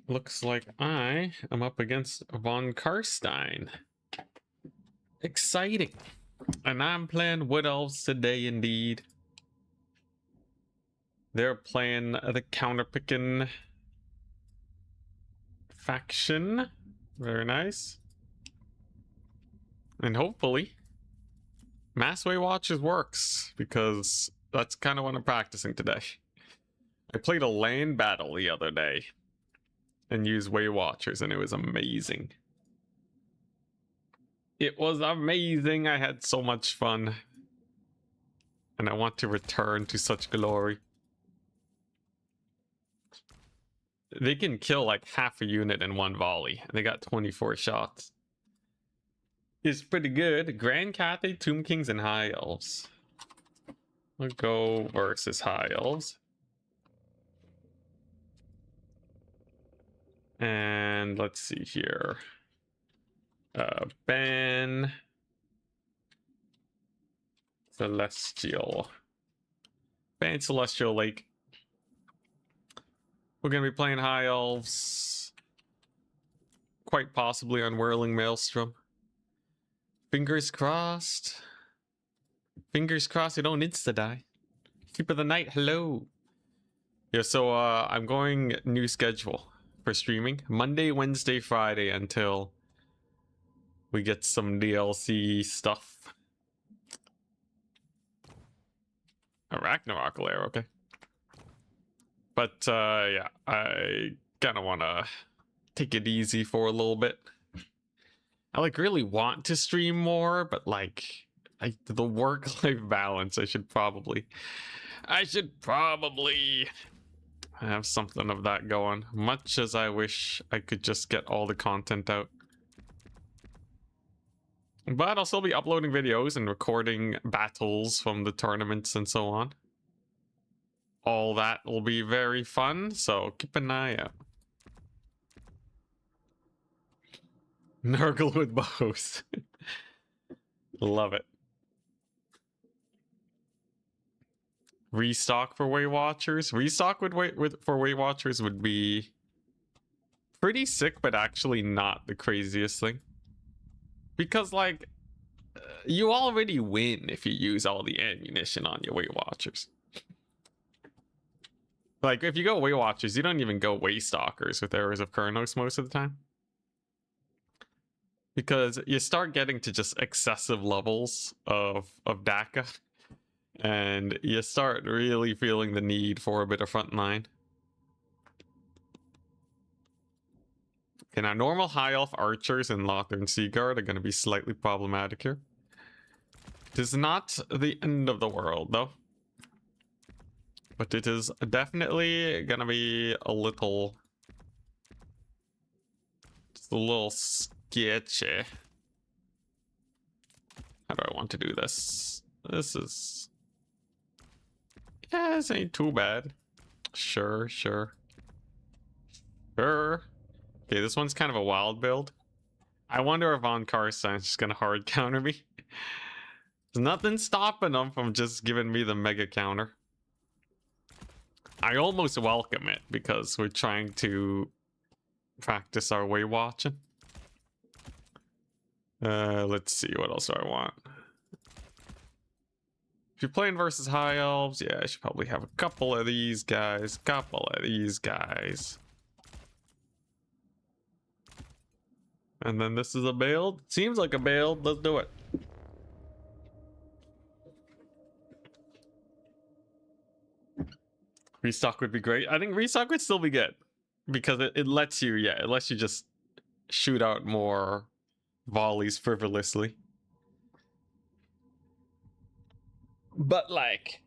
Looks like I am up against Von Karstein. Exciting. And I'm playing Wood Elves today, indeed. They're playing the counterpicking faction. Very nice. And hopefully, Mass Waywatchers works, because that's kind of what I'm practicing today. I played a land battle the other day and used Waywatchers, and it was amazing. It was amazing. I had so much fun. And I want to return to such glory. They can kill like half a unit in one volley. And they got 24 shots. It's pretty good. Grand Cathay, Tomb Kings, and High Elves. We'll go versus High Elves. And let's see here. Ban Celestial. Ban Celestial Lake. We're going to be playing High Elves. Quite possibly on Whirling Maelstrom. Fingers crossed. Fingers crossed you don't insta-die. Keep of the night, hello. Yeah, so I'm going new schedule for streaming. Monday, Wednesday, Friday until we get some DLC stuff. A Ragnarok lair, okay. But yeah, I kind of want to take it easy for a little bit. I like really want to stream more, but like the work-life balance, I should probably have something of that going. Much as I wish I could just get all the content out. But I'll still be uploading videos and recording battles from the tournaments and so on. All that will be very fun, so keep an eye out. Nurgle with bows. Love it. Restock for Waywatchers. Restock for Waywatchers would be pretty sick, but actually not the craziest thing. Because, like, you already win if you use all the ammunition on your Waywatchers. Like, if you go Waywatchers, you don't even go Waystalkers with Arrows of Kurnos most of the time. Because you start getting to just excessive levels of DACA. And you start really feeling the need for a bit of front line. And our normal high elf archers and Lothern Seaguard are going to be slightly problematic here. It is not the end of the world, though. But it is definitely going to be a little... just a little sketchy. How do I want to do this? This is... yeah, this ain't too bad. Sure. Okay, this one's kind of a wild build. I wonder if Von Karstein's just gonna hard counter me. There's nothing stopping him from just giving me the mega counter. I almost welcome it because we're trying to practice our way watching. Let's see, what else do I want? If you're playing versus High Elves, yeah, I should probably have a couple of these guys. And then this is a build. Seems like a build. Let's do it. Restock would be great. I think restock would still be good. Because it lets you, yeah, it lets you just shoot out more volleys frivolously. But like,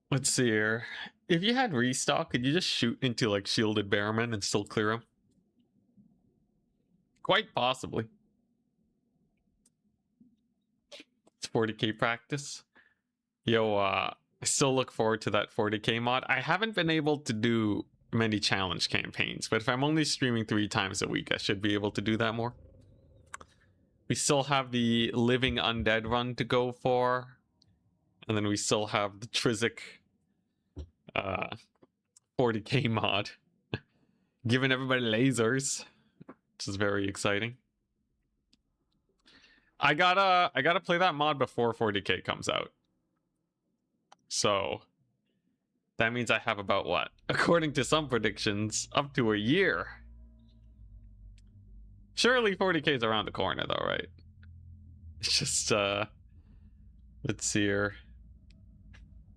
let's see here. If you had restock, could you just shoot into like shielded bearmen and still clear them? Quite possibly. It's 40k practice. Yo, I still look forward to that 40k mod. I haven't been able to do many challenge campaigns, but if I'm only streaming 3 times a week, I should be able to do that more. We still have the Living Undead run to go for. And then we still have the Trizic 40k mod. Giving everybody lasers, which is very exciting. I gotta play that mod before 40k comes out. So that means I have about what? According to some predictions, up to a year. Surely 40k is around the corner though, right? It's just let's see here.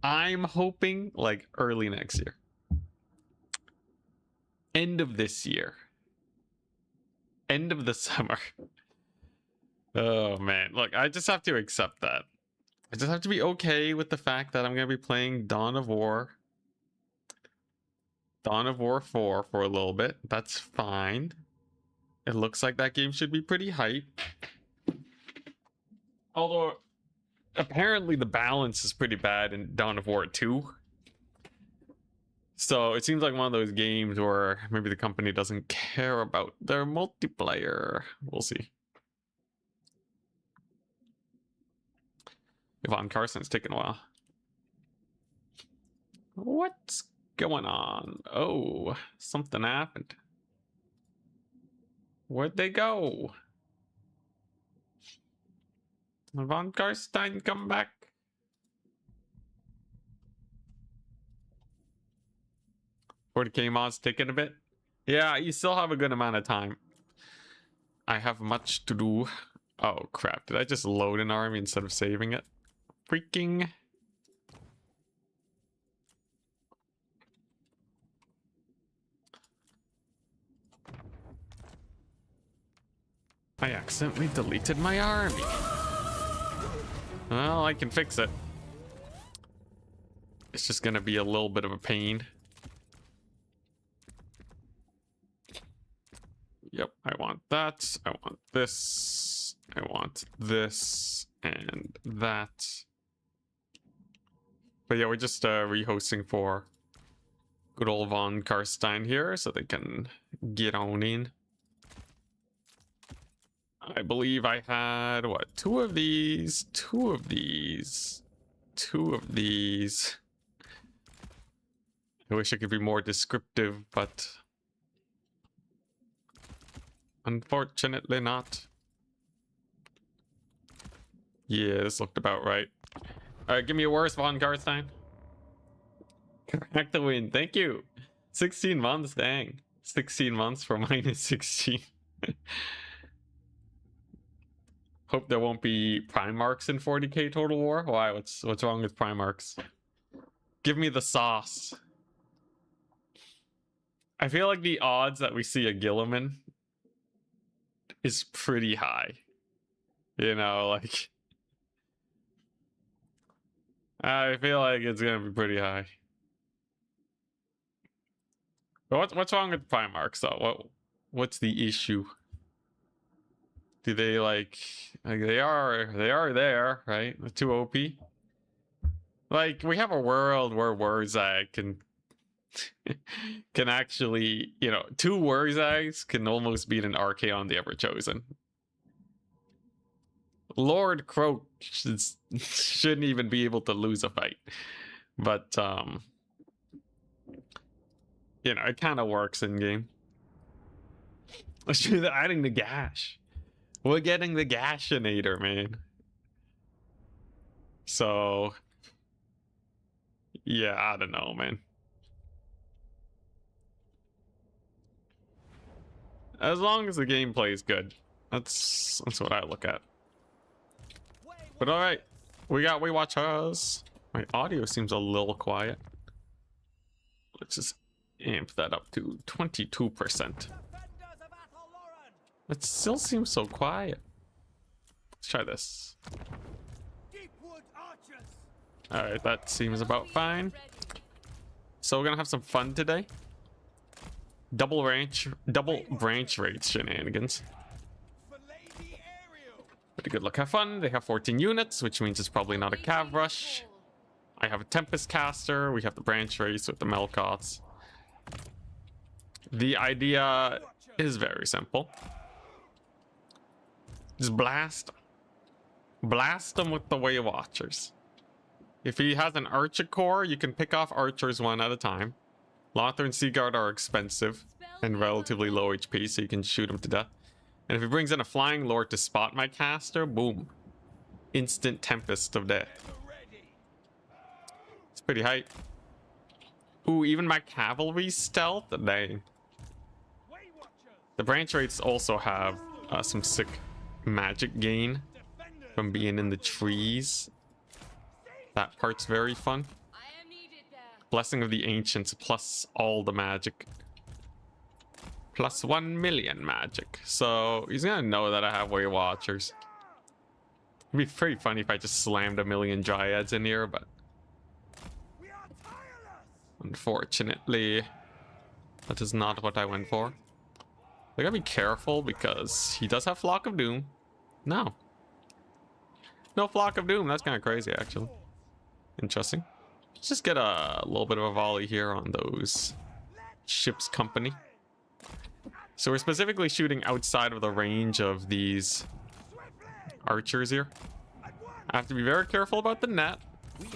I'm hoping like early next year. End of this year. End of the summer. Oh man, look, I just have to accept that. I just have to be okay with the fact that I'm going to be playing Dawn of War 4 for a little bit. That's fine. It looks like that game should be pretty hype. Although, apparently the balance is pretty bad in Dawn of War 2. So it seems like one of those games where maybe the company doesn't care about their multiplayer. We'll see. Yvonne Carson's taking a while. What's going on? Oh, something happened. Where'd they go? Von Karstein come back? $40k mods taking a bit? Yeah, you still have a good amount of time. I have much to do. Oh crap, did I just load an army instead of saving it? Freaking... I accidentally deleted my army. Well, I can fix it. It's just gonna be a little bit of a pain. Yep, I want that. I want this. I want this and that. But yeah, we're just rehosting for good old Von Karstein here so they can get on in. I believe I had, what, 2 of these, 2 of these, 2 of these. I wish I could be more descriptive, but unfortunately not. Yeah, this looked about right. Alright, give me a worse, Von Karstein. Crack the win, thank you. 16 months, dang. 16 months for minus 16. Hope there won't be Primarchs in 40k Total War. Why? What's wrong with Primarchs? Give me the sauce. I feel like the odds that we see a Gilliman is pretty high. You know, like... I feel like it's gonna be pretty high. But what's wrong with Primarchs though? What's the issue? Do they like they are there, right? They're too OP. Like we have a world where Wurzag can actually, you know, 2 Wurzags can almost beat an Archaon the Everchosen. Lord Croak shouldn't even be able to lose a fight. But you know, it kind of works in game. They're adding the gash. We're getting the Gashinator, man. So, yeah, I don't know, man. As long as the gameplay is good, that's what I look at. But all right, we got Waywatchers. My audio seems a little quiet. Let's just amp that up to 22%. It still seems so quiet. Let's try this. Alright, that seems about fine. So we're gonna have some fun today. Double branch rate shenanigans. Pretty good look. Have fun. They have 14 units, which means it's probably not a cav rush. I have a Tempest Caster. We have the branch race with the Melkoths. The idea is very simple. Just blast them with the Waywatchers. If he has an Archer core, you can pick off archers one at a time. Lothar and Seaguard are expensive. and relatively low HP, so you can shoot him to death. And if he brings in a Flying Lord to spot my caster, boom. Instant Tempest of Death. It's pretty hype. Ooh, even my cavalry stealth? Dang. The branch rates also have some sick magic gain from being in the trees. That part's very fun. Blessing of the Ancients plus all the magic. Plus 1 million magic. So he's gonna know that I have Waywatchers. It'd be pretty funny if I just slammed a million Dryads in here, but unfortunately, that is not what I went for. I gotta be careful because he does have Flock of Doom. No. No Flock of Doom. That's kind of crazy, actually. Interesting. Let's just get a little bit of a volley here on those ship's company. So we're specifically shooting outside of the range of these archers here. I have to be very careful about the net. You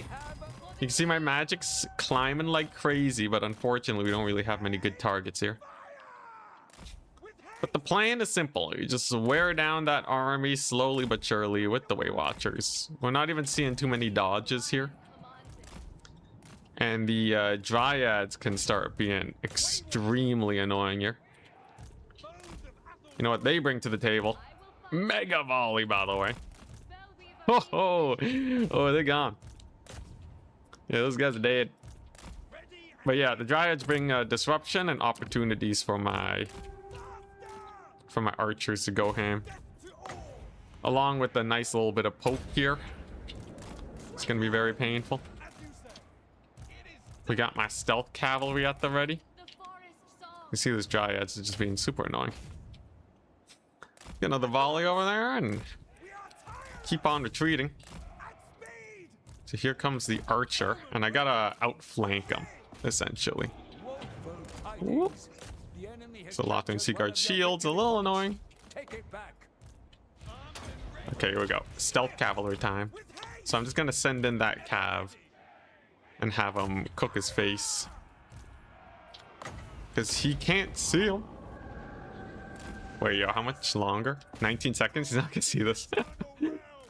can see my magic's climbing like crazy, but unfortunately we don't really have many good targets here. But the plan is simple. You just wear down that army slowly but surely with the Waywatchers. We're not even seeing too many dodges here. And the Dryads can start being extremely annoying here. You know what they bring to the table? Mega volley, by the way. Oh, they're gone. Yeah, those guys are dead. But yeah, the Dryads bring disruption and opportunities for my archers to go ham. Along with a nice little bit of poke here. It's gonna be very painful. We got my stealth cavalry at the ready. You see those Dryads are just being super annoying. Get another volley over there and keep on retreating. So here comes the archer, and I gotta outflank him, essentially. Whoop. So Lothrian Seaguard shields, a little annoying. Okay, here we go. Stealth cavalry time. So I'm just gonna send in that cav and have him cook his face, because he can't see him. Wait, yo, how much longer? 19 seconds? He's not gonna see this.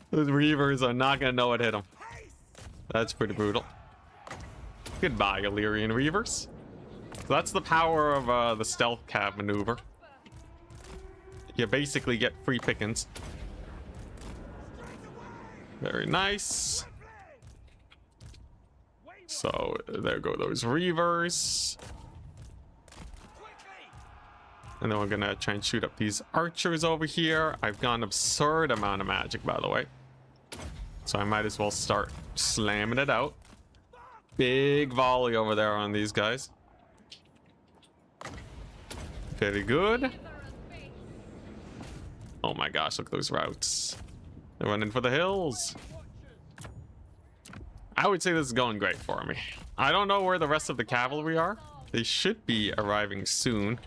Those Reavers are not gonna know what hit him. That's pretty brutal. Goodbye, Illyrian Reavers. So that's the power of the stealth cav maneuver. You basically get free pickings. Very nice. So there go those Reavers. And then we're gonna try and shoot up these archers over here. I've got an absurd amount of magic, by the way. So I might as well start slamming it out. Big volley over there on these guys. Very good. Oh my gosh, look at those routes. They're running for the hills. I would say this is going great for me. I don't know where the rest of the cavalry are. They should be arriving soon.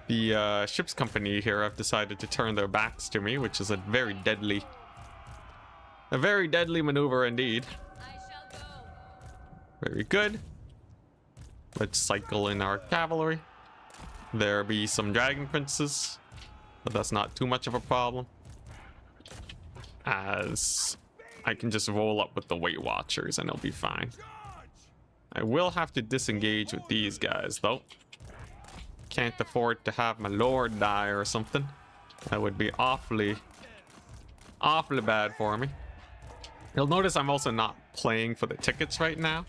The ship's company here have decided to turn their backs to me, which is a very deadly maneuver indeed. Very good. Let's cycle in our cavalry. There be some dragon princes, but that's not too much of a problem, as I can just roll up with the Waywatchers and it'll be fine. I will have to disengage with these guys though. Can't afford to have my lord die or something. That would be awfully bad for me. You'll notice I'm also not playing for the tickets right now.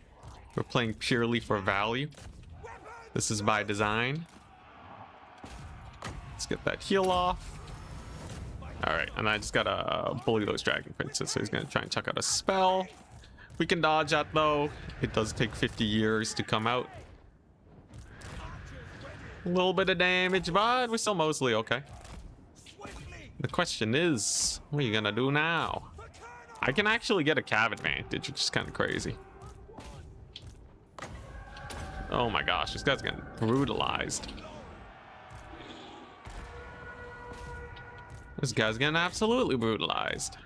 We're playing purely for value. This is by design. Let's get that heal off. All right, and I just gotta bully those dragon princes. So he's gonna try and chuck out a spell. We can dodge that though. It does take 50 years to come out. A little bit of damage, but we're still mostly okay. The question is, what are you gonna do now? I can actually get a cav advantage, which is kind of crazy. Oh my gosh, this guy's getting brutalized. This guy's getting absolutely brutalized.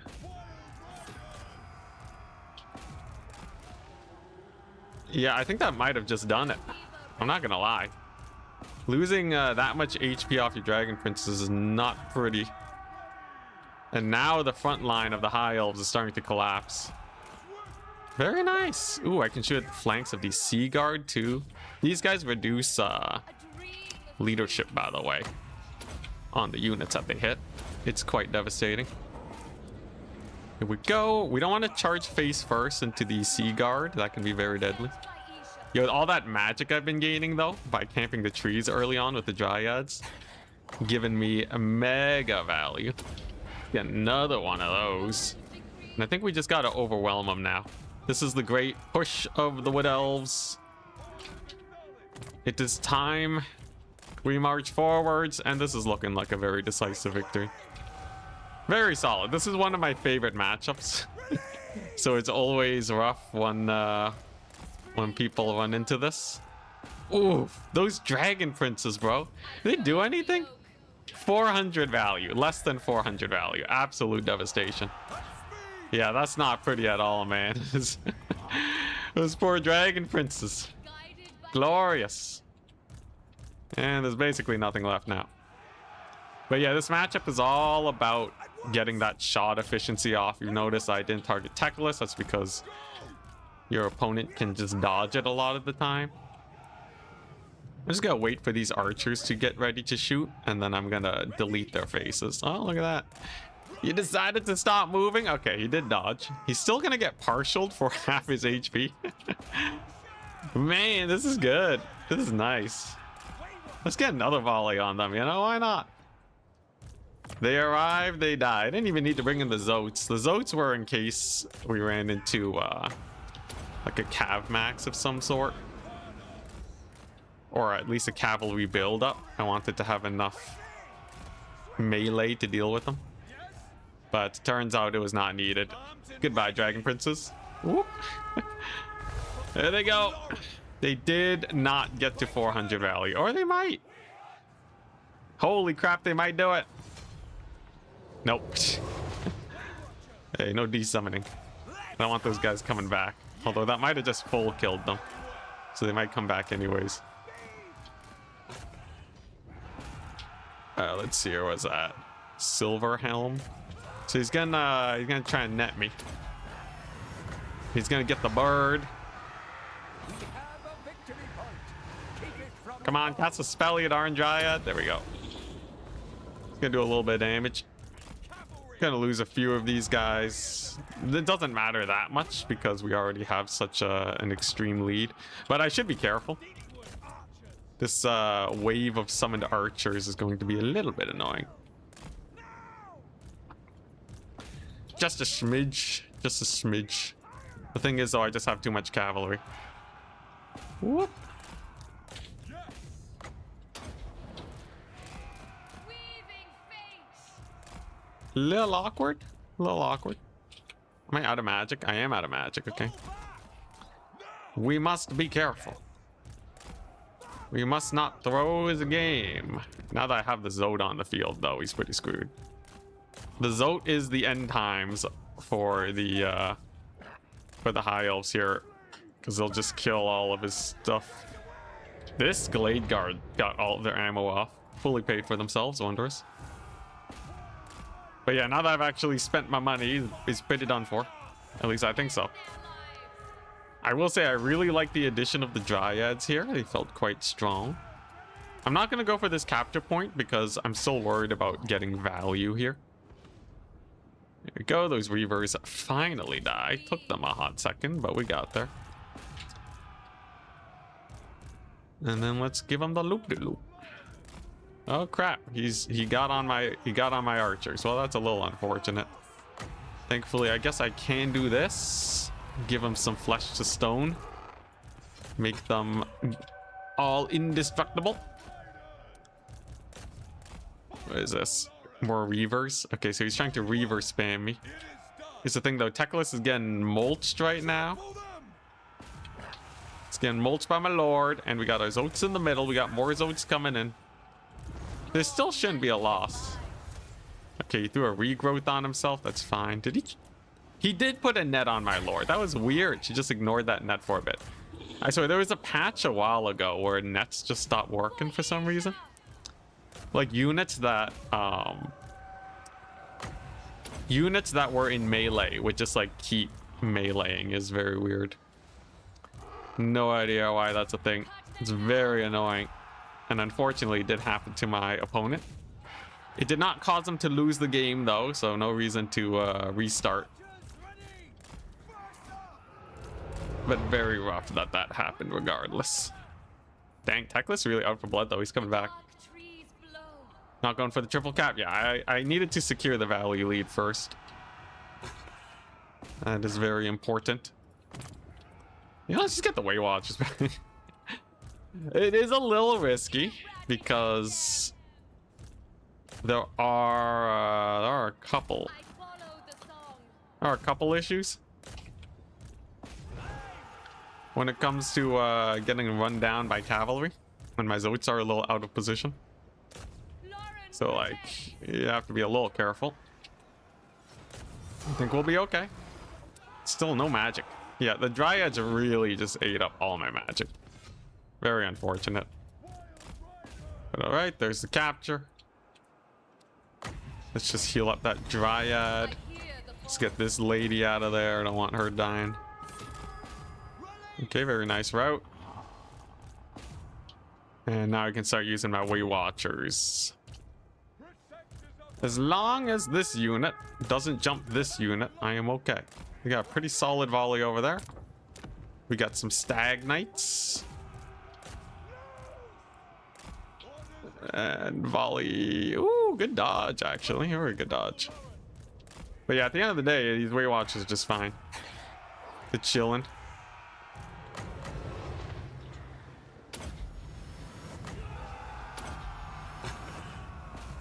Yeah, I think that might have just done it. I'm not gonna lie. Losing that much HP off your Dragon Princess is not pretty. And now the front line of the High Elves is starting to collapse. Very nice. Ooh, I can shoot at the flanks of the Sea Guard too. These guys reduce leadership, by the way, on the units that they hit. It's quite devastating. Here we go. We don't want to charge face first into the Sea Guard. That can be very deadly. Yo, all that magic I've been gaining, though, by camping the trees early on with the Dryads, giving me a mega value. Get another one of those. And I think we just got to overwhelm them now. This is the great push of the Wood Elves. It is time. We march forwards, and this is looking like a very decisive victory. Very solid. This is one of my favorite matchups. So it's always rough when people run into this. Ooh, those Dragon Princes, bro. Did they do anything? 400 value. Less than 400 value. Absolute devastation. Yeah, that's not pretty at all, man. Those poor Dragon Princes. Glorious. And there's basically nothing left now. But yeah, this matchup is all about getting that shot efficiency off. You notice I didn't target Teclis. That's because your opponent can just dodge it a lot of the time. I'm just gonna wait for these archers to get ready to shoot, and then I'm gonna delete their faces. Oh, look at that. You decided to stop moving? Okay, he did dodge. He's still gonna get partialed for half his HP. Man, this is good. This is nice. Let's get another volley on them, you know? Why not? They arrived, they died. I didn't even need to bring in the Zotes. The Zotes were in case we ran into like a Cav Max of some sort. Or at least a cavalry build-up. I wanted to have enough melee to deal with them. But turns out it was not needed. Goodbye, Dragon Princes. Whoop. There they go. They did not get to 400 value. Or they might. Holy crap, they might do it. Nope. Hey, no desummoning. I don't want those guys coming back. Although that might have just full killed them. So they might come back anyways. Let's see, where was that? Silver Helm. So he's gonna try and net me. He's gonna get the bird. Come on, cast a spell at Orange Dryad. There we go. He's gonna do a little bit of damage. Gonna lose a few of these guys. It doesn't matter that much because we already have such an extreme lead. But I should be careful. This wave of summoned archers is going to be a little bit annoying. Just a smidge. Just a smidge. The thing is, though, I just have too much cavalry. Whoop. Little awkward. A little awkward. Am I out of magic? I am out of magic, okay. We must be careful. We must not throw his game. Now that I have the Zote on the field, though, he's pretty screwed. The Zote is the end times for the High Elves here, because they'll just kill all of his stuff. This Glade Guard got all of their ammo off. Fully paid for themselves, wondrous. But yeah, now that I've actually spent my money, he's pretty done for. At least I think so. I will say I really like the addition of the Dryads here. They felt quite strong. I'm not going to go for this capture point because I'm still worried about getting value here. There we go. Those Reavers finally died. Took them a hot second, but we got there. And then let's give him the loop-de-loop. Oh crap! He got on my archers. Well, that's a little unfortunate. Thankfully, I guess I can do this. Give them some flesh to stone. Make them all indestructible. What is this? More Reavers? Okay, so he's trying to Reaver spam me. Here's the thing though, Teclis is getting mulched right now. It's getting mulched by my lord, and we got our Zotes in the middle. We got more Zotes coming in. There still shouldn't be a loss. Okay, he threw a regrowth on himself. That's fine. Did he? He did put a net on my lord. That was weird. She just ignored that net for a bit. I swear there was a patch a while ago where nets just stopped working for some reason. Like units that were in melee would just like keep meleeing is very weird. No idea why that's a thing. It's very annoying. And unfortunately it did happen to my opponent. It did not cause him to lose the game though, so no reason to restart. But very rough that that happened regardless. Dang, Teclis really out for blood though. He's coming back. Not going for the triple cap. Yeah, I needed to secure the value lead first. That is very important. Yeah, let's just get the Waywatchers back. It is a little risky because there are a couple issues when it comes to getting run down by cavalry when my Zotes are a little out of position. So like you have to be a little careful. I think we'll be okay. Still no magic. Yeah, the Dryads really just ate up all my magic. Very unfortunate. But all right, there's the capture. Let's just heal up that Dryad. Let's get this lady out of there. I don't want her dying. Okay, very nice route. And now I can start using my Waywatchers. As long as this unit doesn't jump this unit, I am okay. We got a pretty solid volley over there. We got some Stag Knights. And volley. Ooh, good dodge, actually. Very good dodge. But yeah, at the end of the day, these Waywatchers are just fine. They're chilling.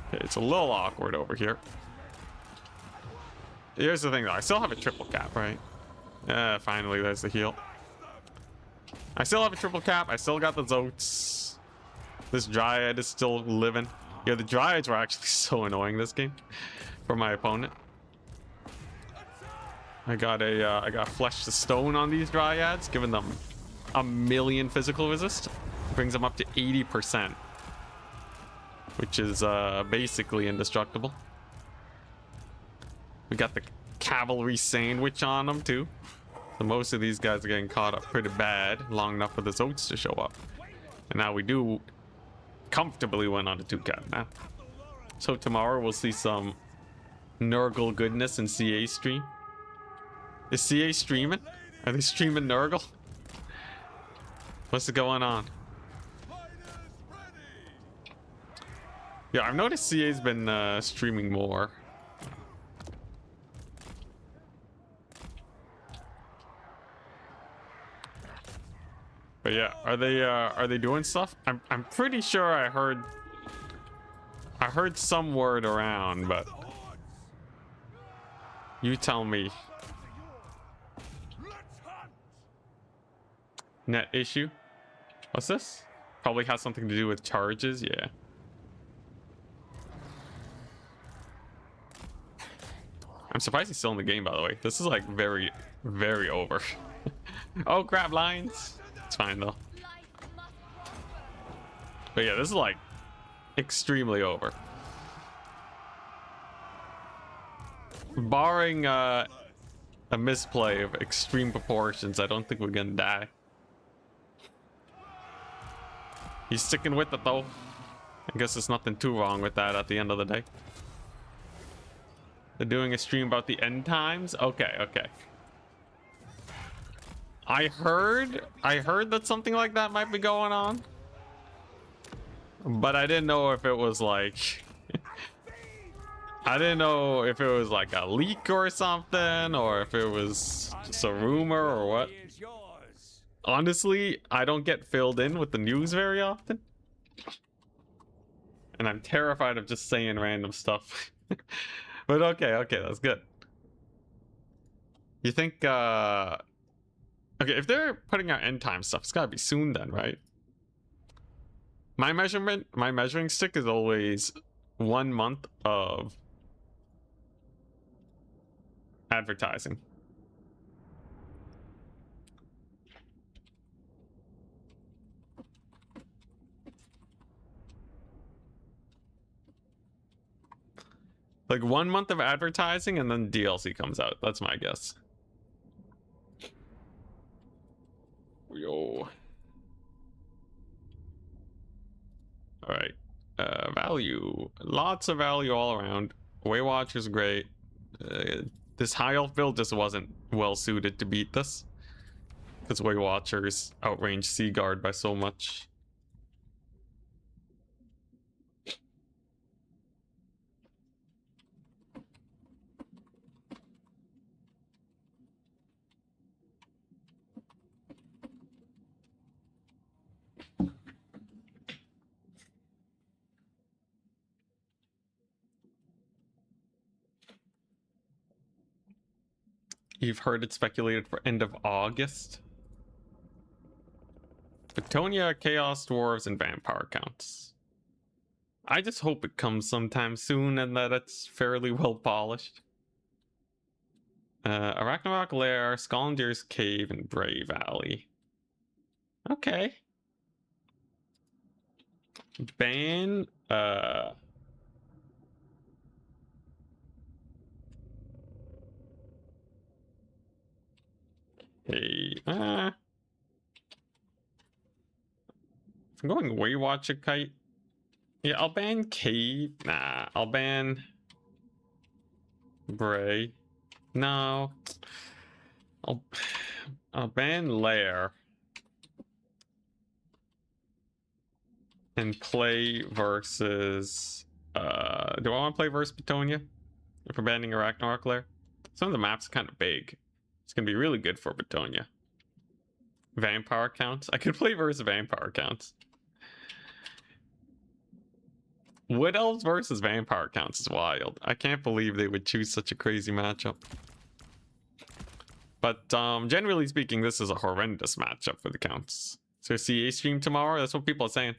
Okay, it's a little awkward over here. Here's the thing, though. I still have a triple cap, right? Yeah, finally, there's the heal. I still have a triple cap. I still got the Zotes. This Dryad is still living. Yeah, the Dryads were actually so annoying this game for my opponent. I got Flesh to Stone on these Dryads, giving them 1,000,000 physical resist. Brings them up to 80%, which is basically indestructible. We got the Cavalry Sandwich on them too. So most of these guys are getting caught up pretty bad, long enough for the Zotes to show up. And now we do comfortably win on the 2-cap now. So tomorrow we'll see some Nurgle goodness in CA stream. Is CA streaming? Are they streaming Nurgle? What's going on? Yeah, I've noticed CA's been streaming more. But yeah, are they doing stuff? I'm pretty sure I heard some word around, but you tell me. Net issue? What's this? Probably has something to do with charges, yeah. I'm surprised he's still in the game, by the way. This is like very, very over. Oh crap, lines. It's fine though. But yeah, this is like extremely over. Barring a misplay of extreme proportions, I don't think we're gonna die. He's sticking with it though. I guess there's nothing too wrong with that at the end of the day. They're doing a stream about the end times? Okay, okay. I heard that something like that might be going on. But I didn't know if it was like I didn't know if it was like a leak or something, or if it was just a rumor or what. Honestly, I don't get filled in with the news very often. And I'm terrified of just saying random stuff. But okay, that's good. You think, okay, if they're putting out end time stuff, it's gotta be soon then, right? My measuring stick is always 1 month of advertising. Like 1 month of advertising and then DLC comes out. That's my guess. Yo. All right. Value. Lots of value all around. Waywatcher's great. This high elf build just wasn't well suited to beat this. Because Waywatchers outrange Seaguard by so much. You've heard it speculated for end of August. Betonia, Chaos Dwarves, and Vampire counts. I just hope it comes sometime soon and that it's fairly well polished. Arachnarok Lair, Skollendir's Cave, and Bray Valley. Okay. Ban, hey, if I'm going Waywatcher Kite, yeah, I'll ban Cave. Nah, I'll ban Bray. No, I'll ban Lair and play versus. Do I want to play versus Betonia if we're banning Arachnarok Lair? Some of the maps are kind of big. It's gonna be really good for Betonia. Vampire counts. I could play versus Vampire counts. Wood Elves versus Vampire counts is wild. I can't believe they would choose such a crazy matchup. But generally speaking, this is a horrendous matchup for the counts. So CA stream tomorrow? That's what people are saying.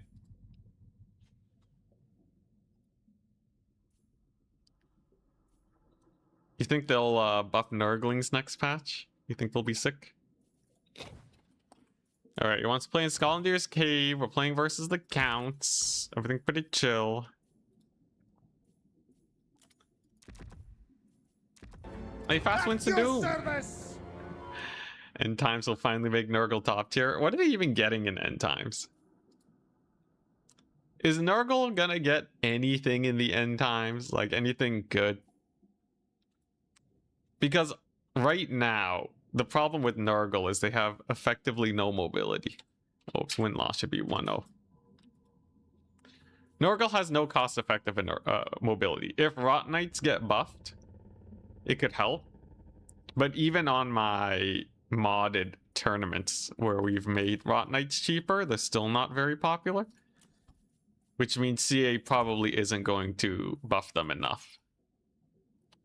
You think they'll buff Nurglings next patch? You think they'll be sick? Alright, you want to play in Skollendir's Cave. We're playing versus the counts. Everything pretty chill. Hey, fast wins to do. End times will finally make Nurgle top tier. What are they even getting in end times? Is Nurgle gonna get anything in the end times? Like anything good? Because right now, the problem with Nurgle is they have effectively no mobility. Oops, win-loss should be 1-0. Nurgle has no cost-effective mobility. If Rot Knights get buffed, it could help. But even on my modded tournaments where we've made Rot Knights cheaper, they're still not very popular. Which means CA probably isn't going to buff them enough.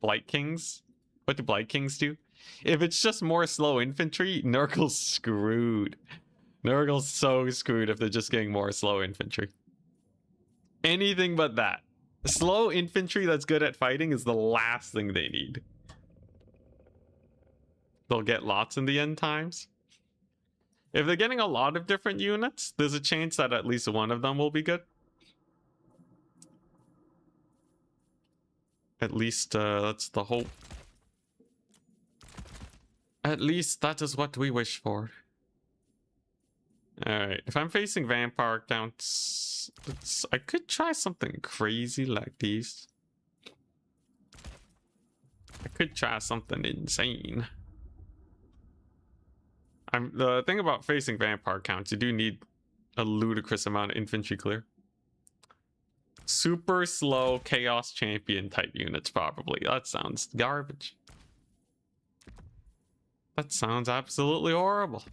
Blight Kings? What do Blight Kings do? If it's just more slow infantry, Nurgle's screwed. Nurgle's so screwed if they're just getting more slow infantry. Anything but that. Slow infantry that's good at fighting is the last thing they need. They'll get lots in the end times. If they're getting a lot of different units, there's a chance that at least one of them will be good. At least that's the hope. At least that is what we wish for. Alright, if I'm facing vampire counts, I could try something crazy like these. I could try something insane. The thing about facing vampire counts, you do need a ludicrous amount of infantry clear. Super slow chaos champion type units probably. That sounds garbage. That sounds absolutely horrible.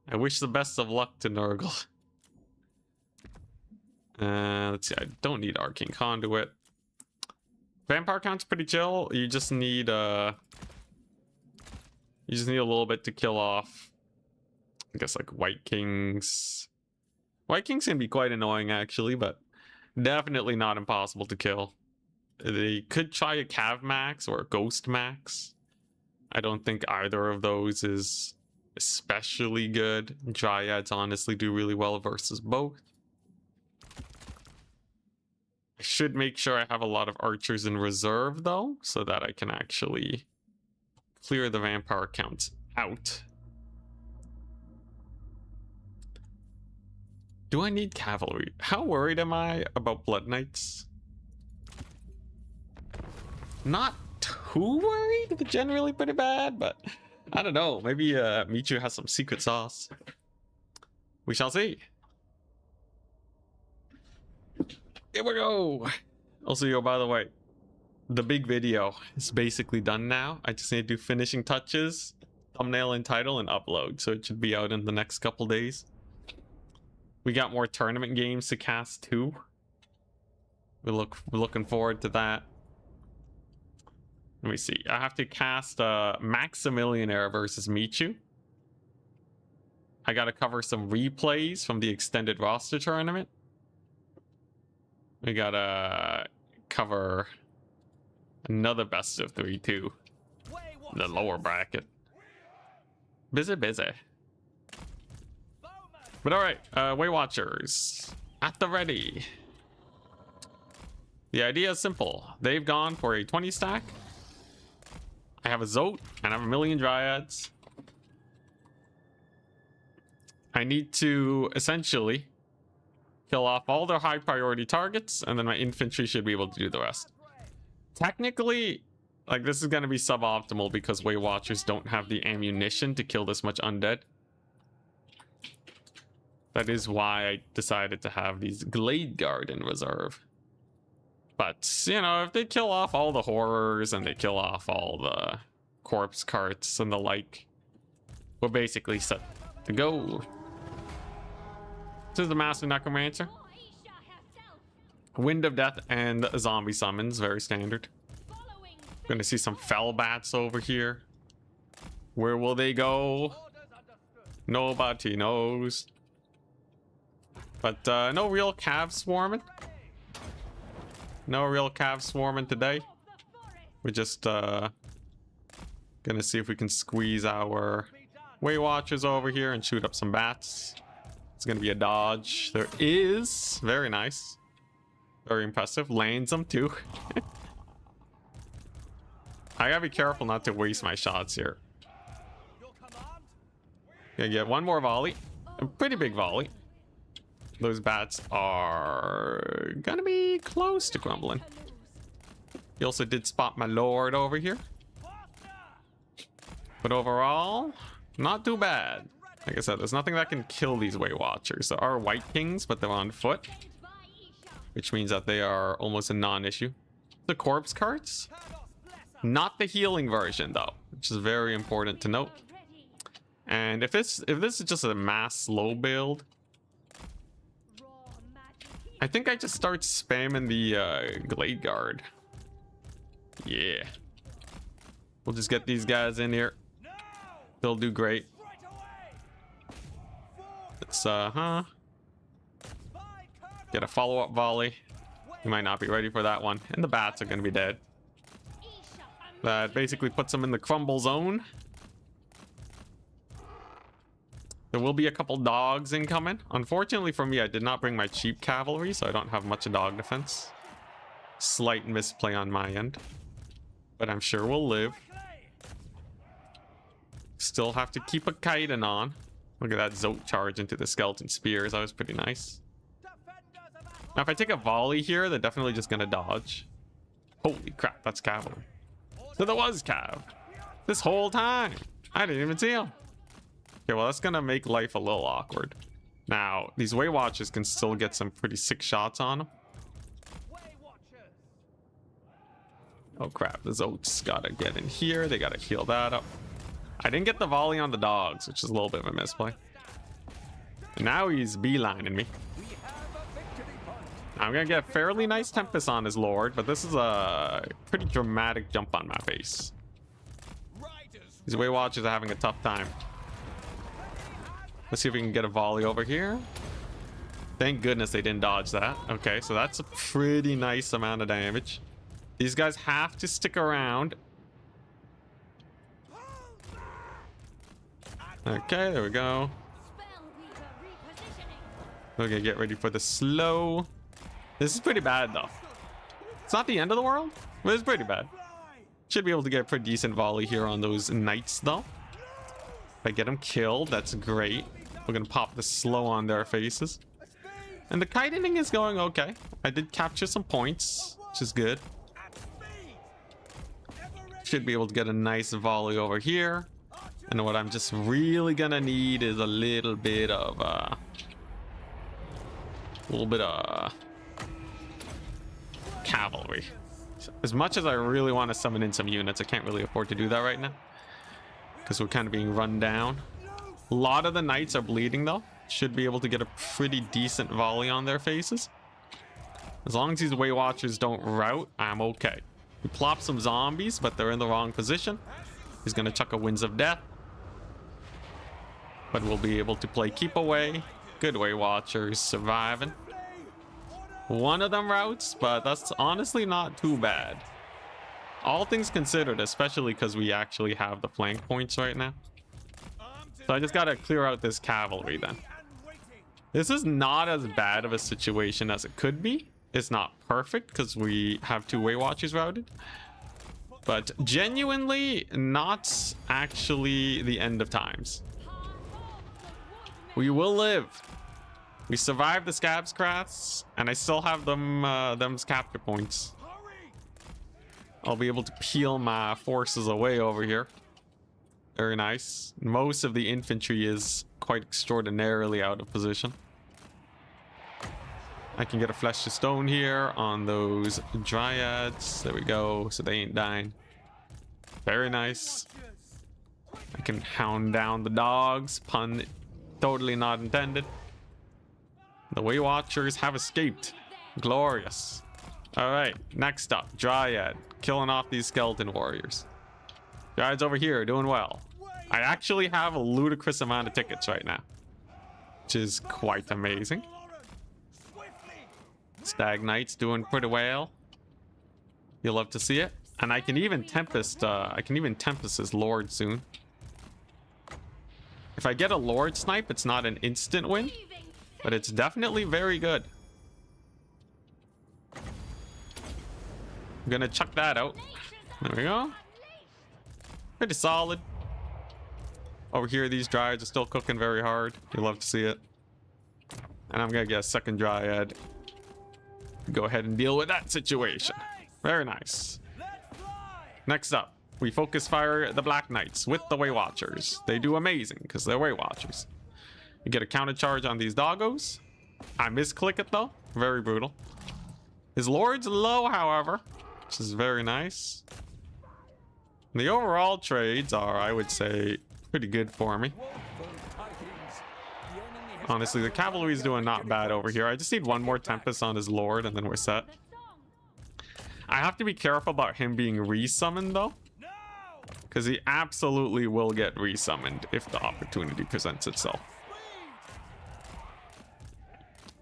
I wish the best of luck to Nurgle. Let's see, I don't need Arcane Conduit. Vampire count's pretty chill. You just need a little bit to kill off, I guess, like White Kings. White Kings can be quite annoying actually, but definitely not impossible to kill. They could try a Cav Max or a Ghost Max. I don't think either of those is especially good. Dryads honestly do really well versus both. I should make sure I have a lot of archers in reserve, though, so that I can actually clear the vampire counts out. Do I need cavalry? How worried am I about Blood Knights? Not too worried, but generally pretty bad, but I don't know. Maybe Michu has some secret sauce. We shall see. Here we go. Also, yo, by the way, the big video is basically done now. I just need to do finishing touches, thumbnail and title, and upload. So it should be out in the next couple days. We got more tournament games to cast too. We're looking forward to that. Let me see. I have to cast Maximilianaire versus Michu. I got to cover some replays from the extended roster tournament. We got to cover another best of 3 too. The lower bracket. Busy. But alright, Waywatchers, at the ready. The idea is simple. They've gone for a 20 stack. I have a Zote, and I have a million Dryads. I need to essentially kill off all their high priority targets, and then my infantry should be able to do the rest. Technically, like, this is going to be suboptimal because Waywatchers don't have the ammunition to kill this much undead. That is why I decided to have these Glade Guard in reserve. But, you know, if they kill off all the horrors and they kill off all the corpse carts and the like, we're basically set to go. This is the Master Necromancer. Wind of Death and zombie summons, very standard. Gonna see some fell bats over here. Where will they go? Nobody knows. But no real cav swarming. No real cav swarming today. We're just gonna see if we can squeeze our Waywatchers over here and shoot up some bats. It's gonna be a dodge. There is. Very nice. Very impressive. Lands them too. I gotta be careful not to waste my shots here. Gonna get one more volley. A pretty big volley. Those bats are gonna be close to crumbling. He also did spot my lord over here. But overall, not too bad. Like I said, there's nothing that can kill these Waywatchers. There are White Kings, but they're on foot, which means that they are almost a non-issue. The corpse carts, not the healing version though, which is very important to note. And if this is just a mass slow build, I think I just start spamming the Glade Guard. Yeah. We'll just get these guys in here. They'll do great. Let's, get a follow-up volley. You might not be ready for that one. And the bats are going to be dead. That basically puts them in the crumble zone. There will be a couple dogs incoming. Unfortunately for me, I did not bring my cheap cavalry, so I don't have much of dog defense. Slight misplay on my end. But I'm sure we'll live. Still have to keep a chitin on. Look at that Zote charge into the skeleton spears. That was pretty nice. Now, if I take a volley here, they're definitely just going to dodge. Holy crap, that's cavalry. So there was cav. This whole time. I didn't even see him. Okay, well, that's going to make life a little awkward. Now, these Waywatchers can still get some pretty sick shots on them. Oh, crap. The Zote's got to get in here. They got to heal that up. I didn't get the volley on the dogs, which is a little bit of a misplay. And now he's beelining me. I'm going to get a fairly nice Tempest on his Lord, but this is a pretty dramatic jump on my face. These Waywatchers are having a tough time. Let's see if we can get a volley over here. Thank goodness they didn't dodge that. Okay, so that's a pretty nice amount of damage. These guys have to stick around. Okay, there we go. Okay, get ready for the slow. This is pretty bad though. It's not the end of the world, but it's pretty bad. Should be able to get a pretty decent volley here on those knights, though. If I get them killed, that's great. We're gonna pop the slow on their faces. And the kiting is going okay. I did capture some points, which is good. Should be able to get a nice volley over here. And what I'm just really gonna need is a little bit of cavalry. As much as I really want to summon in some units, I can't really afford to do that right now because we're kind of being run down. A lot of the knights are bleeding though. Should be able to get a pretty decent volley on their faces. As long as these Waywatchers don't rout, I'm okay. We plop some zombies, but they're in the wrong position. He's gonna chuck a Winds of Death, but we'll be able to play keep away. Good Waywatchers surviving. One of them routes, but that's honestly not too bad. All things considered, especially because we actually have the flank points right now. So I just gotta clear out this cavalry then. This is not as bad of a situation as it could be. It's not perfect because we have 2 Waywatchers routed. But genuinely not actually the end of times. We will live. We survived the Scab's Crafts, and I still have them's capture points. I'll be able to peel my forces away over here. Very nice. Most of the infantry is quite extraordinarily out of position. I can get a Flesh to Stone here on those Dryads. There we go, so they ain't dying. Very nice. I can hound down the dogs. Pun totally not intended. The Waywatchers have escaped. Glorious. All right, next up, Dryad. Killing off these skeleton warriors. Dryad's over here, doing well. I actually have a ludicrous amount of tickets right now, which is quite amazing. Stag Knight's doing pretty well. You'll love to see it. And I can even Tempest, his Lord soon. If I get a Lord snipe, it's not an instant win, but it's definitely very good. I'm gonna chuck that out. There we go. Pretty solid. Over here, these Dryads are still cooking very hard. You love to see it. And I'm gonna get a second Dryad. Go ahead and deal with that situation. Very nice. Next up, we focus fire the Black Knights with the Waywatchers. They do amazing because they're Waywatchers. You get a counter charge on these doggos. I misclick it though. Very brutal. His Lord's low, however, which is very nice. The overall trades are, I would say, pretty good for me. Honestly, the cavalry is doing not bad over here. I just need one more Tempest on his Lord and then we're set. I have to be careful about him being resummoned though, because he absolutely will get resummoned if the opportunity presents itself.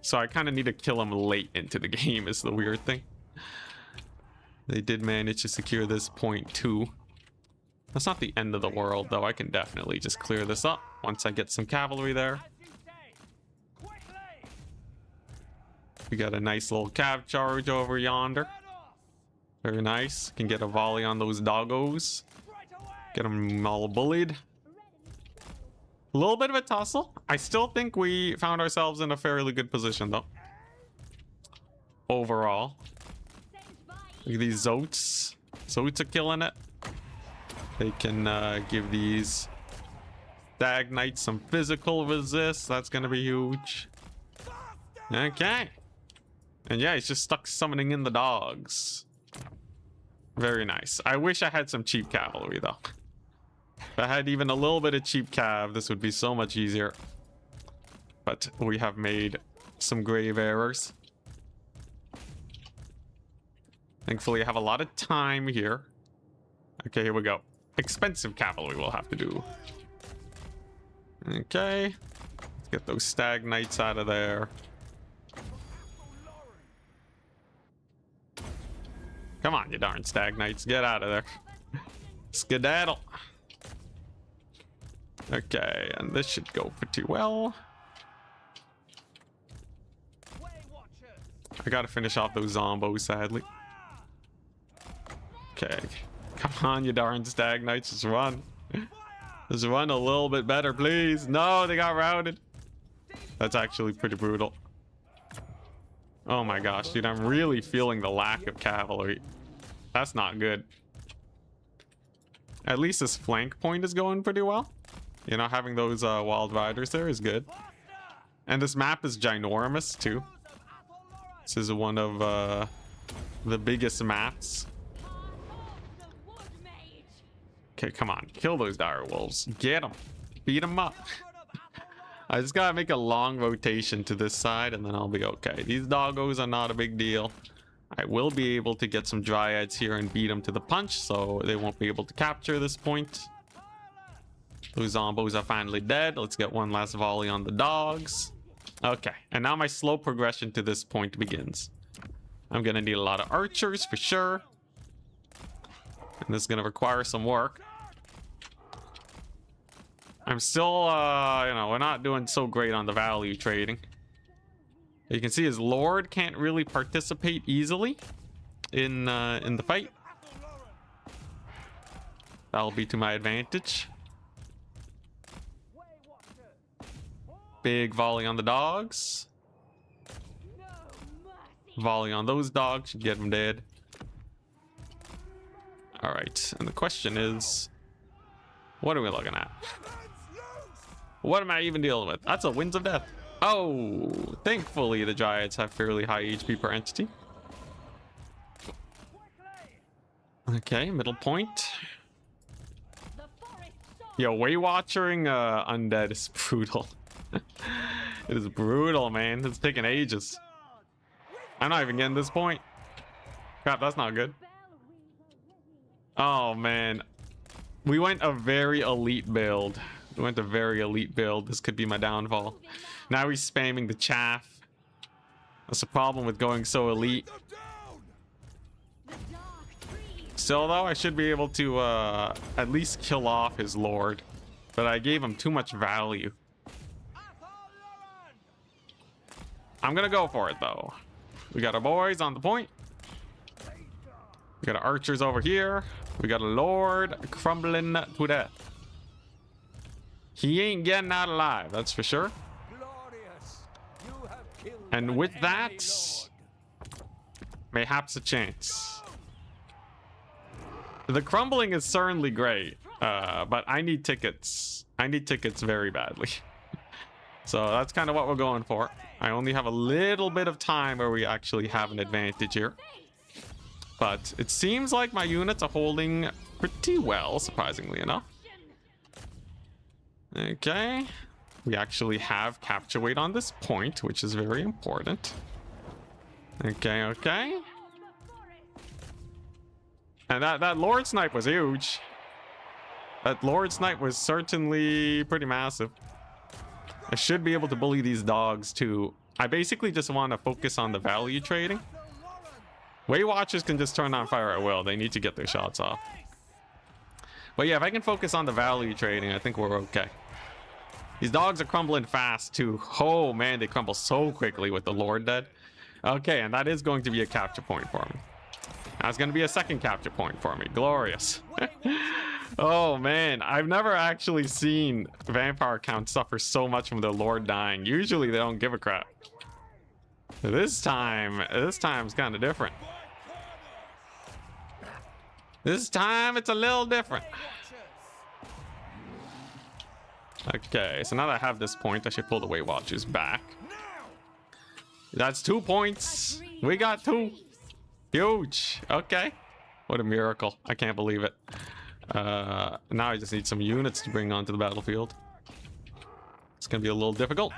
So I kind of need to kill him late into the game is the weird thing. They did manage to secure this point too. That's not the end of the world though. I can definitely just clear this up once I get some cavalry there. We got a nice little cav charge over yonder. Very nice. Can get a volley on those doggos. Get them all bullied. A little bit of a tussle. I still think we found ourselves in a fairly good position though. Overall. Look at these Zotes. Zotes are killing it. They can give these Stag Knights some physical resist. That's going to be huge. Okay. And yeah, he's just stuck summoning in the dogs. Very nice. I wish I had some cheap cavalry though. If I had even a little bit of cheap cav, this would be so much easier. But we have made some grave errors. Thankfully, I have a lot of time here. Okay, here we go. Expensive cavalry we'll have to do. Okay. Let's get those Stag Knights out of there. Come on, you darn Stag Knights. Get out of there. Skedaddle. Okay, and this should go pretty well. I gotta finish off those zombos, sadly. Okay. Come on, you darn stag knights. Just run. Just run a little bit better, please. No, they got routed. That's actually pretty brutal. Oh my gosh, dude. I'm really feeling the lack of cavalry. That's not good. At least this flank point is going pretty well. You know, having those wild riders there is good. And this map is ginormous too. This is one of the biggest maps. Okay, come on. Kill those dire wolves. Get them. Beat them up. I just gotta make a long rotation to this side and then I'll be okay. These doggos are not a big deal. I will be able to get some dryads here and beat them to the punch, so they won't be able to capture this point. Those zombos are finally dead. Let's get one last volley on the dogs. Okay, and now my slow progression to this point begins. I'm gonna need a lot of archers for sure. And this is gonna require some work. I'm still, you know, we're not doing so great on the value trading. You can see his lord can't really participate easily in the fight. That'll be to my advantage. Big volley on the dogs. Volley on those dogs should get them dead. All right, and the question is, what are we looking at? What am I even dealing with? That's a Winds of Death. Oh, thankfully the Dryads have fairly high HP per entity. Okay, middle point. Yo, Waywatchering undead is brutal. It is brutal, man. It's taking ages. I'm not even getting this point. Crap, that's not good. Oh, man. We went a very elite build. We went a very elite build. This could be my downfall. Now he's spamming the chaff. That's the problem with going so elite. Still, though, I should be able to at least kill off his lord. But I gave him too much value. I'm gonna go for it, though. We got our boys on the point. We got our archers over here. We got a lord crumbling to death. He ain't getting out alive, that's for sure. And with that, mayhaps a chance. The crumbling is certainly great, but I need tickets. I need tickets very badly. So that's kind of what we're going for. I only have a little bit of time where we actually have an advantage here. But it seems like my units are holding pretty well, surprisingly enough. Okay. We actually have capture weight on this point, which is very important. Okay, okay. And that Lord Snipe was huge. That Lord Snipe was certainly pretty massive. I should be able to bully these dogs too. I basically just want to focus on the value trading. Waywatchers can just turn on fire at will. They need to get their shots off. But yeah, if I can focus on the value trading, I think we're okay. These dogs are crumbling fast too. Oh man, they crumble so quickly with the Lord dead. Okay, and that is going to be a capture point for me. That's going to be a second capture point for me. Glorious. Oh man, I've never actually seen vampire counts suffer so much from their Lord dying. Usually they don't give a crap. This time's kind of different. This time it's a little different. Okay, so now that I have this point, I should pull the Waywatchers back. That's 2 points. We got 2. Huge. Okay. What a miracle. I can't believe it. Now I just need some units to bring onto the battlefield. It's gonna be a little difficult.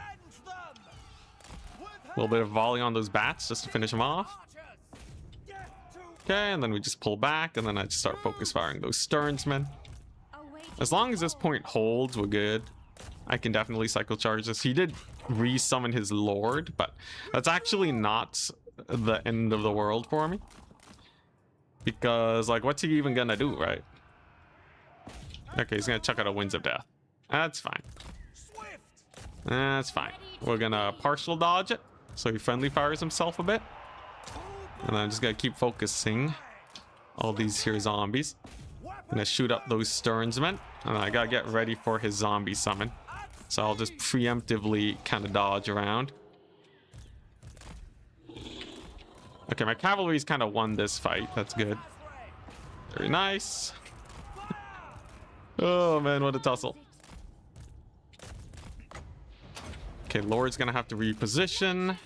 A little bit of volley on those bats just to finish them off. Okay, and then we just pull back, and then I just start focus firing those Sternsmen. As long as this point holds, we're good. I can definitely cycle charge this. He did re-summon his lord, but that's actually not the end of the world for me. Because, like, what's he even gonna do, right? Okay, he's gonna chuck out a Winds of Death. That's fine. That's fine. We're gonna partial dodge it, so he friendly fires himself a bit. And then I'm just gonna keep focusing all these here zombies. Gonna shoot up those Stearnsmen, and I gotta get ready for his zombie summon. So I'll just preemptively kind of dodge around. Okay, my cavalry's kind of won this fight. That's good. Very nice. Oh man, what a tussle. Okay, Lord's gonna have to reposition.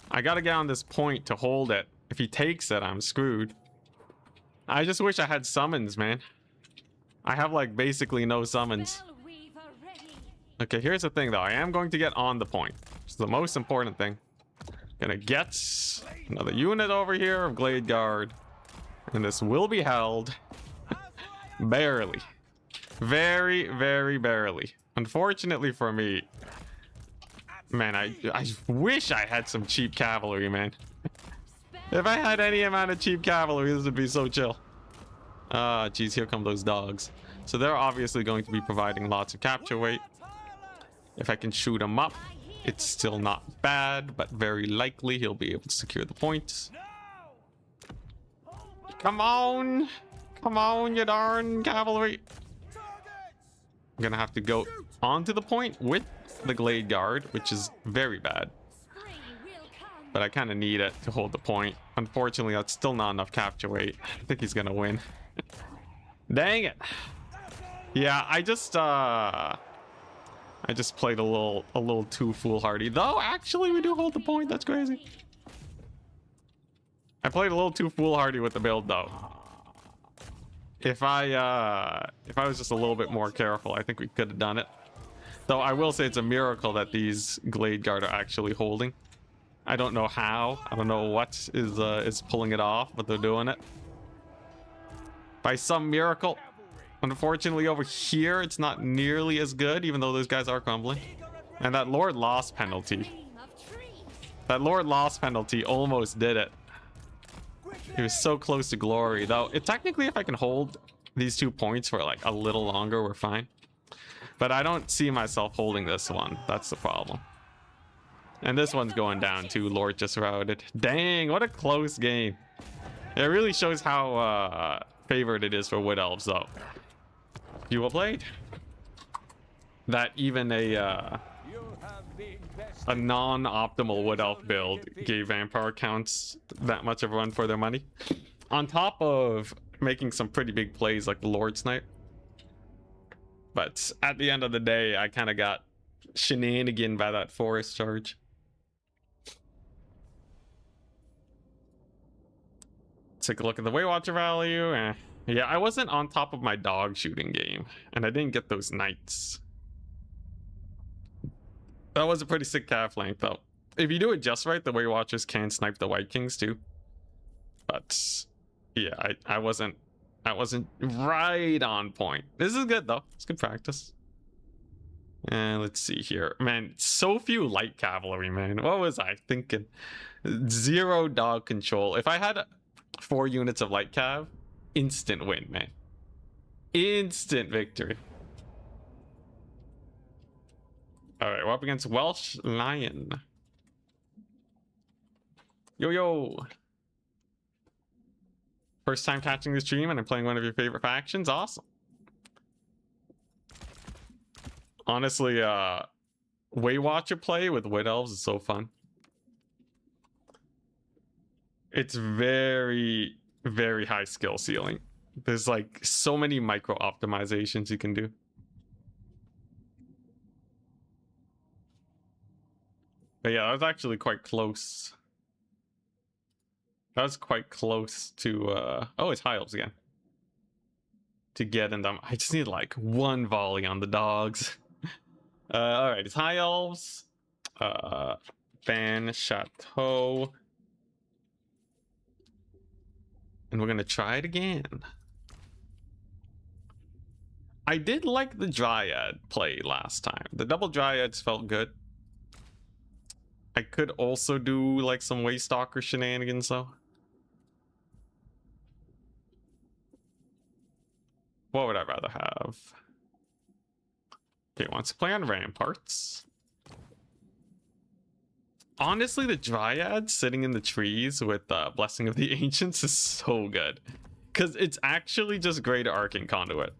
I gotta get on this point to hold it. If he takes it, I'm screwed. I just wish I had summons, man. I have like basically no summons. Okay, here's the thing though. I am going to get on the point. It's the most important thing. Gonna get another unit over here of Glade Guard. And this will be held. Barely. Very, very barely. Unfortunately for me. Man, I wish I had some cheap cavalry, man. If I had any amount of cheap cavalry, this would be so chill. Ah, geez, here come those dogs. So they're obviously going to be providing lots of capture weight. If I can shoot him up, it's still not bad, but very likely he'll be able to secure the points. Come on! Come on, you darn cavalry! I'm gonna have to go onto the point with the Glade Guard, which is very bad. But I kind of need it to hold the point. Unfortunately, that's still not enough capture weight. I think he's gonna win. Dang it! Yeah, I just played a little too foolhardy. Though actually, we do hold the point. That's crazy. I played a little too foolhardy with the build, though. If I was just a little bit more careful, I think we could have done it. Though I will say it's a miracle that these Glade Guard are actually holding. I don't know how. I don't know what is pulling it off, but they're doing it. By some miracle. Unfortunately, over here, it's not nearly as good, even though those guys are crumbling. And that Lord loss penalty. That Lord loss penalty almost did it. He was so close to glory. Though, technically, if I can hold these 2 points for like a little longer, we're fine. But I don't see myself holding this one. That's the problem. And this one's going down too. Lord just routed. Dang, what a close game. It really shows how favored it is for Wood Elves, though. You well played. That even a non-optimal Wood Elf build gave Vampire counts that much of a run for their money. On top of making some pretty big plays like the Lord Snipe. But at the end of the day, I kind of got shenanigan by that forest charge. Take a look at the Waywatcher value. Yeah, I wasn't on top of my dog shooting game, and I didn't get those knights. That was a pretty sick calf flank, though. If you do it just right, the Waywatchers can snipe the White Kings too. But yeah, I wasn't right on point. This is good though. It's good practice. And let's see here. Man, so few light cavalry, man. What was I thinking? 0 dog control. If I had 4 units of light cav, instant win, man. Instant victory. All right, we're up against Welsh Lion. Yo. First time catching the stream and I'm playing one of your favorite factions. Awesome. Honestly, Waywatcher play with Wood Elves is so fun. It's very, very high skill ceiling. There's like so many micro optimizations you can do. But yeah, that was actually quite close. That was quite close to oh, it's High Elves again. To get in them. I just need like 1 volley on the dogs. All right, it's High Elves. Ban Chateau. And we're gonna try it again. I did like the Dryad play last time. The double Dryads felt good. I could also do like some Waystalker shenanigans though. What would I rather have? Okay, wants to play on Ramparts. Honestly, the Dryad sitting in the trees with Blessing of the Ancients is so good. Because it's actually just great Arcane Conduit.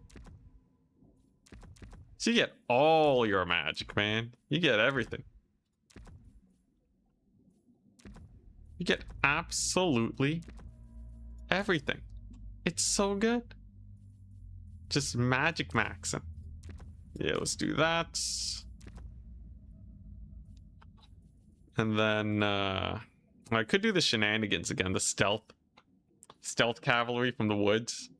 So you get all your magic, man. You get everything. You get absolutely everything. It's so good. Just magic maxing. Yeah, let's do that. And then I could do the shenanigans again, the stealth cavalry from the woods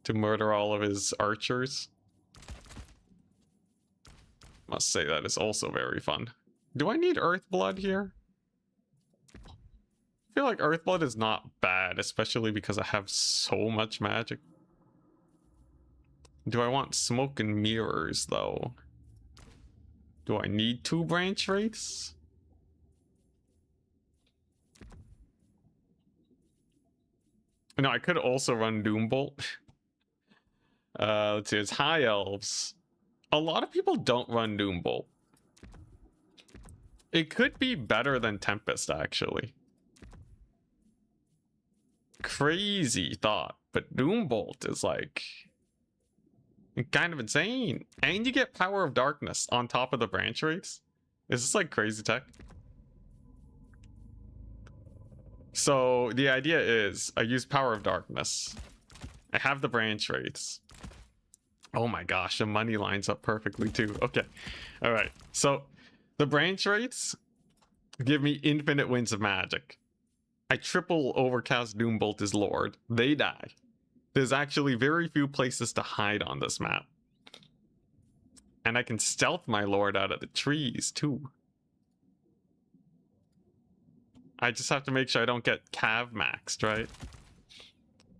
to murder all of his archers. Must say that is also very fun. Do I need Earthblood here? I feel like Earthblood is not bad, especially because I have so much magic. Do I want Smoke and Mirrors, though? Do I need 2 branch wraiths? No, I could also run Doombolt. Let's see, it's High Elves. A lot of people don't run Doombolt. It could be better than Tempest, actually. Crazy thought, but Doombolt is like kind of insane. And you get Power of Darkness on top of the branch wraiths. Is this like crazy tech? So the idea is I use Power of Darkness. I have the branch wraiths. Oh my gosh, the money lines up perfectly too. Okay. All right. So the branch wraiths give me infinite winds of magic. I triple overcast Doombolt as Lord. They die. There's actually very few places to hide on this map. And I can stealth my Lord out of the trees too. I just have to make sure I don't get Cav maxed, right?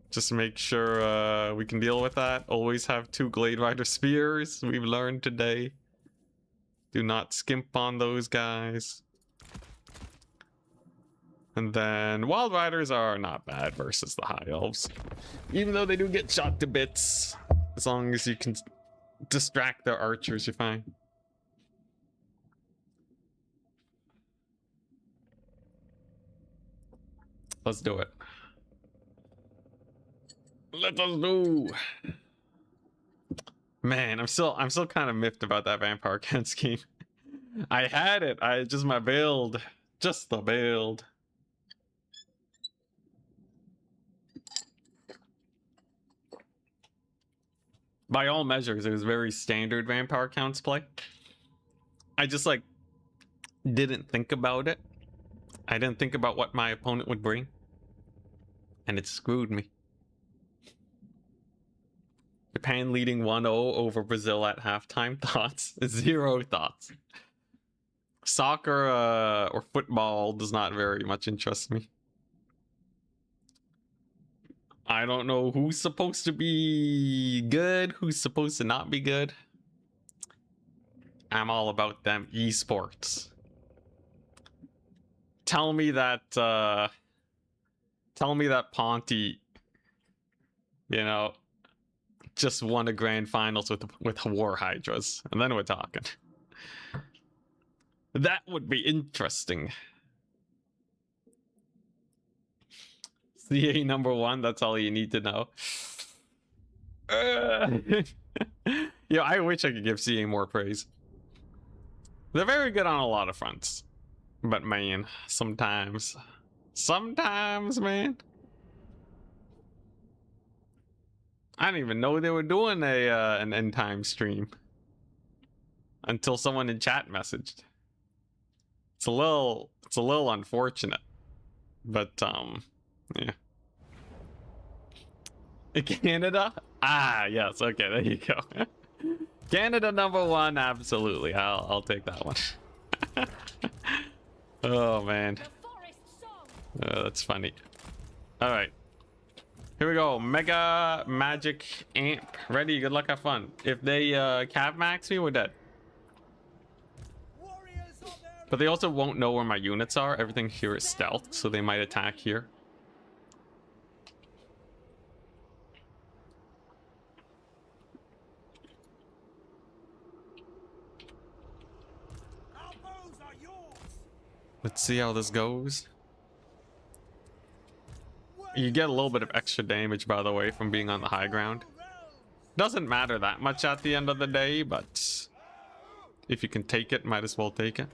Just make sure we can deal with that. Always have 2 Glade Rider Spears, we've learned today. Do not skimp on those guys. And then Wild Riders are not bad versus the High Elves. Even though they do get shot to bits. As long as you can distract their archers, you're fine. Let's do it. Let us do. Man, I'm still kind of miffed about that Vampire Count scheme. I had it. Just my build. Just the build. By all measures, it was very standard Vampire Counts play. I just like didn't think about it. I didn't think about what my opponent would bring. And it screwed me. Japan leading 1-0 over Brazil at halftime. Thoughts? 0 thoughts. Soccer or football does not very much interest me. I don't know who's supposed to be good, who's supposed to not be good. I'm all about them esports. Tell me that Ponty, you know, just won a grand finals with War Hydras, and then we're talking. That would be interesting. CA #1, that's all you need to know. Yeah, I wish I could give CA more praise. They're very good on a lot of fronts. But man, sometimes, man. I didn't even know they were doing an end time stream until someone in chat messaged. It's a little unfortunate, but yeah. Canada? Ah, yes. Okay, there you go. Canada #1, absolutely. I'll take that one. Oh man, that's funny. All right. Here we go. Mega Magic Amp. Ready? Good luck, have fun. If they Cav max me, we're dead. But they also won't know where my units are. Everything here is stealth, so they might attack here. Let's see how this goes. You get a little bit of extra damage, by the way, from being on the high ground. Doesn't matter that much at the end of the day, but if you can take it, might as well take it.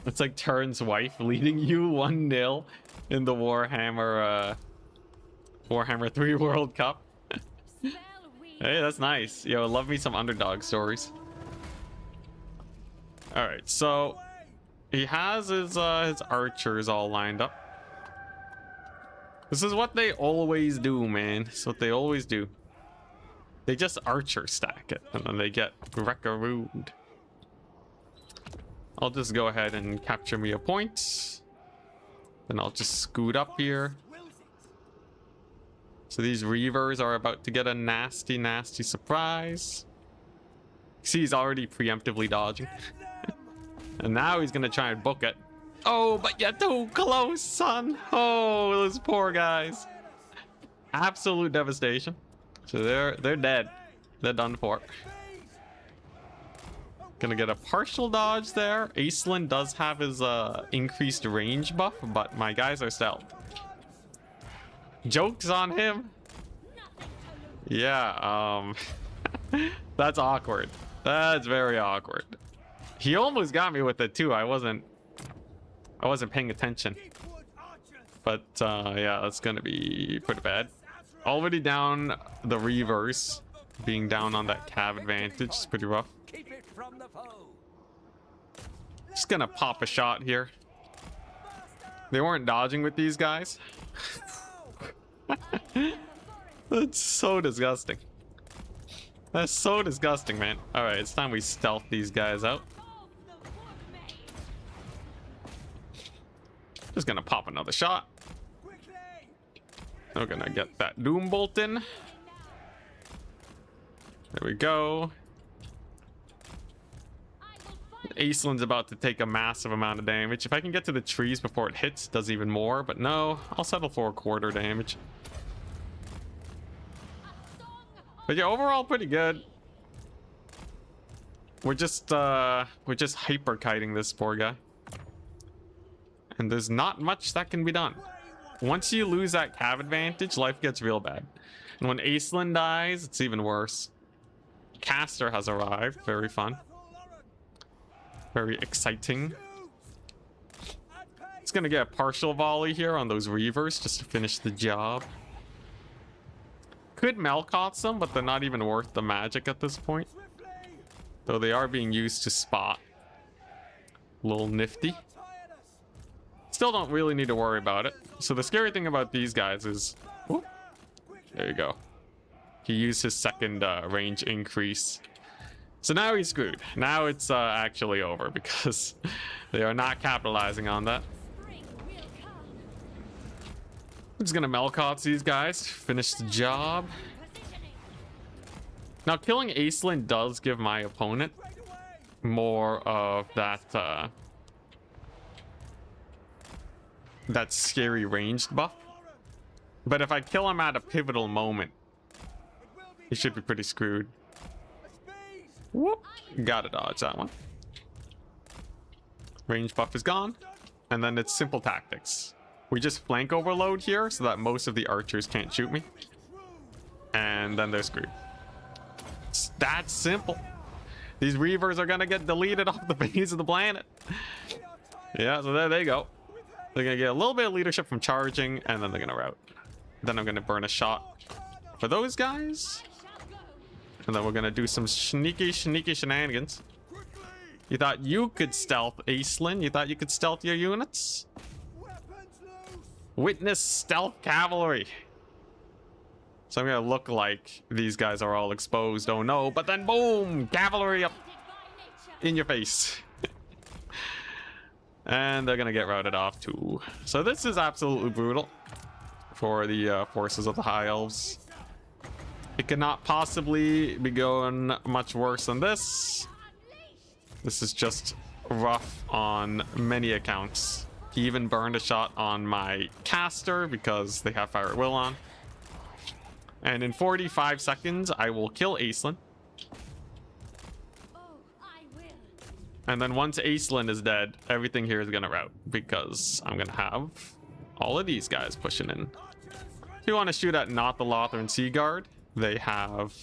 It's like Turn's wife leading you 1-0 in the Warhammer 3 World Cup. Hey, that's nice. Yo, love me some underdog stories. All right, so he has his archers all lined up. This is what they always do, man. It's what they always do. They just archer stack it, and then they get wreckarooed. I'll just go ahead and capture me a point. Then I'll just scoot up here. So these Reavers are about to get a nasty, nasty surprise. See, he's already preemptively dodging. And now he's gonna try and book it. Oh, but you're too close, son. Oh, those poor guys. Absolute devastation. So they're dead. They're done for. Gonna get a partial dodge there. Aislinn does have his increased range buff, but my guys are stealth. Joke's on him. Yeah, that's awkward. That's very awkward. He almost got me with it too. I wasn't paying attention. But yeah, that's gonna be pretty bad. Already down the Reavers. Being down on that cav advantage is pretty rough. Just gonna pop a shot here. They weren't dodging with these guys. That's so disgusting. That's so disgusting, man. All right, it's time we stealth these guys out. Just gonna pop another shot. We're gonna get that Doom Bolt in. There we go. Aislinn's about to take a massive amount of damage. If I can get to the trees before it hits, it does even more. But no, I'll settle for a quarter damage. But yeah, overall pretty good. We're just hyper kiting this poor guy. And there's not much that can be done. Once you lose that cav advantage, life gets real bad. And when Aislinn dies, it's even worse. Caster has arrived. Very fun. Very exciting. It's gonna get a partial volley here on those Reavers just to finish the job. Could Melkots them, but they're not even worth the magic at this point. Though they are being used to spot. A little nifty. Still don't really need to worry about it. So the scary thing about these guys is... Whoop, there you go. He used his second range increase. So now he's screwed. Now it's actually over because they are not capitalizing on that. I'm just gonna Melkots these guys, finish the job. Now killing Aislinn does give my opponent more of that that scary ranged buff. But if I kill him at a pivotal moment, he should be pretty screwed. Whoop, gotta dodge that one. Range buff is gone. And then it's simple tactics. We just flank overload here so that most of the archers can't shoot me. And then they're screwed. It's that simple. These Reavers are gonna get deleted off the face of the planet. Yeah, so there they go. They're gonna get a little bit of leadership from charging, and then they're gonna rout. Then I'm gonna burn a shot for those guys. And then we're gonna do some sneaky shenanigans. You thought you could stealth Aislinn? You thought you could stealth your units? Witness stealth cavalry. So I'm gonna look like these guys are all exposed. Oh no, but then boom! Cavalry up in your face. And they're gonna get routed off too. So this is absolutely brutal for the forces of the High Elves. It cannot possibly be going much worse than this. This is just rough on many accounts. He even burned a shot on my caster because they have Fire at Will on. And in 45 seconds, I will kill Aislinn. And then once Aislinn is dead, everything here is gonna rout because I'm gonna have all of these guys pushing in. If you want to shoot at not the Lothern Sea Guard, they have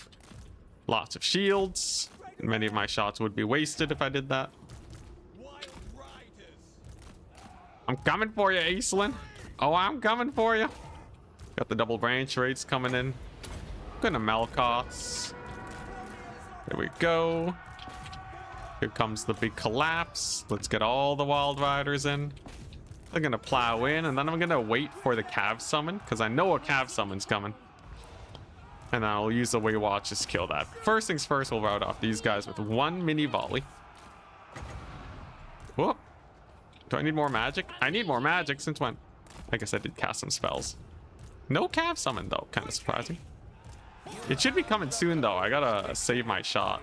lots of shields. Many of my shots would be wasted if I did that. I'm coming for you, Aislinn. Oh, I'm coming for you. Got the double branch rates coming in. Gonna Melkoths. There we go. Here comes the big collapse. Let's get all the Wild Riders in. They're gonna plow in, and then I'm gonna wait for the Cav summon, because I know a Cav summon's coming. And I'll use the Waywatchers to kill that. First things first, we'll rout off these guys with one mini volley. Whoop. Do I need more magic? I need more magic. Since when? I guess I did cast some spells. No Cav summon, though. Kind of surprising. It should be coming soon, though. I gotta save my shot.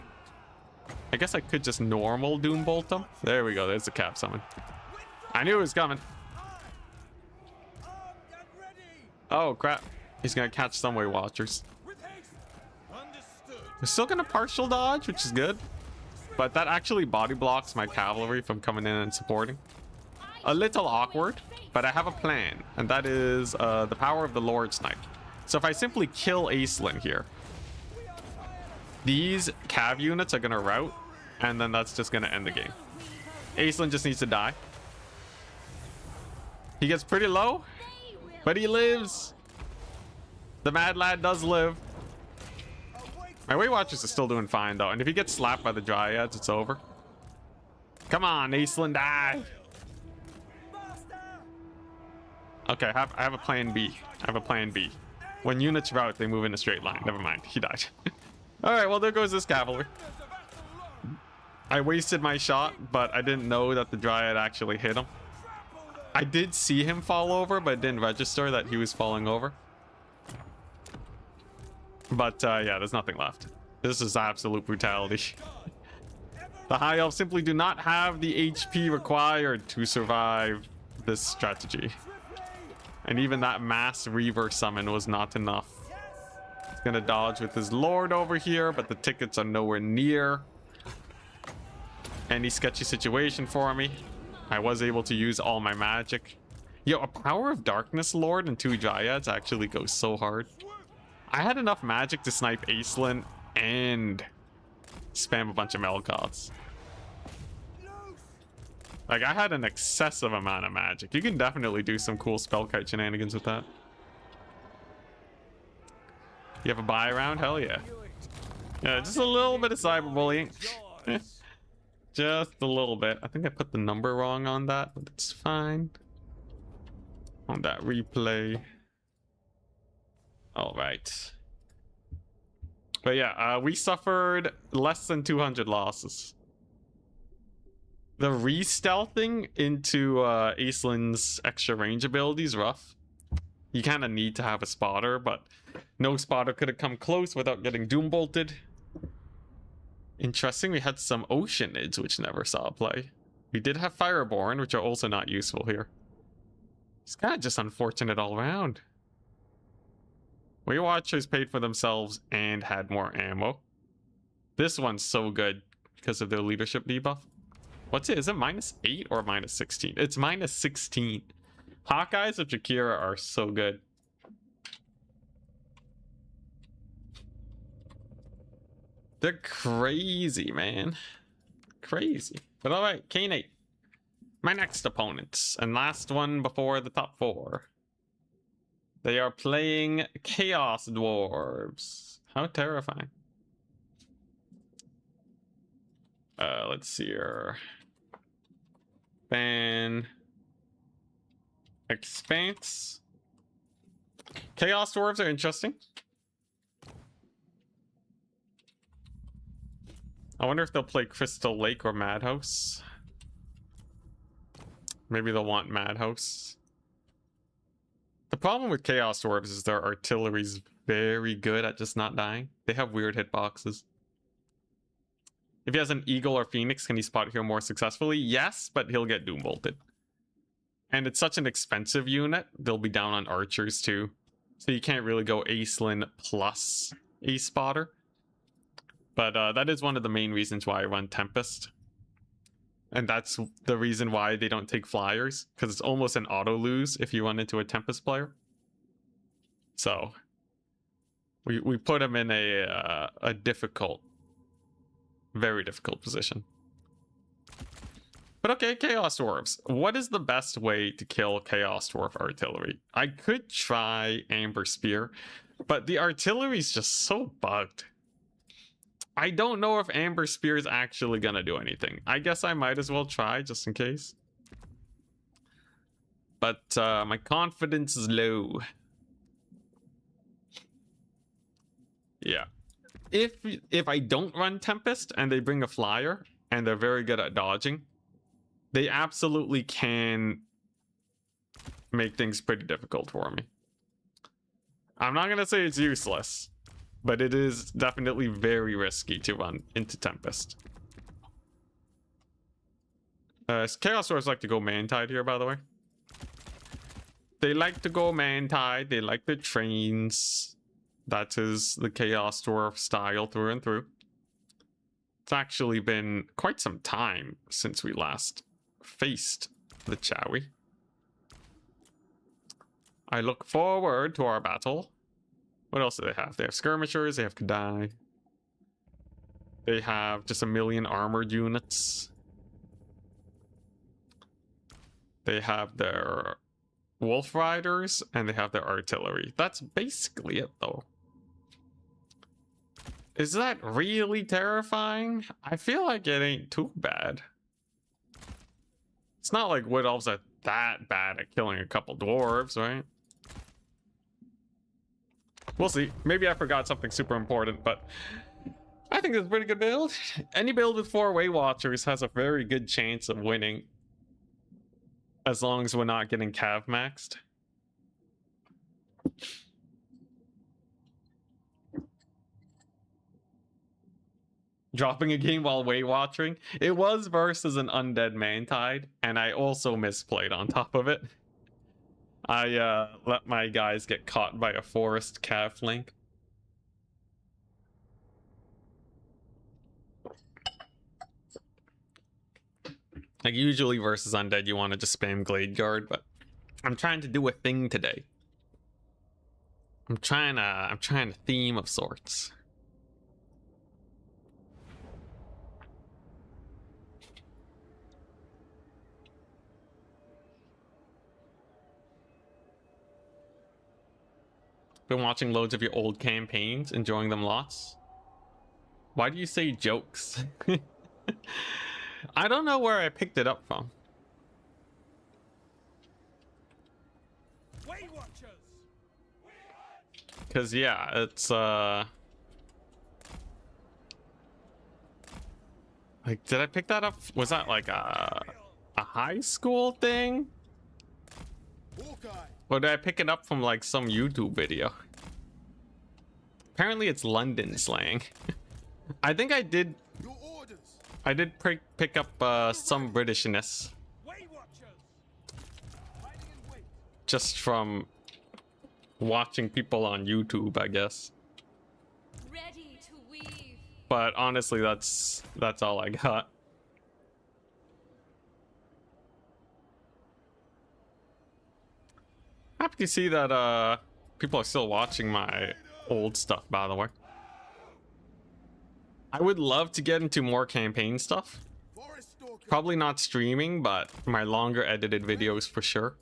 I guess I could just normal Doom Bolt them. There we go. There's the Cav summon. I knew it was coming. Oh, crap. He's gonna catch some Waywatchers. We're still gonna partial dodge, which is good. But that actually body blocks my cavalry from coming in and supporting. A little awkward, but I have a plan. And that is the power of the Lord Snipe. So if I simply kill Aislinn here, these Cav units are gonna rout, and then that's just gonna end the game. Aislinn just needs to die. He gets pretty low, but he lives. The Mad Lad does live. My Waywatchers are still doing fine, though. And if he gets slapped by the Dryads, it's over. Come on, Aislinn, die. Okay, I have a plan B. I have a plan B. When units rout, they move in a straight line. Never mind, he died. All right, well, there goes this cavalry. I wasted my shot, but I didn't know that the Dryad actually hit him. I did see him fall over, but it didn't register that he was falling over. But yeah, there's nothing left. This is absolute brutality. The High Elves simply do not have the HP required to survive this strategy. And even that mass Reaver summon was not enough. He's gonna dodge with his Lord over here, but the tickets are nowhere near any sketchy situation for me. I was able to use all my magic. Yo, a Power of Darkness Lord and 2 Dryads actually goes so hard. I had enough magic to snipe Aislinn and spam a bunch of Melkoths. Like, I had an excessive amount of magic. You can definitely do some cool spellkite shenanigans with that. You have a buy around? Hell yeah. Yeah, just a little bit of cyberbullying. Just a little bit. I think I put the number wrong on that, but it's fine. On that replay. All right. But yeah, we suffered less than 200 losses. The re-stealthing into Aislinn's extra range ability is rough. You kind of need to have a spotter, but no spotter could have come close without getting doom bolted. Interesting, we had some Oceanids, which never saw play. We did have Fireborn, which are also not useful here. It's kind of just unfortunate all around. Waywatchers paid for themselves and had more ammo. This one's so good because of their leadership debuff. What's it? Is it -8 or -16? It's -16. Hawkeyes of Jakira are so good. They're crazy, man. Crazy. But all right, Kane 8. My next opponents and last one before the top 4. They are playing Chaos Dwarves. How terrifying. Let's see here. Ban. Expanse. Chaos Dwarves are interesting. I wonder if they'll play Crystal Lake or Madhouse. Maybe they'll want Madhouse. The problem with Chaos Dwarves is their artillery's very good at just not dying. They have weird hitboxes. If he has an Eagle or Phoenix, can he spot here more successfully? Yes, but he'll get Doom Bolted. And it's such an expensive unit, they'll be down on archers too. So you can't really go Acelin plus a spotter. But that is one of the main reasons why I run Tempest. And that's the reason why they don't take flyers, because it's almost an auto lose if you run into a Tempest player. So we put them in a difficult, very difficult position. But okay, Chaos Dwarves. What is the best way to kill Chaos Dwarf artillery? I could try Amber Spear, but the artillery is just so bugged. I don't know if Amber Spear is actually going to do anything. I guess I might as well try just in case. But my confidence is low. Yeah. If I don't run Tempest and they bring a flyer and they're very good at dodging, they absolutely can make things pretty difficult for me. I'm not going to say it's useless, but it is definitely very risky to run into Tempest. Chaos Dwarves like to go Man-Tide here, by the way. They like to go Man-Tide. They like the trains. That is the Chaos Dwarf style through and through. It's actually been quite some time since we last faced the Chowie. I look forward to our battle. What else do they have? They have skirmishers, they have Kadai. They have just a million armored units. They have their wolf riders and they have their artillery. That's basically it though. Is that really terrifying? I feel like it ain't too bad. It's not like Wood Elves are that bad at killing a couple dwarves, right? We'll see. Maybe I forgot something super important, but I think it's a pretty good build. Any build with 4 Waywatchers has a very good chance of winning, as long as we're not getting cav maxed. Dropping a game while Waywatchering. It was versus an undead Man-Tide, and I also misplayed on top of it. I let my guys get caught by a forest cav flank. Like usually versus undead, you want to just spam Glade Guard, but I'm trying to do a thing today. I'm trying a theme of sorts. Been watching loads of your old campaigns, enjoying them lots. Why do you say jokes? I don't know where I picked it up from. Cause yeah, it's like, did I pick that up? Was that like a high school thing? Or did I pick it up from like some YouTube video? Apparently it's London slang. I think I did pick up some Britishness. Just from watching people on YouTube, I guess. Ready to weave. But honestly, that's all I got. Happy to see that people are still watching my old stuff, by the way. I would love to get into more campaign stuff. Probably not streaming, but my longer edited videos for sure.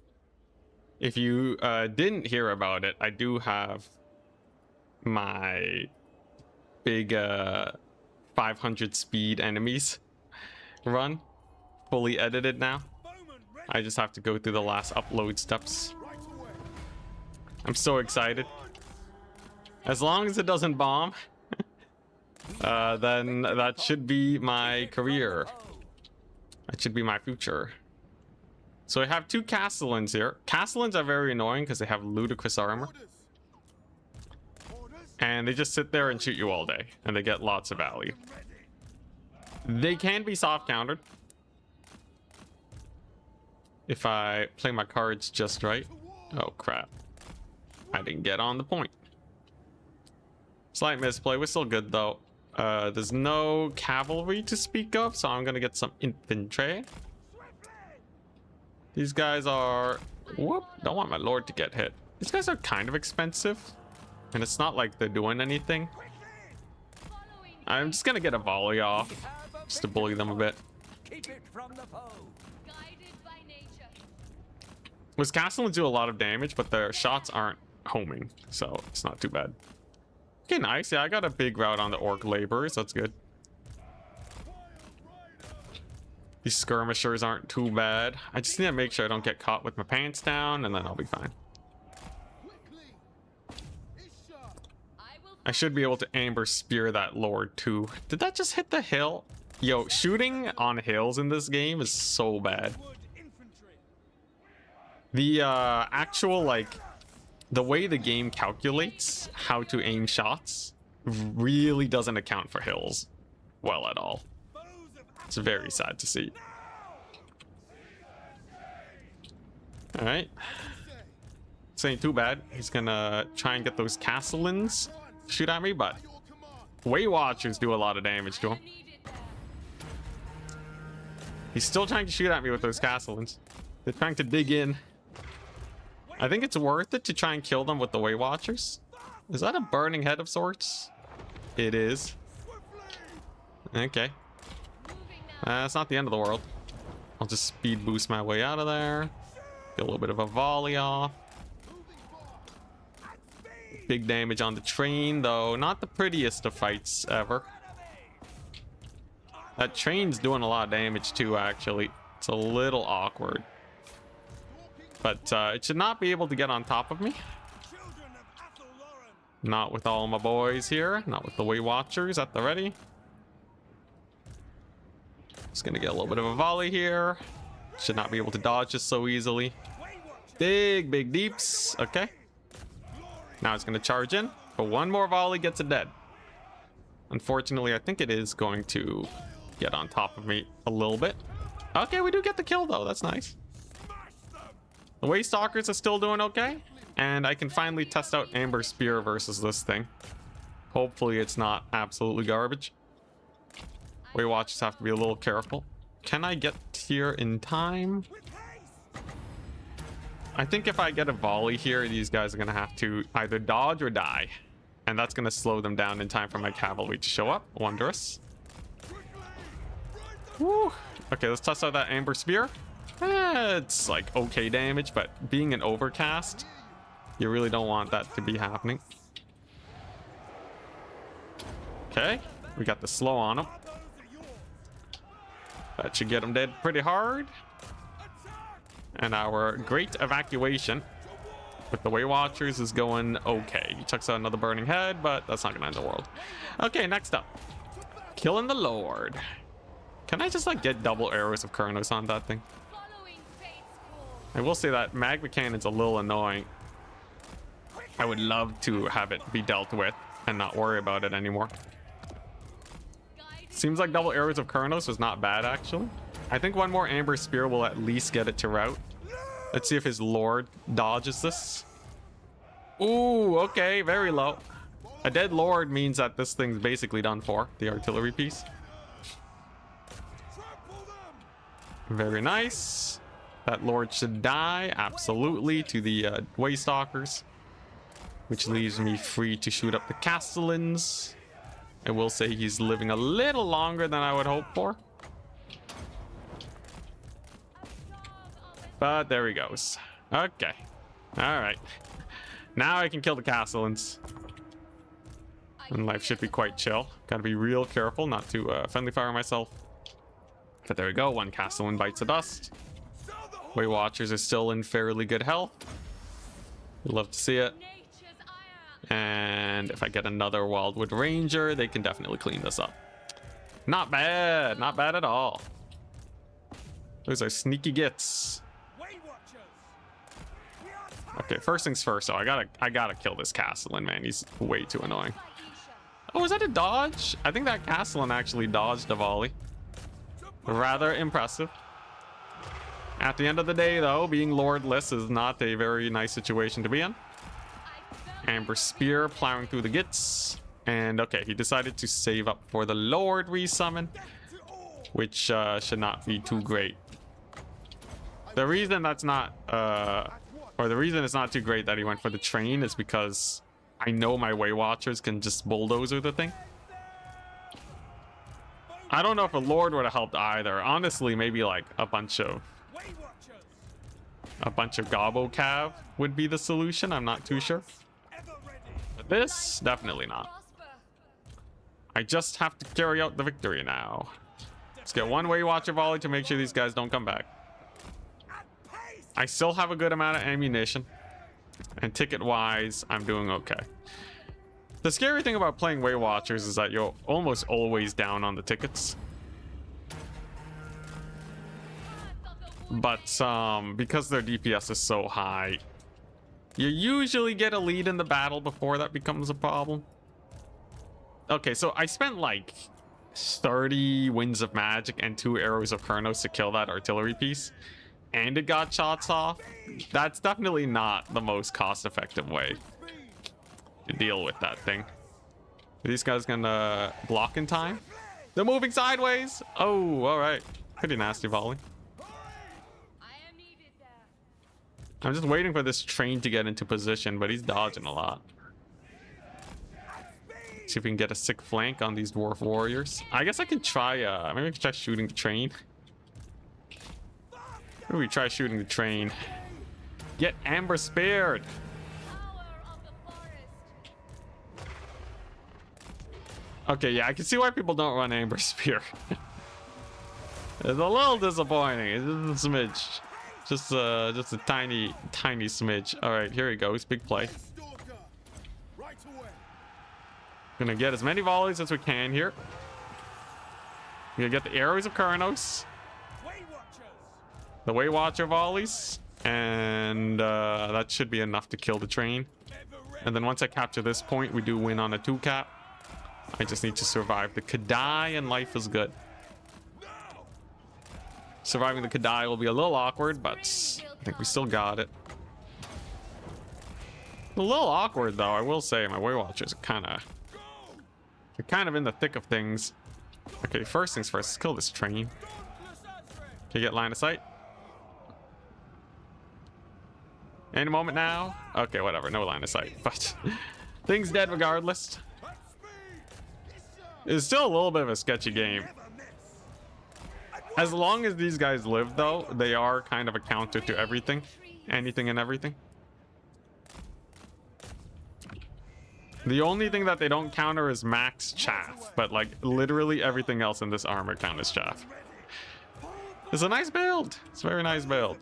If you didn't hear about it, I do have my big 500 speed enemies run fully edited now. I just have to go through the last upload steps. I'm so excited. As long as it doesn't bomb, then that should be my career. That should be my future. So I have 2 Castellans here. Castellans are very annoying because they have ludicrous armor. And they just sit there and shoot you all day. And they get lots of value. They can be soft countered. If I play my cards just right. Oh, crap. I didn't get on the point. Slight misplay. We're still good though. There's no cavalry to speak of, so I'm gonna get some infantry. These guys are... Whoop! Don't want my lord to get hit. These guys are kind of expensive, and it's not like they're doing anything. I'm just gonna get a volley off, just to bully them a bit. Keep it from the foe. Guided by nature. Wiscastellans do a lot of damage, but their shots aren't homing, so it's not too bad. Okay, nice. Yeah, I got a big route on the orc laborers. That's good. These skirmishers aren't too bad. I just need to make sure I don't get caught with my pants down, and then I'll be fine. I should be able to amber spear that lord too. Did that just hit the hill? Yo, shooting on hills in this game is so bad. The actual, like, the way the game calculates how to aim shots really doesn't account for hills well at all. It's very sad to see. All right. This ain't too bad. He's gonna try and get those Castellans to shoot at me, but Waywatchers do a lot of damage to him. He's still trying to shoot at me with those Castellans. They're trying to dig in. I think it's worth it to try and kill them with the Waywatchers. Is that a burning head of sorts? It is. Okay. It's not the end of the world. I'll just speed boost my way out of there. Get a little bit of a volley off. Big damage on the train, though. Not the prettiest of fights ever. That train's doing a lot of damage too, actually. It's a little awkward. But it should not be able to get on top of me. Not with all my boys here. Not with the Waywatchers at the ready. Just gonna get a little bit of a volley here. Should not be able to dodge this so easily. Big deeps. Okay. Now it's gonna charge in. But one more volley gets it dead. Unfortunately, I think it is going to get on top of me a little bit. Okay, we do get the kill though. That's nice. The Waystalkers are still doing okay. And I can finally test out Amber Spear versus this thing. Hopefully it's not absolutely garbage. Waywatchers have to be a little careful. Can I get here in time? I think if I get a volley here, these guys are going to have to either dodge or die. And that's going to slow them down in time for my cavalry to show up. Wondrous. Woo. Okay, let's test out that Amber Spear. It's like okay damage, but being an overcast, you really don't want that to be happening. Okay, we got the slow on him. That should get him dead pretty hard. And our great evacuation with the Waywatchers is going okay. He chucks out another burning head, but that's not gonna end the world. Okay, next up, killing the Lord. Can I just like get double arrows of Kurnos on that thing? I will say that magma cannon's a little annoying. I would love to have it be dealt with and not worry about it anymore. Seems like double arrows of Kurnos was not bad, actually. I think one more Amber Spear will at least get it to rout. Let's see if his Lord dodges this. Ooh, okay, very low. A dead Lord means that this thing's basically done for, the artillery piece. Very nice. That Lord should die, absolutely, to the Waystalkers. Which leaves me free to shoot up the Castellans. I will say he's living a little longer than I would hope for. But there he goes. Okay. Alright. Now I can kill the Castellans. And life should be quite chill. Gotta be real careful not to friendly fire myself. But there we go. One Castellan bites the dust. Waywatchers are still in fairly good health. We'd love to see it. And if I get another Wildwood Ranger, they can definitely clean this up. Not bad. Not bad at all. Those are sneaky gits. Okay, first things first. So I gotta kill this Castellan, man. He's way too annoying. Oh, is that a dodge? I think that Castellan actually dodged a volley. Rather impressive. At the end of the day, though, being lordless is not a very nice situation to be in. Amber Spear plowing through the gits. And okay, he decided to save up for the Lord resummon, which should not be too great. The reason that's not, or the reason it's not too great that he went for the train is because I know my Waywatchers can just bulldozer the thing. I don't know if a Lord would have helped either. Honestly, maybe like a bunch of Gobbo Cav would be the solution. I'm not too sure. But this, definitely not. I just have to carry out the victory now. Let's get one Waywatcher volley to make sure these guys don't come back. I still have a good amount of ammunition. And ticket-wise, I'm doing okay. The scary thing about playing Waywatchers is that you're almost always down on the tickets. But because their DPS is so high, you usually get a lead in the battle before that becomes a problem. Okay, so I spent like 30 Winds of Magic and 2 Arrows of Kurnos to kill that artillery piece. And it got shots off. That's definitely not the most cost-effective way to deal with that thing. Are these guys gonna block in time? They're moving sideways. Oh, all right. Pretty nasty volley. I'm just waiting for this train to get into position, but he's dodging a lot. See if we can get a sick flank on these dwarf warriors. I guess I can try, maybe I can try shooting the train. Maybe we try shooting the train. Get Amber Speared. Okay, yeah, I can see why people don't run Amber Spear. It's a little disappointing. It's just a smidge. Just a tiny smidge. All right, here he goes. Big play. Gonna get as many volleys as we can here. We're gonna get the Arrows of Kurnos. The Waywatcher volleys. And that should be enough to kill the train. And then once I capture this point, we do win on a 2-cap. I just need to survive the Kadai and life is good. Surviving the Kadai will be a little awkward, but I think we still got it. A little awkward though, I will say. My Waywatchers are kind of in the thick of things. Okay, first things first, let's kill this train. Can you get line of sight? Any moment now? Okay, whatever, no line of sight, but things dead regardless. It's still a little bit of a sketchy game. As long as these guys live though, they are kind of a counter to everything. Anything and everything. The only thing that they don't counter is max chaff, but like literally everything else in this armor counters chaff. It's a nice build. It's a very nice build.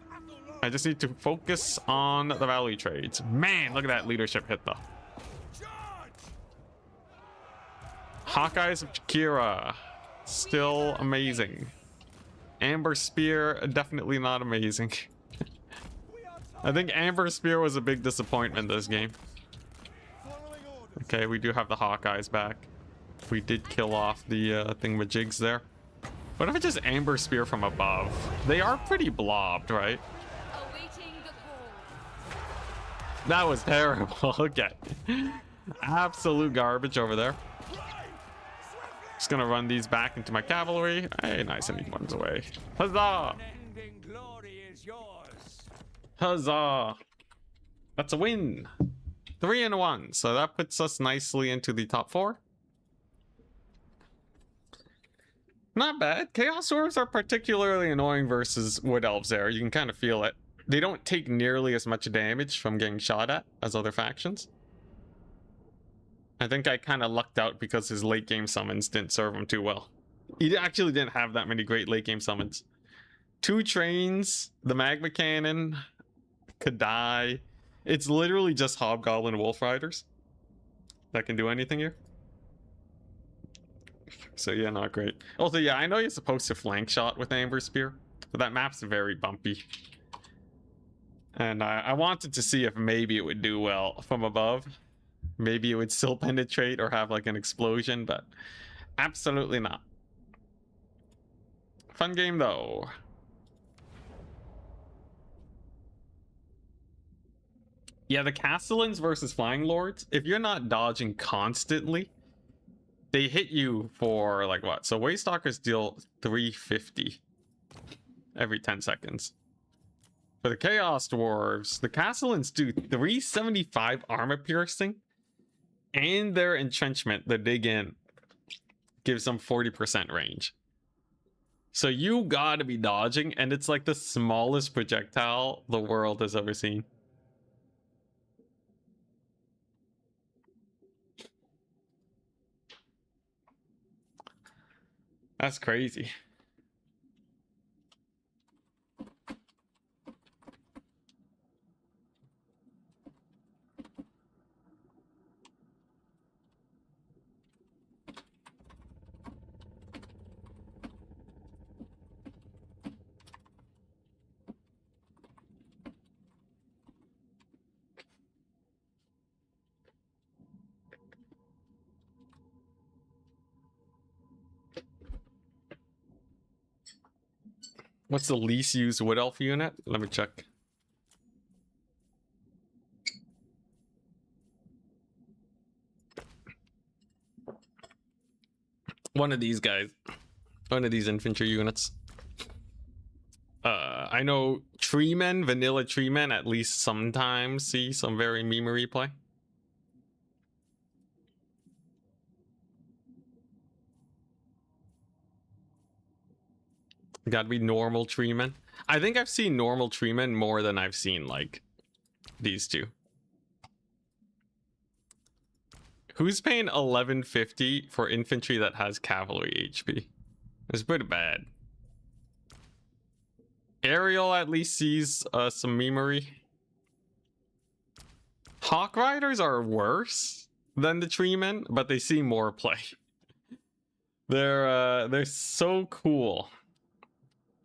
I just need to focus on the value trades. Man, look at that leadership hit though. Hawkeyes of Chikira, still amazing. Amber Spear, definitely not amazing. I think Amber Spear was a big disappointment this game. Okay, we do have the Hawkeyes back. We did kill off the thingamajigs there. What if I just Amber Spear from above? They are pretty blobbed, right? That was terrible. Okay. Absolute garbage over there. Just gonna run these back into my cavalry. Hey, nice, and he runs away. Huzzah! Huzzah! That's a win. 3-1. So that puts us nicely into the top 4. Not bad. Chaos Dwarves are particularly annoying versus Wood Elves there. You can kind of feel it. They don't take nearly as much damage from getting shot at as other factions. I think I kind of lucked out because his late game summons didn't serve him too well. He actually didn't have that many great late game summons. 2 trains, the magma cannon, Kadai. It's literally just Hobgoblin Wolf Riders that can do anything here. So yeah, not great. Also, yeah, I know you're supposed to flank shot with Amber Spear, but that map's very bumpy. And I wanted to see if maybe it would do well from above. Maybe it would still penetrate or have like an explosion, but absolutely not. Fun game though. Yeah, the Castellans versus Flying Lords, if you're not dodging constantly, they hit you for like what? So Waystalkers deal 350 every 10 seconds. For the Chaos Dwarves, the Castellans do 375 armor piercing, and their entrenchment, the dig in, gives them 40% range. So you gotta be dodging, and it's like the smallest projectile the world has ever seen. That's crazy. What's the least used Wood Elf unit? Let me check. One of these guys. One of these infantry units. I know Treemen, vanilla Treemen, at least sometimes see some very memery play. Gotta be normal Treemen. I think I've seen normal Treemen more than I've seen, like, these two. Who's paying 1150 for infantry that has cavalry HP? It's pretty bad. Ariel at least sees some memery. Hawk Riders are worse than the Treemen, but they see more play. They're so cool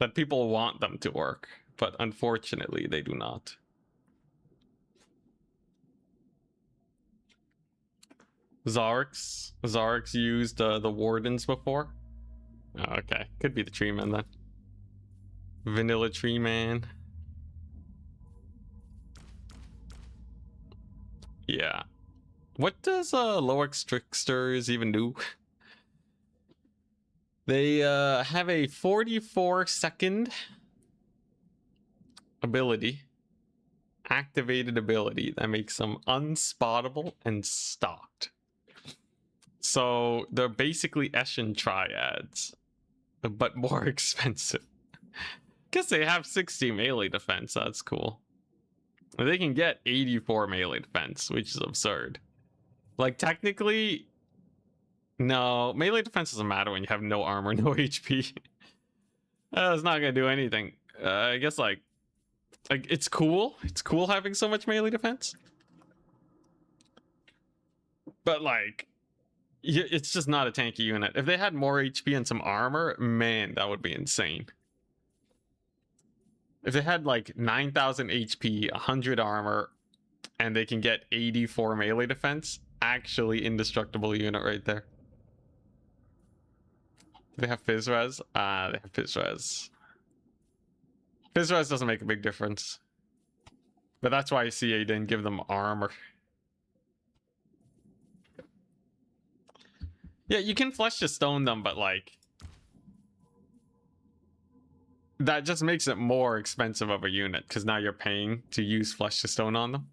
that people want them to work, but unfortunately they do not. Zarx used the Wardens before. Oh, okay, could be the Treeman then. Vanilla Treeman. Yeah. What does Loex Tricksters even do? They have a 44-second ability, activated ability that makes them unspottable and stalked. So they're basically Eshin Triads, but more expensive. Guess they have 60 melee defense. That's cool. They can get 84 melee defense, which is absurd. Like, technically, no, melee defense doesn't matter when you have no armor, no HP. It's not gonna do anything. I guess like it's cool. It's cool having so much melee defense, but like, it's just not a tanky unit. If they had more HP and some armor, man, that would be insane. If they had like 9,000 HP, 100 armor, and they can get 84 melee defense, actually indestructible unit right there. They have Fizzres? They have Fizzres. Fizzres doesn't make a big difference. But that's why CA didn't give them armor. Yeah, you can Flesh to Stone them, but like, that just makes it more expensive of a unit, because now you're paying to use Flesh to Stone on them.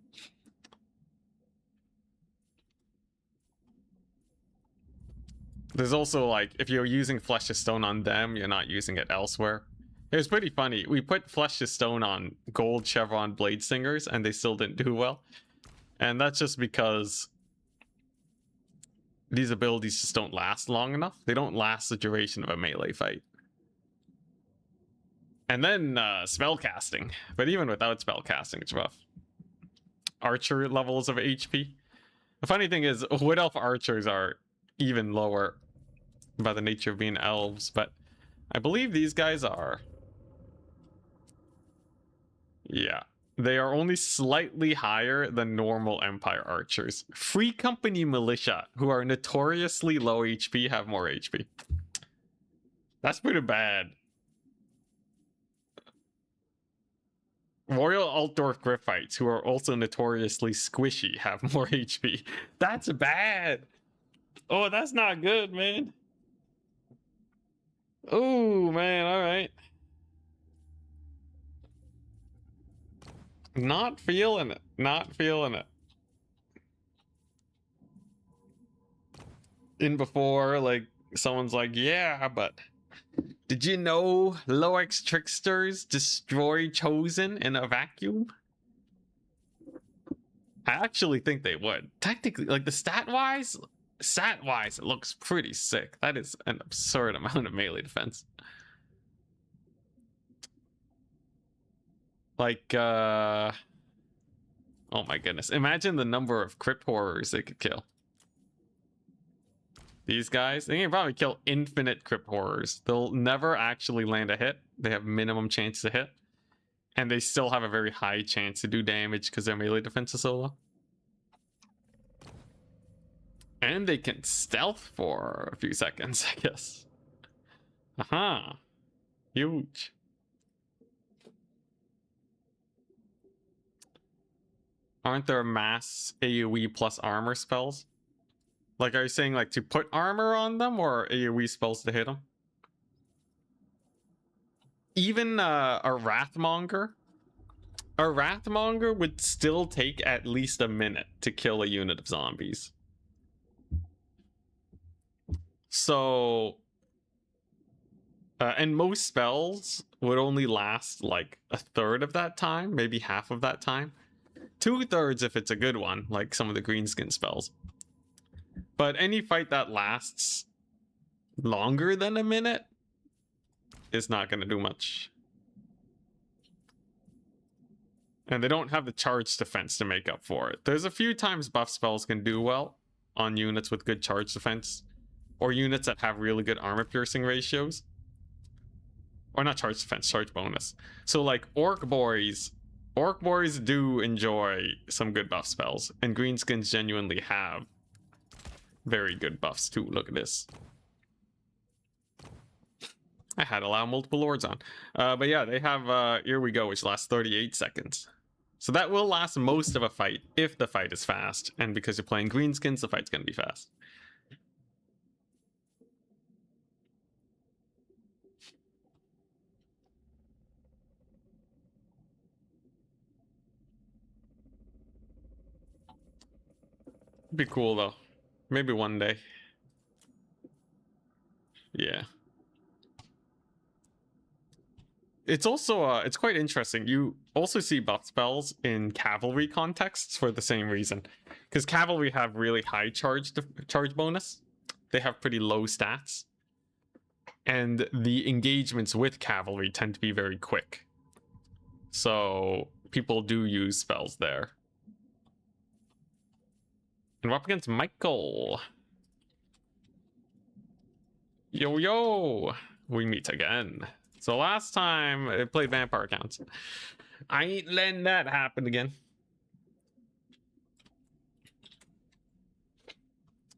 There's also like, if you're using Flesh to Stone on them, you're not using it elsewhere. It was pretty funny. We put Flesh to Stone on Gold Chevron Blade Singers, and they still didn't do well. And that's just because these abilities just don't last long enough. They don't last the duration of a melee fight. And then spellcasting. But even without spellcasting, it's rough. Archer levels of HP. The funny thing is, Wood Elf archers are even lower by the nature of being elves, but I believe these guys are. Yeah, they are only slightly higher than normal Empire archers. Free Company Militia, who are notoriously low HP, have more HP. That's pretty bad. Royal Altdorf Griffites, who are also notoriously squishy, have more HP. That's bad. Oh, that's not good, man. Oh, man, all right. Not feeling it. Not feeling it. In before, like, someone's like, yeah, but did you know Loex Tricksters destroy Chosen in a vacuum? I actually think they would. Technically, like, the stat-wise, it looks pretty sick. That is an absurd amount of melee defense. Like, oh my goodness. Imagine the number of crypt horrors they could kill. These guys, they can probably kill infinite crypt horrors. They'll never actually land a hit. They have minimum chance to hit. And they still have a very high chance to do damage because their melee defense is so low. And they can stealth for a few seconds, I guess. Aha. Huge. Aren't there mass AoE plus armor spells? Like, are you saying, like, to put armor on them, or AoE spells to hit them? Even a Wrathmonger? A Wrathmonger would still take at least a minute to kill a unit of zombies. So... and most spells would only last, like, a third of that time, maybe half of that time. 2/3 if it's a good one, like some of the greenskin spells. But any fight that lasts longer than a minute is not going to do much. And they don't have the charge defense to make up for it. There's a few times buff spells can do well on units with good charge defense, or units that have really good armor piercing ratios. Or not charge defense, charge bonus. So like Orc Boys do enjoy some good buff spells, and greenskins genuinely have very good buffs too. Look at this. I had allow multiple lords on. But yeah, they have Here We Go, which lasts 38 seconds. So that will last most of a fight if the fight is fast. And because you're playing greenskins, the fight's going to be fast. Be cool though. Maybe one day. Yeah. It's also it's quite interesting. You also see buff spells in cavalry contexts for the same reason, because cavalry have really high charge bonus. They have pretty low stats, and the engagements with cavalry tend to be very quick. So people do use spells there. And we're up against Michael. Yo, yo. We meet again. So last time I played vampire counts. I ain't letting that happen again.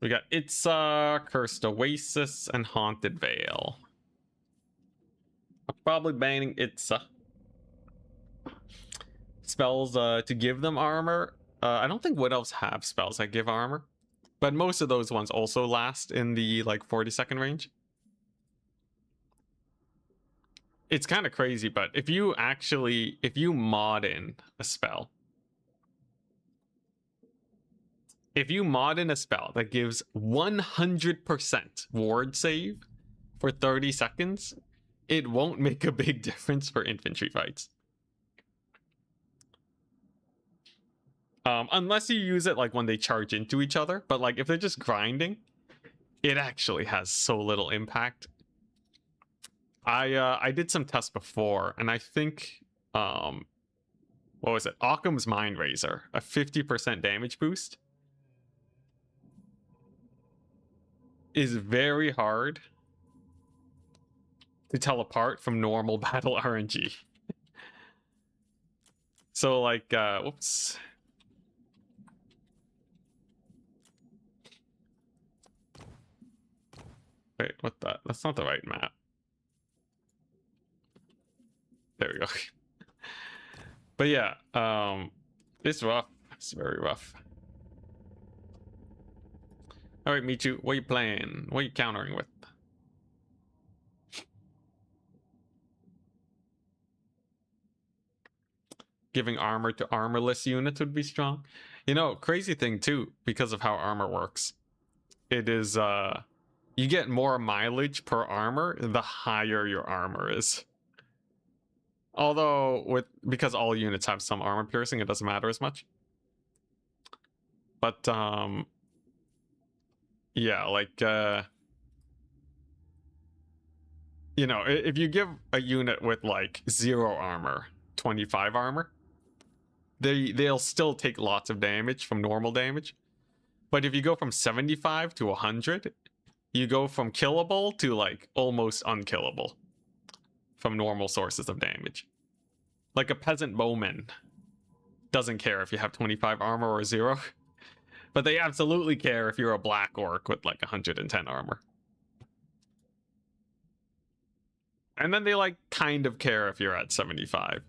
We got Itza, Cursed Oasis, and Haunted Vale. I'm probably banning Itza. Spells to give them armor. I don't think Wood Elves have spells that give armor, but most of those ones also last in the like 40-second range. It's kind of crazy, but if you mod in a spell, that gives 100% ward save for 30 seconds, it won't make a big difference for infantry fights. Unless you use it like when they charge into each other, but like if they're just grinding, it actually has so little impact. I did some tests before, and I think what was it? Occam's Mind Razor, a 50% damage boost, is very hard to tell apart from normal battle RNG. So like whoops. Wait, what the? That's not the right map. There we go. But yeah, it's rough. It's very rough. All right, Michu, what are you playing? What are you countering with? Giving armor to armorless units would be strong. You know, crazy thing too, because of how armor works. It is, you get more mileage per armor the higher your armor is. Although, because all units have some armor piercing, it doesn't matter as much. But, yeah, like, you know, if you give a unit with like 0 armor, 25 armor, they'll still take lots of damage from normal damage. But if you go from 75 to 100, you go from killable to like almost unkillable from normal sources of damage. Like a peasant bowman doesn't care if you have 25 armor or 0, but they absolutely care if you're a black orc with like 110 armor. And then they like kind of care if you're at 75.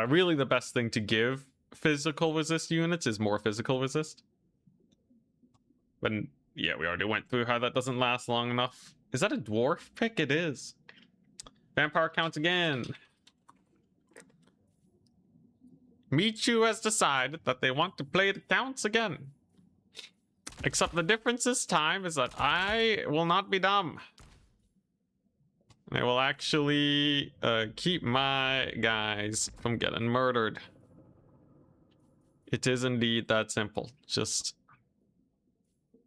Really the best thing to give physical resist units is more physical resist. But yeah, we already went through how that doesn't last long enough. Is that a dwarf pick? It is. Vampire counts again. Michu has decided that they want to play the counts again. Except the difference this time is that I will not be dumb. I will actually keep my guys from getting murdered. It is indeed that simple. Just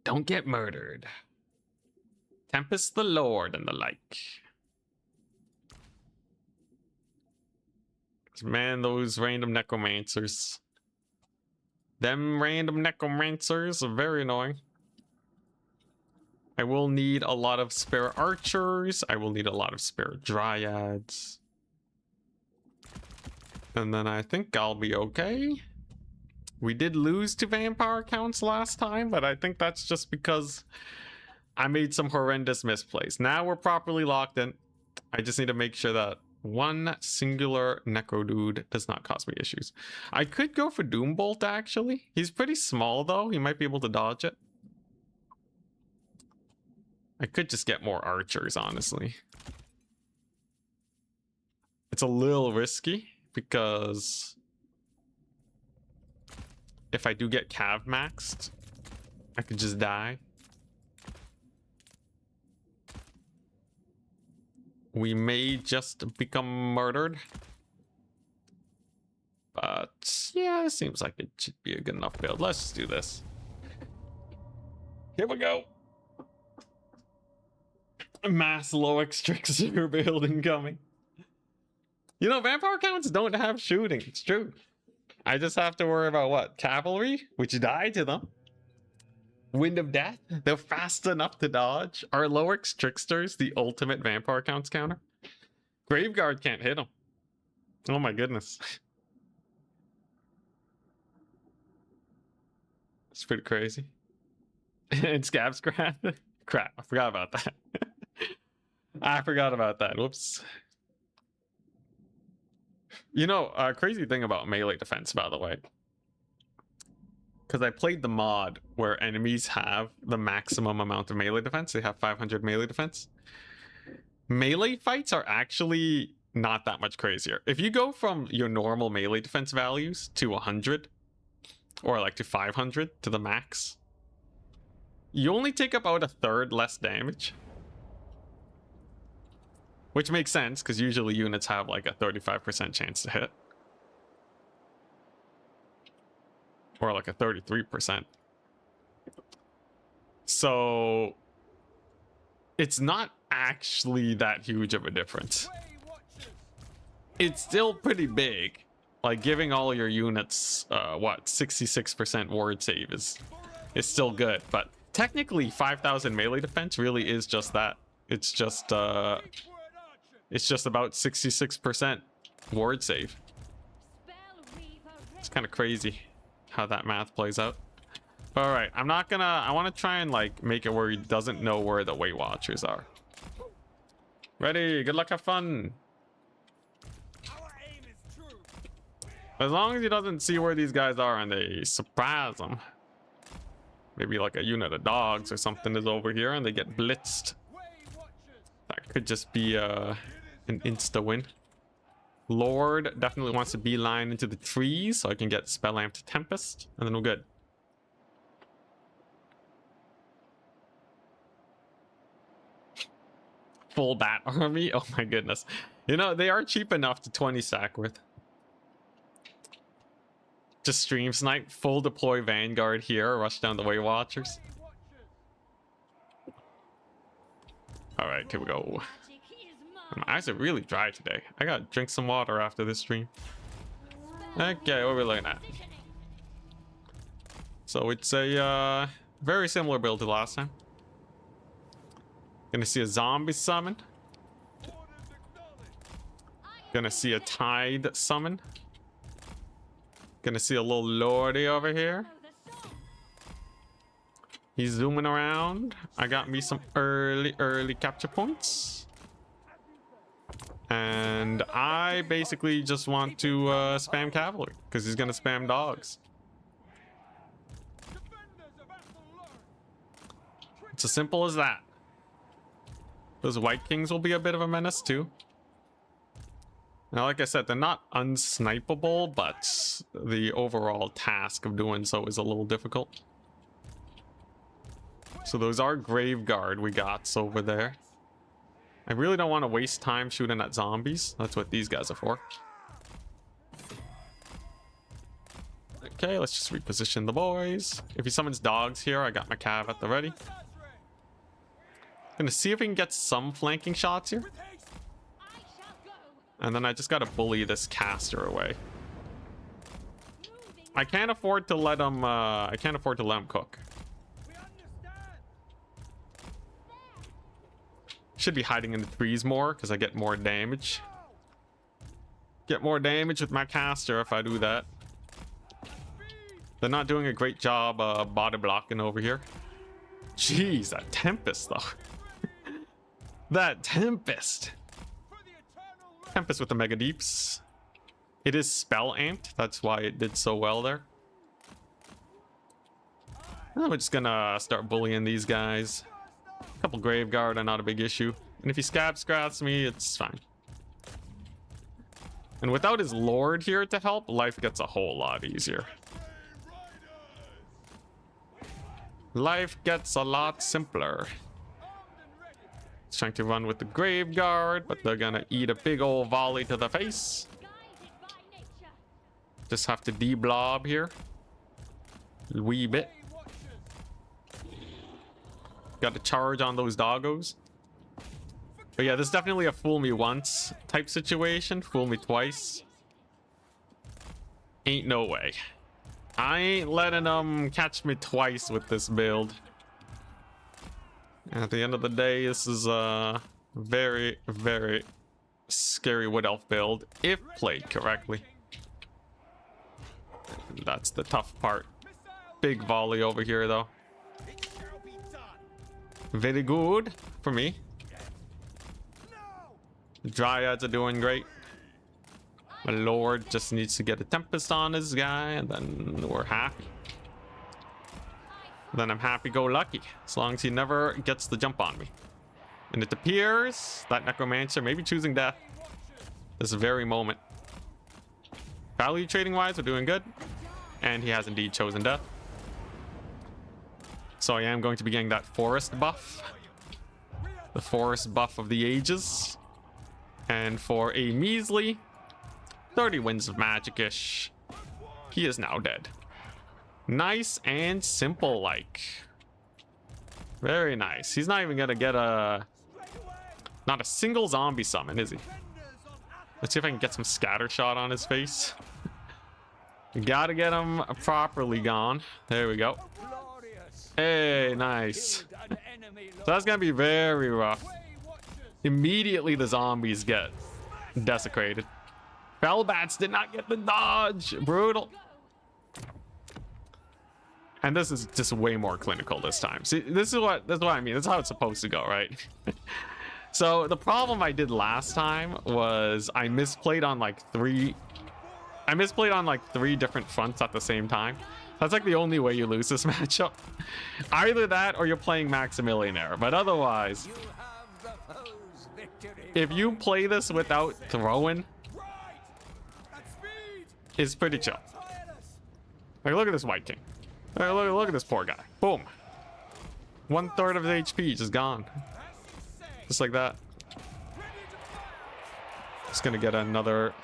don't get murdered. Tempest the Lord and the like. Man, those random necromancers. Them random necromancers are very annoying. I will need a lot of spare archers. I will need a lot of spare dryads. And then I think I'll be okay. We did lose to vampire counts last time, but I think that's just because I made some horrendous misplays. Now we're properly locked in. I just need to make sure that one singular necro dude does not cause me issues. I could go for Doombolt, actually. He's pretty small, though. He might be able to dodge it. I could just get more archers, honestly. It's a little risky, because if I do get Cav maxed, I could just die. We may just become murdered. But yeah, it seems like it should be a good enough build. Let's just do this. Here we go. Mass low extractor build incoming. You know, vampire counts don't have shooting. It's true. I just have to worry about what? Cavalry, which die to them. Wind of Death, they're fast enough to dodge. Are Lowerx Tricksters the ultimate vampire counts counter? Graveguard can't hit them. Oh my goodness. It's pretty crazy. And Scab's crap. Crap, I forgot about that. I forgot about that. Whoops. You know, a crazy thing about melee defense, by the way. Because I played the mod where enemies have the maximum amount of melee defense. They have 500 melee defense. Melee fights are actually not that much crazier. If you go from your normal melee defense values to 100, or like to 500 to the max, you only take about a third less damage. Which makes sense, because usually units have like a 35% chance to hit. Or like a 33%. So it's not actually that huge of a difference. It's still pretty big. Like giving all your units, what, 66% ward save is still good. But technically 5,000 melee defense really is just that. It's just about 66% ward save. It's kind of crazy how that math plays out. All right, I want to try and like make it where he doesn't know where the Waywatchers are. Ready, good luck, have fun. As long as he doesn't see where these guys are and they surprise him. Maybe like a unit of dogs or something is over here and they get blitzed. That could just be an insta win. Lord definitely wants to beeline into the trees so I can get Spell Amped Tempest, and then we're good. Full bat army? Oh my goodness. You know, they are cheap enough to 20 stack with. Just stream snipe, full deploy Vanguard here, rush down the Waywatchers. Alright, here we go. Magic is My mine. eyes are really dry today. I gotta drink some water after this stream. Okay, what are we looking at? Positioning. So it's a very similar build to last time. Gonna see a zombie summon. Gonna see a tide summon. Gonna see a little lordy over here. Know the song. He's zooming around. I got me some early capture points. And I basically just want to spam cavalry because he's gonna spam dogs. It's as simple as that. Those White Kings will be a bit of a menace too. Now, like I said, they're not unsnipeable, but the overall task of doing so is a little difficult. So those are Grave Guard we got over there. I really don't want to waste time shooting at zombies. That's what these guys are for. Okay, let's just reposition the boys. If he summons dogs here, I got my cav at the ready. Gonna see if we can get some flanking shots here. I shall go. And then I just gotta bully this caster away. Moving. I can't afford to let him cook. Should be hiding in the trees more because I get more damage. Get more damage with my caster if I do that. They're not doing a great job body blocking over here. Jeez, that Tempest though. That Tempest. Tempest with the Mega Deeps. It is spell amped. That's why it did so well there. And we're just gonna start bullying these guys. A couple Grave Guard are not a big issue. And if he scraps me, it's fine. And without his Lord here to help, life gets a whole lot easier. Life gets a lot simpler. He's trying to run with the Grave Guard, but they're gonna eat a big old volley to the face. Guided by nature. Just have to de-blob here. A wee bit. Got to charge on those doggos. But yeah, this is definitely a fool me once type situation. Fool me twice. Ain't no way. I ain't letting them catch me twice with this build. At the end of the day, this is a very, very scary Wood Elf build if played correctly. That's the tough part. Big volley over here though. Very good for me. The Dryads are doing great. My Lord just needs to get a Tempest on this guy and then we're happy. Then I'm happy-go-lucky, as long as he never gets the jump on me. And it appears that Necromancer may be choosing death this very moment. Value trading-wise, we're doing good. And he has indeed chosen death. So I am going to be getting that forest buff. The forest buff of the ages. And for a measly 30 winds of magic-ish, he is now dead. Nice and simple like. Very nice. He's not even gonna get not a single zombie summon, is he? Let's see if I can get some scatter shot on his face. We gotta get him properly gone. There we go. Hey, nice. So that's gonna be very rough. Immediately the zombies get desecrated. Fellbats did not get the dodge. Brutal. And this is just way more clinical this time. See, this is what I mean. This is how it's supposed to go, right? So the problem I did last time was I misplayed on like 3 I misplayed on like 3 different fronts at the same time. That's like the only way you lose this matchup. Either that or you're playing Maximilianaire. But otherwise, You have the foe's victory. if you play this without throwing, Right. At speed. it's pretty chill. Tireless. Like, look at this White King. Like, look at this poor guy. Boom. 1/3 of his HP just gone. As you say. Just like that. Ready to fire. Just gonna get another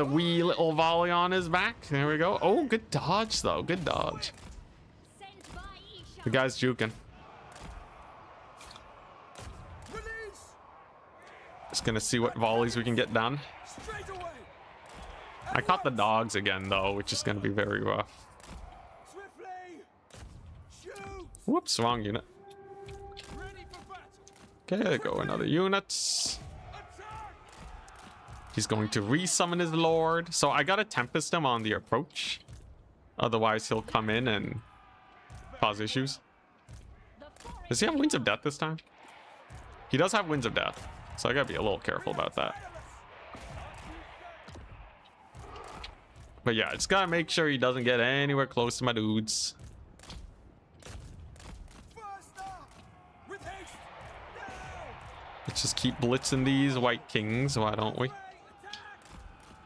wee little volley on his back. There we go. Oh, good dodge though. Good dodge. Sent by Isha. The guy's juking. Release. Just gonna see what volleys we can get done. Straight away. I caught the dogs again though, which is gonna be very rough. Swiftly. Shoot. Whoops, wrong unit. Ready for battle. Okay, go another unit. Attack. He's going to resummon his lord. So I gotta Tempest him on the approach. Otherwise he'll come in and cause issues. The forest Does he have Winds of Death this time? He does have Winds of Death. So I gotta be a little careful about that. But yeah, just gotta make sure he doesn't get anywhere close to my dudes. Faster. With haste. Now. Let's just keep blitzing these White Kings, why don't we? Attack.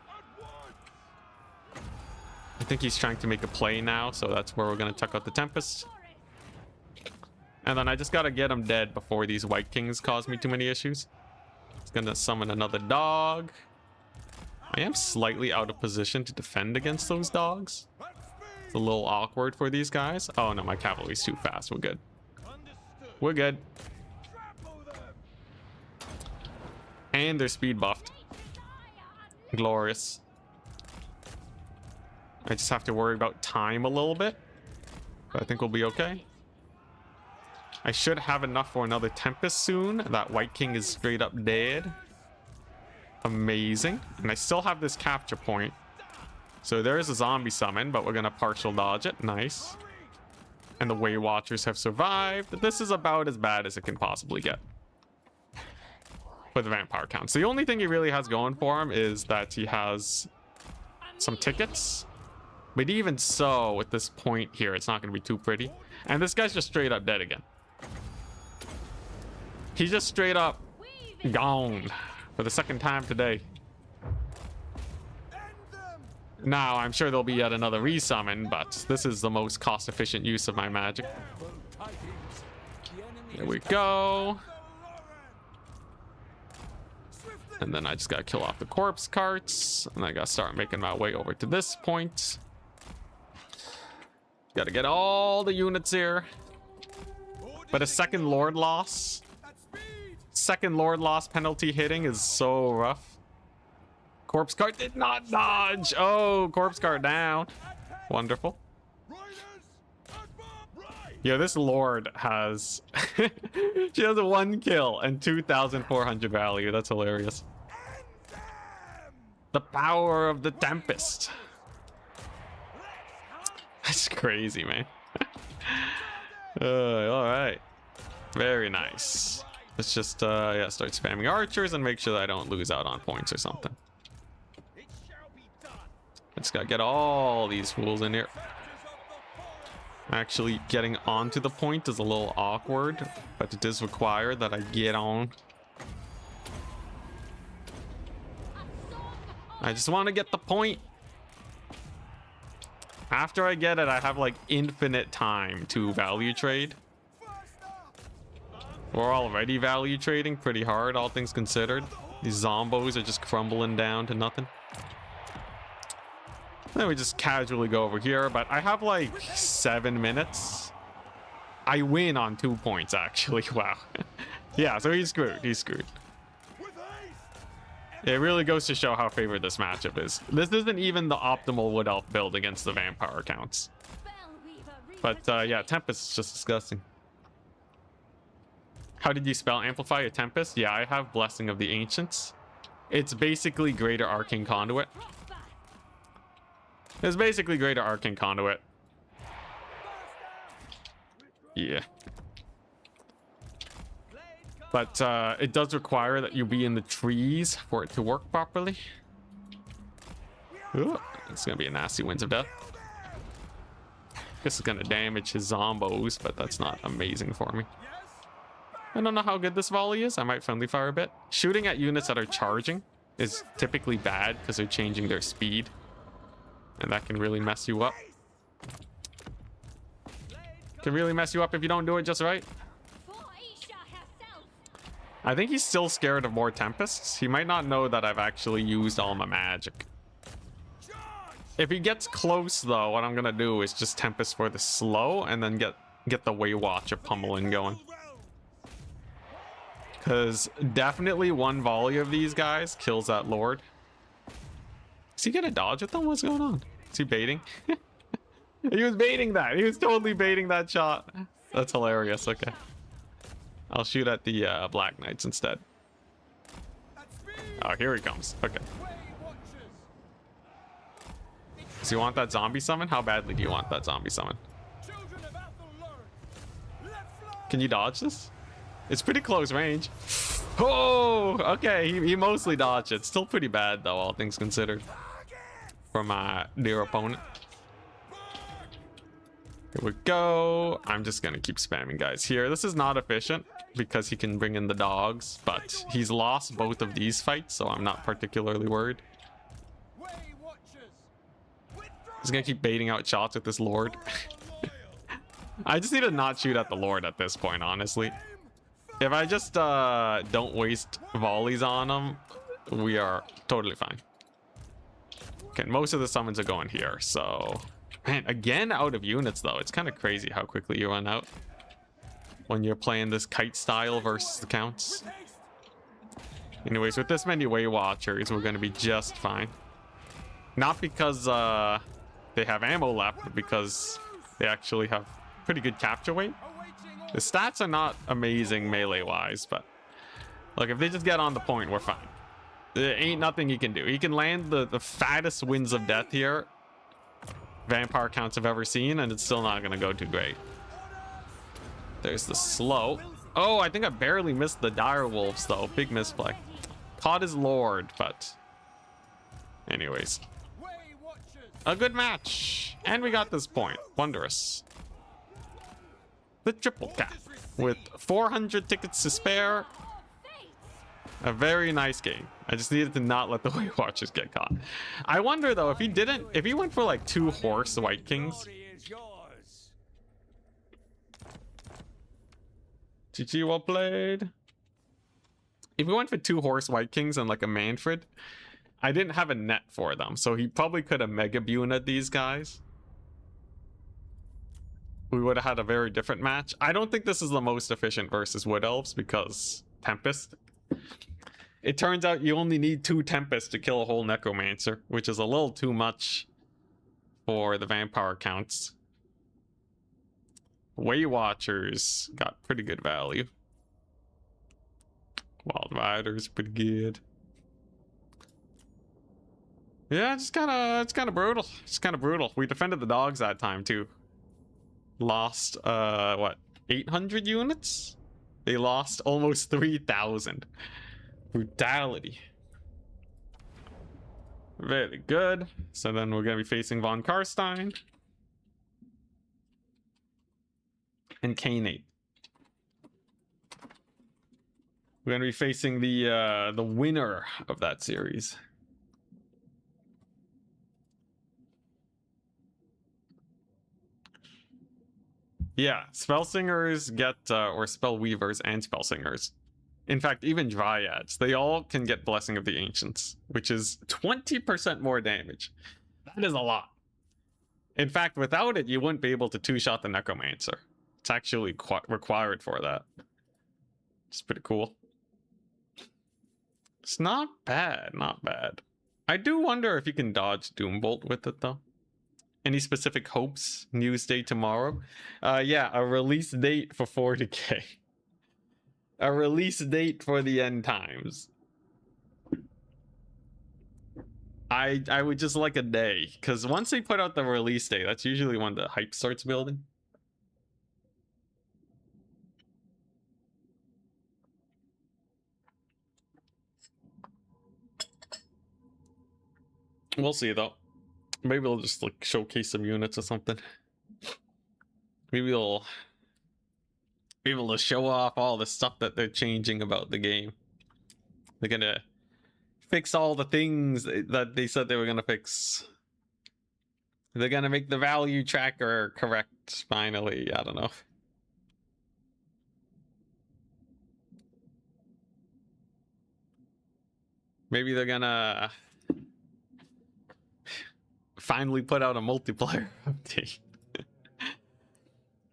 At once. I think he's trying to make a play now, so that's where we're gonna check out the Tempest. forest. And then I just gotta get him dead before these White Kings cause me too many issues. He's gonna summon another dog. I am slightly out of position to defend against those dogs. At It's speed. a little awkward for these guys. Oh no, my cavalry's too fast. We're good. Understood. We're good. Trample them. And they're speed buffed. Glorious. I just have to worry about time a little bit. But I think we'll be okay. I should have enough for another Tempest soon. That White King is straight up dead. Amazing. And I still have this capture point. So there is a zombie summon, but we're going to partial dodge it. Nice. And the Waywatchers have survived. This is about as bad as it can possibly get. With vampire counts. The only thing he really has going for him is that he has some tickets. But even so, with this point here, it's not going to be too pretty. And this guy's just straight up dead again. He's just straight up gone for the second time today. End them. Now, I'm sure there'll be yet another resummon, but this is the most cost-efficient use of my magic. Careful tidings. The enemy There is we go. Lauren. Swiftly. And then I just gotta kill off the corpse carts. And I gotta start making my way over to this point. Gotta get all the units here. But a second Lord loss. At speed. Second Lord loss penalty hitting is so rough. Corpse cart did not dodge. Oh, corpse cart down. Wonderful. Riders. Advance. Right. Yo, this Lord has... she has a 1 kill and 2,400 value. That's hilarious. End them. The power of the Tempest. Let's hunt. That's crazy, man. All right. Very nice. Let's just yeah, start spamming archers and make sure that I don't lose out on points or something. It shall be done. I just gotta get all these fools in here. Captures of the forest. Actually, getting onto the point is a little awkward, but it is required that I get on. I just want to get the point. After I get it, I have like infinite time to value trade. Faster. We're already value trading pretty hard, all things considered. These zombos are just crumbling down to nothing. Then we just casually go over here, but I have like 7 minutes. I win on 2 points, actually. Wow. Yeah, so he's screwed. He's screwed. With haste. It really goes to show how favored this matchup is. This isn't even the optimal Wood Elf build against the vampire accounts. But yeah, Tempest is just disgusting. How did you spell amplify a Tempest? Yeah, I have Blessing of the Ancients. It's basically Greater Arcane Conduit. It's basically Greater Arcane Conduit. Yeah. But it does require that you be in the trees for it to work properly. Ooh, it's gonna be a nasty Winds of Death. This is gonna damage his zombos, but that's not amazing for me. I don't know how good this volley is. I might friendly fire a bit. Shooting at units that are charging is typically bad because they're changing their speed. And that can really mess you up. Can really mess you up if you don't do it just right. For Aisha herself. I think he's still scared of more Tempests. He might not know that I've actually used all my magic. If he gets close, though, what I'm gonna do is just Tempest for the slow and then get the Waywatcher pummeling going. Because definitely one volley of these guys kills that Lord. Is he gonna dodge with them? What's going on? Is he baiting? He was baiting that. He was totally baiting that shot. That's hilarious. Okay. I'll shoot at the Black Knights instead. Oh, here he comes. Okay. So you want that zombie summon? How badly do you want that zombie summon? Can you dodge this? It's pretty close range. Oh, okay. He mostly dodged it. Still pretty bad, though, all things considered. From my dear opponent. Here we go. I'm just going to keep spamming guys here. This is not efficient because he can bring in the dogs, but he's lost both of these fights, so I'm not particularly worried. He's going to keep baiting out shots with this Lord. I just need to not shoot at the Lord at this point, honestly. If I just don't waste volleys on him, we are totally fine. Okay, most of the summons are going here, so... Man, again out of units, though. It's kind of crazy how quickly you run out when you're playing this kite style versus the counts. Anyways, with this many Waywatchers, we're going to be just fine. Not because they have ammo left, but because they actually have pretty good capture weight. The stats are not amazing melee-wise, but look, if they just get on the point, we're fine. There ain't nothing he can do. He can land the fattest Winds of Death here Vampire counts I've ever seen, and it's still not going to go too great. There's the slow. Oh, I think I barely missed the dire wolves, though. Big misplay. Caught his Lord, but... Anyways. A good match. And we got this point. Wondrous. The triple cap. With 400 tickets to spare. A very nice game. I just needed to not let the Waywatchers get caught. I wonder, though, if he went for like 2 horse White Kings. GG, well played. If he went for 2 horse White Kings and like a Manfred, I didn't have a net for them, so he probably could have Mega Buna'd these guys. We would have had a very different match. I don't think this is the most efficient versus Wood Elves because Tempest. It turns out you only need 2 Tempests to kill a whole Necromancer, which is a little too much for the Vampire counts. Waywatchers got pretty good value. Wild Riders pretty good. Yeah, it's kind of brutal. It's kind of brutal. We defended the dogs that time too. Lost what, 800 units? They lost almost 3,000. Brutality. Very good. So then we're gonna be facing Von Karstein and Kane. We're gonna be facing the winner of that series. Yeah, spell singers get or spell weavers and spell singers. In fact, even dryads, they all can get Blessing of the Ancients, which is 20% more damage. That is a lot. In fact, without it, you wouldn't be able to 2-shot the Necromancer. It's actually required for that. It's pretty cool. It's not bad, not bad. I do wonder if you can dodge Doombolt with it, though. Any specific hopes? News day tomorrow? Yeah, a release date for 40k. A release date for the end times. I would just like a day, because once they put out the release date, that's usually when the hype starts building. We'll see, though. Maybe we'll just like showcase some units or something. Maybe we'll be able to show off all the stuff that they're changing about the game. They're gonna fix all the things that they said they were gonna fix. They're gonna make the value tracker correct finally. I don't know. Maybe they're gonna finally put out a multiplayer update.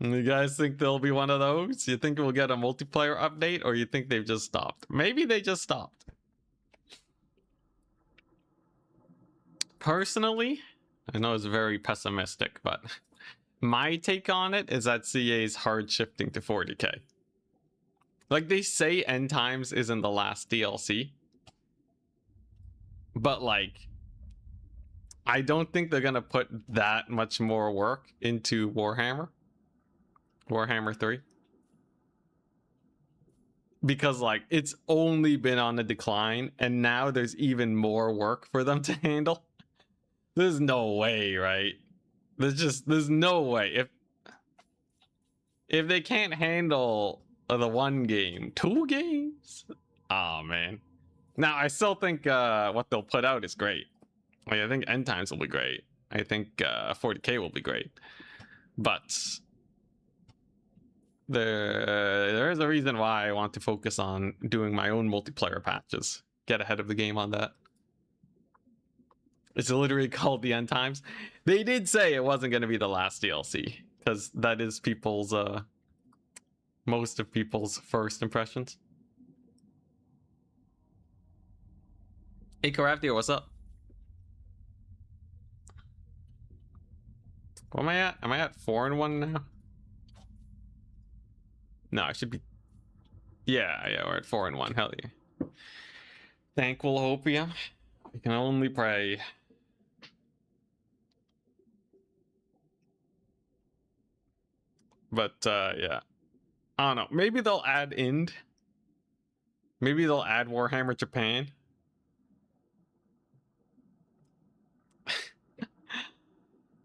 You guys think there'll be one of those? You think we'll get a multiplayer update, or you think they've just stopped? Maybe they just stopped. Personally, I know it's very pessimistic, but my take on it is that CA is hard shifting to 40k. Like, they say End Times isn't the last DLC, but like, I don't think they're gonna put that much more work into Warhammer 3, because like it's only been on the decline, and now there's even more work for them to handle. There's no way, right? There's no way. If they can't handle the one game, 2 games, oh man. Now I still think what they'll put out is great. Like, I think End Times will be great. I think 40k will be great, but there is a reason why I want to focus on doing my own multiplayer patches. Get ahead of the game on that. It's literally called the End Times. They did say it wasn't going to be the last DLC, because that is people's most of people's first impressions. Hey Crafty, what's up? What am I at? Am I at 4-1 now? No, I should be. Yeah, we're at 4-1. Hell yeah. Thankful Hopia. We can only pray. But yeah. I don't know. Maybe they'll add Ind. Maybe they'll add Warhammer Japan.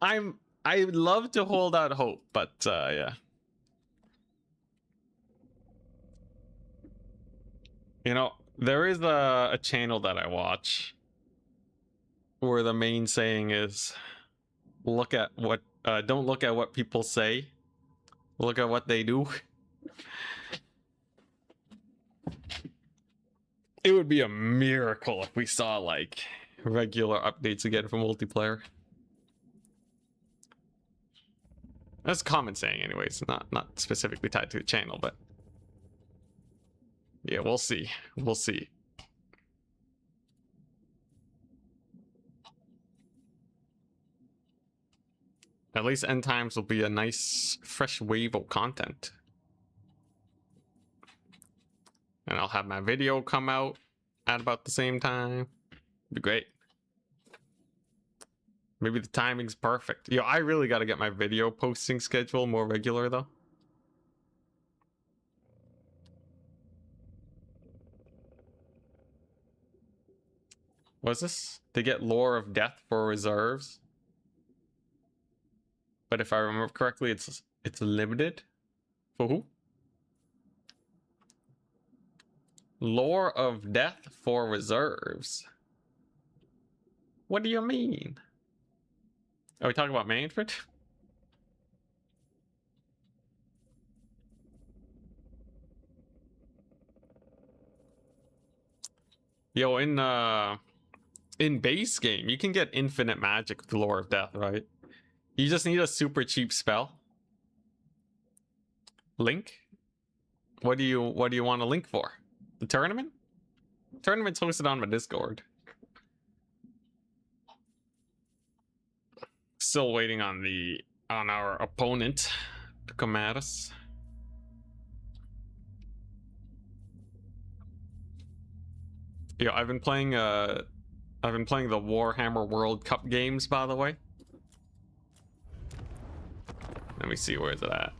I would love to hold out hope, but yeah. You know, there is a channel that I watch where the main saying is, look at what don't look at what people say, look at what they do. It would be a miracle if we saw like regular updates again for multiplayer. That's a common saying anyways, not specifically tied to the channel, but yeah, we'll see. We'll see. At least End Times will be a nice fresh wave of content. And I'll have my video come out at about the same time. Be great. Maybe the timing's perfect. Yo, I really got to get my video posting schedule more regular though. What's this? They get Lore of Death for reserves. But if I remember correctly, it's limited. For who? Lore of Death for reserves. What do you mean? Are we talking about Manfred? Yo, in base game, you can get infinite magic with the Lore of Death, right? You just need a super cheap spell. Link? What do you want to link for? The tournament? Tournament's hosted on my Discord. Still waiting on our opponent to come at us. Yeah, I've been playing the Warhammer World Cup games, by the way. Let me see, where's it at?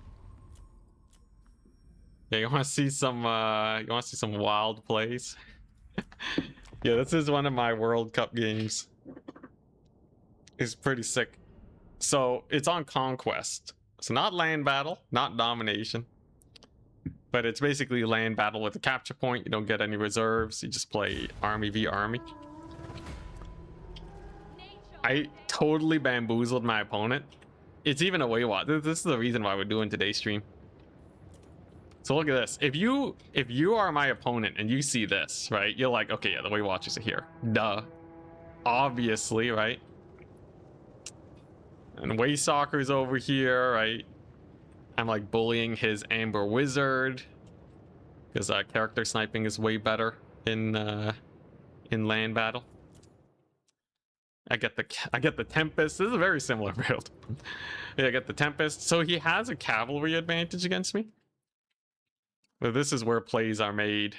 Yeah, you want to see some wild plays? Yeah, this is one of my World Cup games. is pretty sick. So it's on Conquest. So not land battle, not domination. But it's basically land battle with a capture point. You don't get any reserves. You just play army v army. I totally bamboozled my opponent. It's even a Waywatcher. This is the reason why we're doing today's stream. So look at this. If you are my opponent and you see this, right? You're like, okay, yeah, the Waywatchers are here. Duh. Obviously, right? And Waystalker's over here, right? I'm like bullying his Amber Wizard because character sniping is way better in land battle. I get the Tempest. This is a very similar build. Yeah, I get the Tempest. So he has a cavalry advantage against me. But this is where plays are made.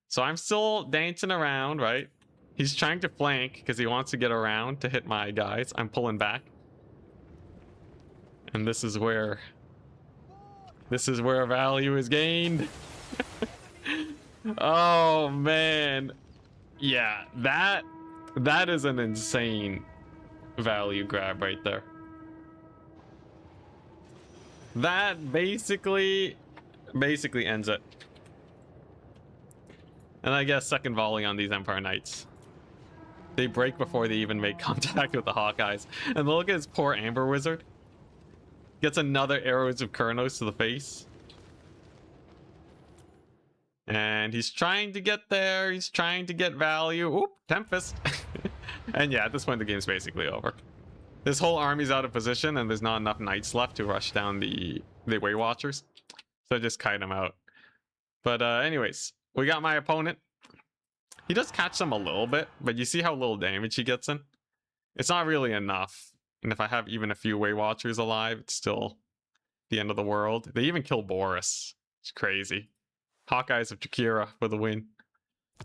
So I'm still dancing around, right? He's trying to flank because he wants to get around to hit my guys. I'm pulling back. And this is where value is gained. Oh man. Yeah, that is an insane value grab right there. That basically ends it. And I guess second volley on these Empire Knights. They break before they even make contact with the Hawkeyes. And look at his poor Amber Wizard. Gets another arrows of Kurnos to the face. And he's trying to get there. He's trying to get value. Oop, Tempest. And yeah, at this point the game's basically over. This whole army's out of position and there's not enough knights left to rush down the Waywatchers. So just kite them out. But anyways, we got my opponent. He does catch them a little bit, but you see how little damage he gets in? It's not really enough. And if I have even a few Waywatchers alive, it's still the end of the world. They even kill Boris. It's crazy. Hawkeyes of Jakira for the win.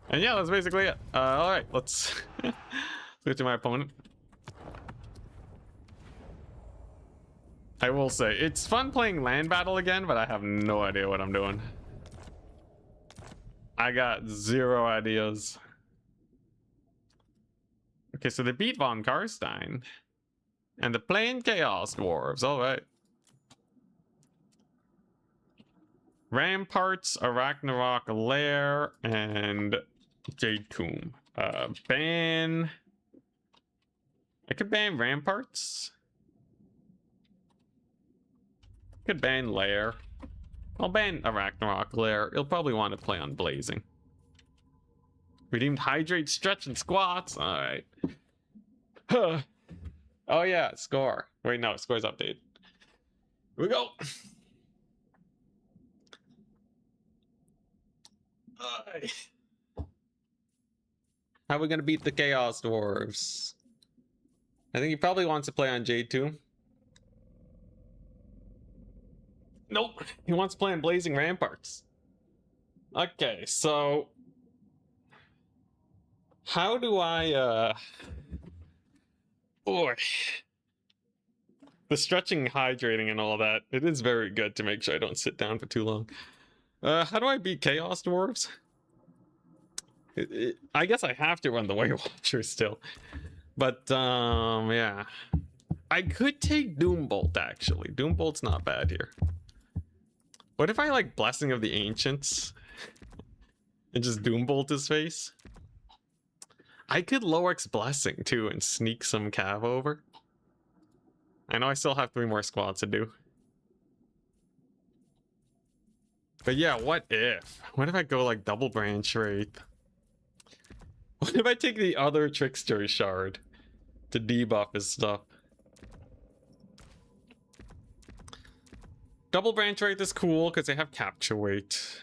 And yeah, that's basically it. Alright, let's switch to my opponent. I will say, it's fun playing land battle again, but I have no idea what I'm doing. I got zero ideas. Okay, so they beat von Karstein. And they're playing Chaos Dwarves, alright. Ramparts, Arachnarok Lair, and Jade Tomb. Ban... I could ban Ramparts. Could ban Lair. I'll ban Arachnarok Lair. He'll probably want to play on Blazing. Redeemed Hydrate, Stretch, and Squats. Alright. Oh yeah, score. Wait, no, score's updated. Here we go. How are we gonna beat the Chaos Dwarves? I think he probably wants to play on Jade Tomb. Nope, he wants to play on Blazing Ramparts. Okay, so how do I boy, the stretching, hydrating, and all that, it is very good to make sure I don't sit down for too long. How do I beat Chaos Dwarves? I guess I have to run the Waywatcher still. But, yeah. I could take Doombolt, actually. Doombolt's not bad here. What if I, like, Blessing of the Ancients? And just Doombolt his face? I could Lorex Blessing, too, and sneak some Cav over. I know I still have 3 more squads to do. But yeah, what if? What if I go, like, double branch Wraith? What if I take the other Trickster Shard to debuff his stuff? Double branch Wraith is cool because they have capture weight.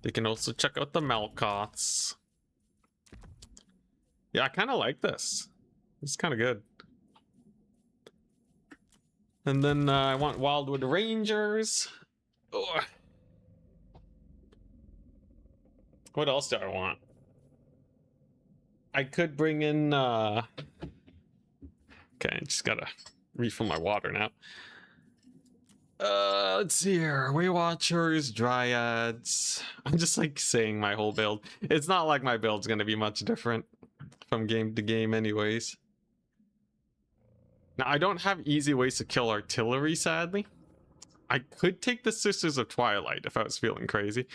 They can also check out the Melkoths. Yeah, I kind of like this. It's kind of good. And then I want Wildwood Rangers. Oh. What else do I want? I could bring in okay, I just gotta refill my water now. Let's see here. Waywatchers, Dryads. I'm just like saying my whole build. It's not like my build's gonna be much different from game to game anyways. Now, I don't have easy ways to kill artillery, sadly. I could take the Sisters of Twilight if I was feeling crazy,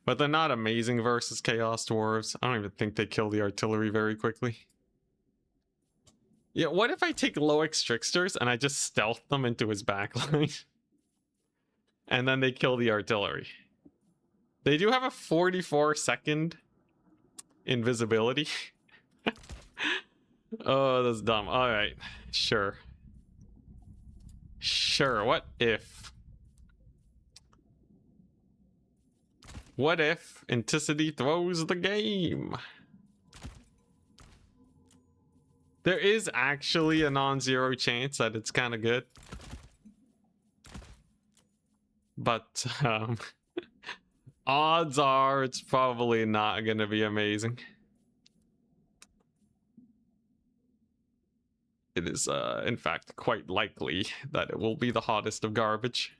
but they're not amazing versus Chaos Dwarves. I don't even think they kill the artillery very quickly. Yeah, what if I take Loix Tricksters and I just stealth them into his backline? And then they kill the artillery. They do have a 44-second invisibility. Oh, that's dumb. All right, sure. Sure, what if Anticity throws the game? There is actually a non-zero chance that it's kind of good. But odds are it's probably not going to be amazing. It is, in fact, quite likely that it will be the hottest of garbage.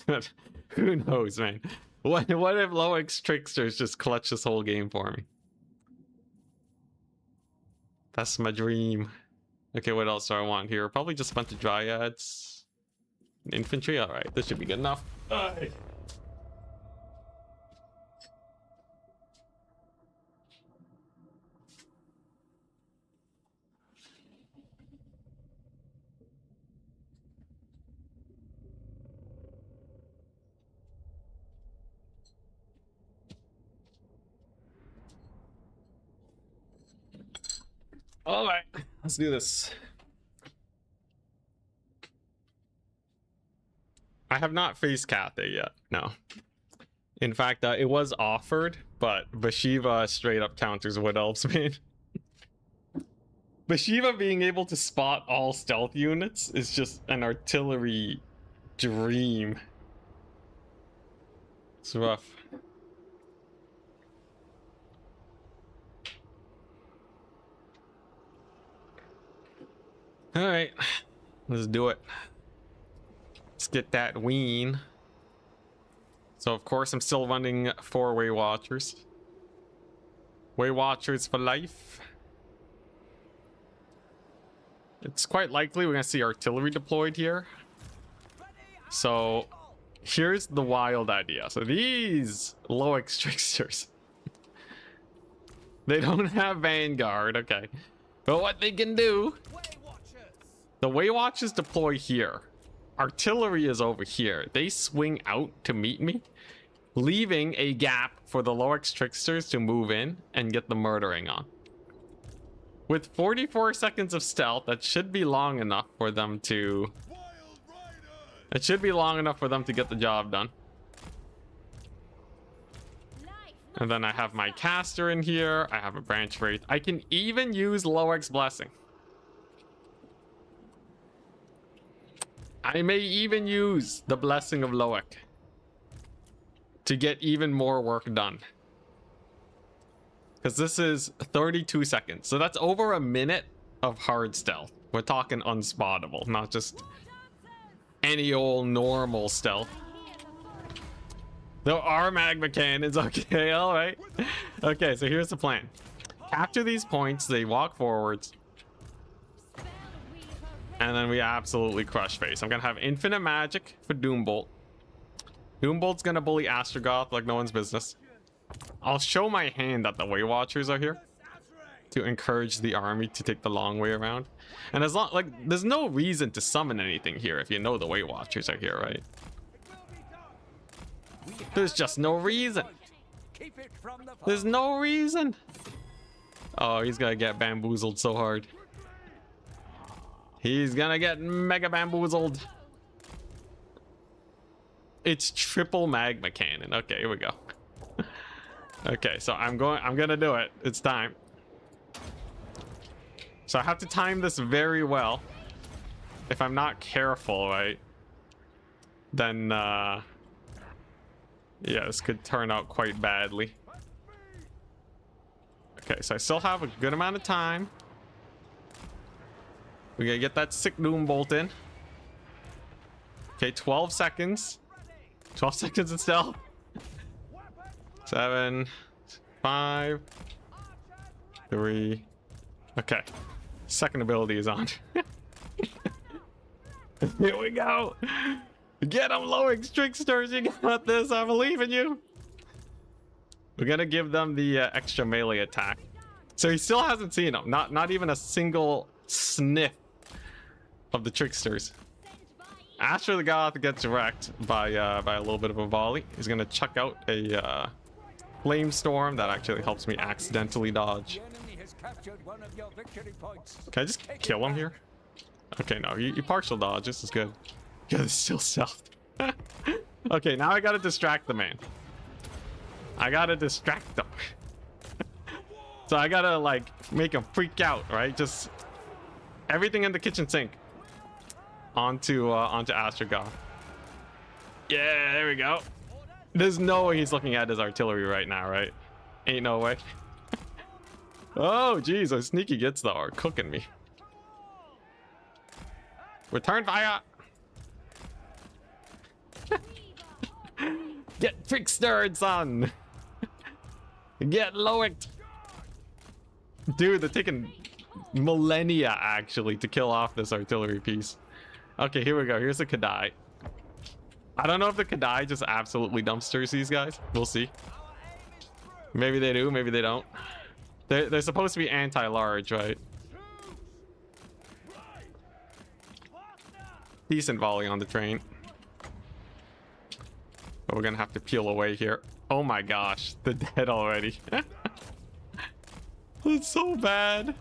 But who knows, man? What if Loix Tricksters just clutch this whole game for me? That's my dream. Okay, what else do I want here? Probably just a bunch of Dryads. Infantry? Alright, this should be good enough. All right, let's do this. I have not faced Cathay yet, no. In fact, it was offered, but Bashiva straight up counters Wood Elves, man. Bashiva being able to spot all stealth units is just an artillery dream. It's rough. All right, let's do it. Let's get that ween. So of course I'm still running 4 Waywatchers. Waywatchers for life. It's quite likely we're gonna see artillery deployed here. So here's the wild idea. So these Loix Tricksters, they don't have Vanguard, okay. But what they can do, the Waywatchers deploy here. Artillery is over here. They swing out to meet me, leaving a gap for the Loix Tricksters to move in and get the murdering on. With 44 seconds of stealth, that should be long enough for them to... It should be long enough for them to get the job done. And then I have my caster in here. I have a branch wraith. I can even use Loix Blessing. I may even use the Blessing of Loic to get even more work done. Because this is 32 seconds. So that's over a minute of hard stealth. We're talking unspottable, not just any old normal stealth. There are magma cannons. Okay, all right. Okay, so here's the plan. Capture these points. They walk forwards. And then we absolutely crush face. I'm gonna have infinite magic for Doombolt. Doombolt's gonna bully Astrogoth like no one's business. I'll show my hand that the Waywatchers are here to encourage the army to take the long way around. And as long, like, there's no reason to summon anything here if you know the Waywatchers are here, right? There's just no reason. There's no reason. Oh, he's gonna get bamboozled so hard. He's gonna get mega bamboozled. It's triple magma cannon. Okay, here we go. Okay, so I'm gonna do it. It's time. So I have to time this very well. If I'm not careful, right, then yeah, this could turn out quite badly. Okay, so I still have a good amount of time. We gotta get that sick Doombolt in. Okay, 12 seconds. 12 seconds in stealth. 7, 5, 3. Okay. Second ability is on. Here we go. Get them, Loix Tricksters. You got this. I believe in you. We're gonna give them the extra melee attack. So he still hasn't seen them. Not even a single sniff of the Tricksters. After the Goth gets wrecked by a little bit of a volley, he's gonna chuck out a flame storm that actually helps me accidentally dodge. Can I just kill him here? Okay, no, he partial dodge. This is good. Yeah, it's still stealth. Okay, now I gotta distract the man. I gotta distract them. So I gotta like make him freak out, right? Just everything in the kitchen sink onto Astrogoth. Yeah, there we go. There's no way he's looking at his artillery right now, right? Ain't no way. Oh, geez, those sneaky gets though are cooking me. Return fire. Get trickstered, son. Get Loic. Dude, they're taking millennia actually to kill off this artillery piece. Okay, here we go. Here's the Kadai. I don't know if the Kadai just absolutely dumpsters these guys. We'll see. Maybe they do, maybe they don't. They're supposed to be anti-large, right? Decent volley on the train. But we're gonna have to peel away here. Oh my gosh, they're dead already. That's so bad.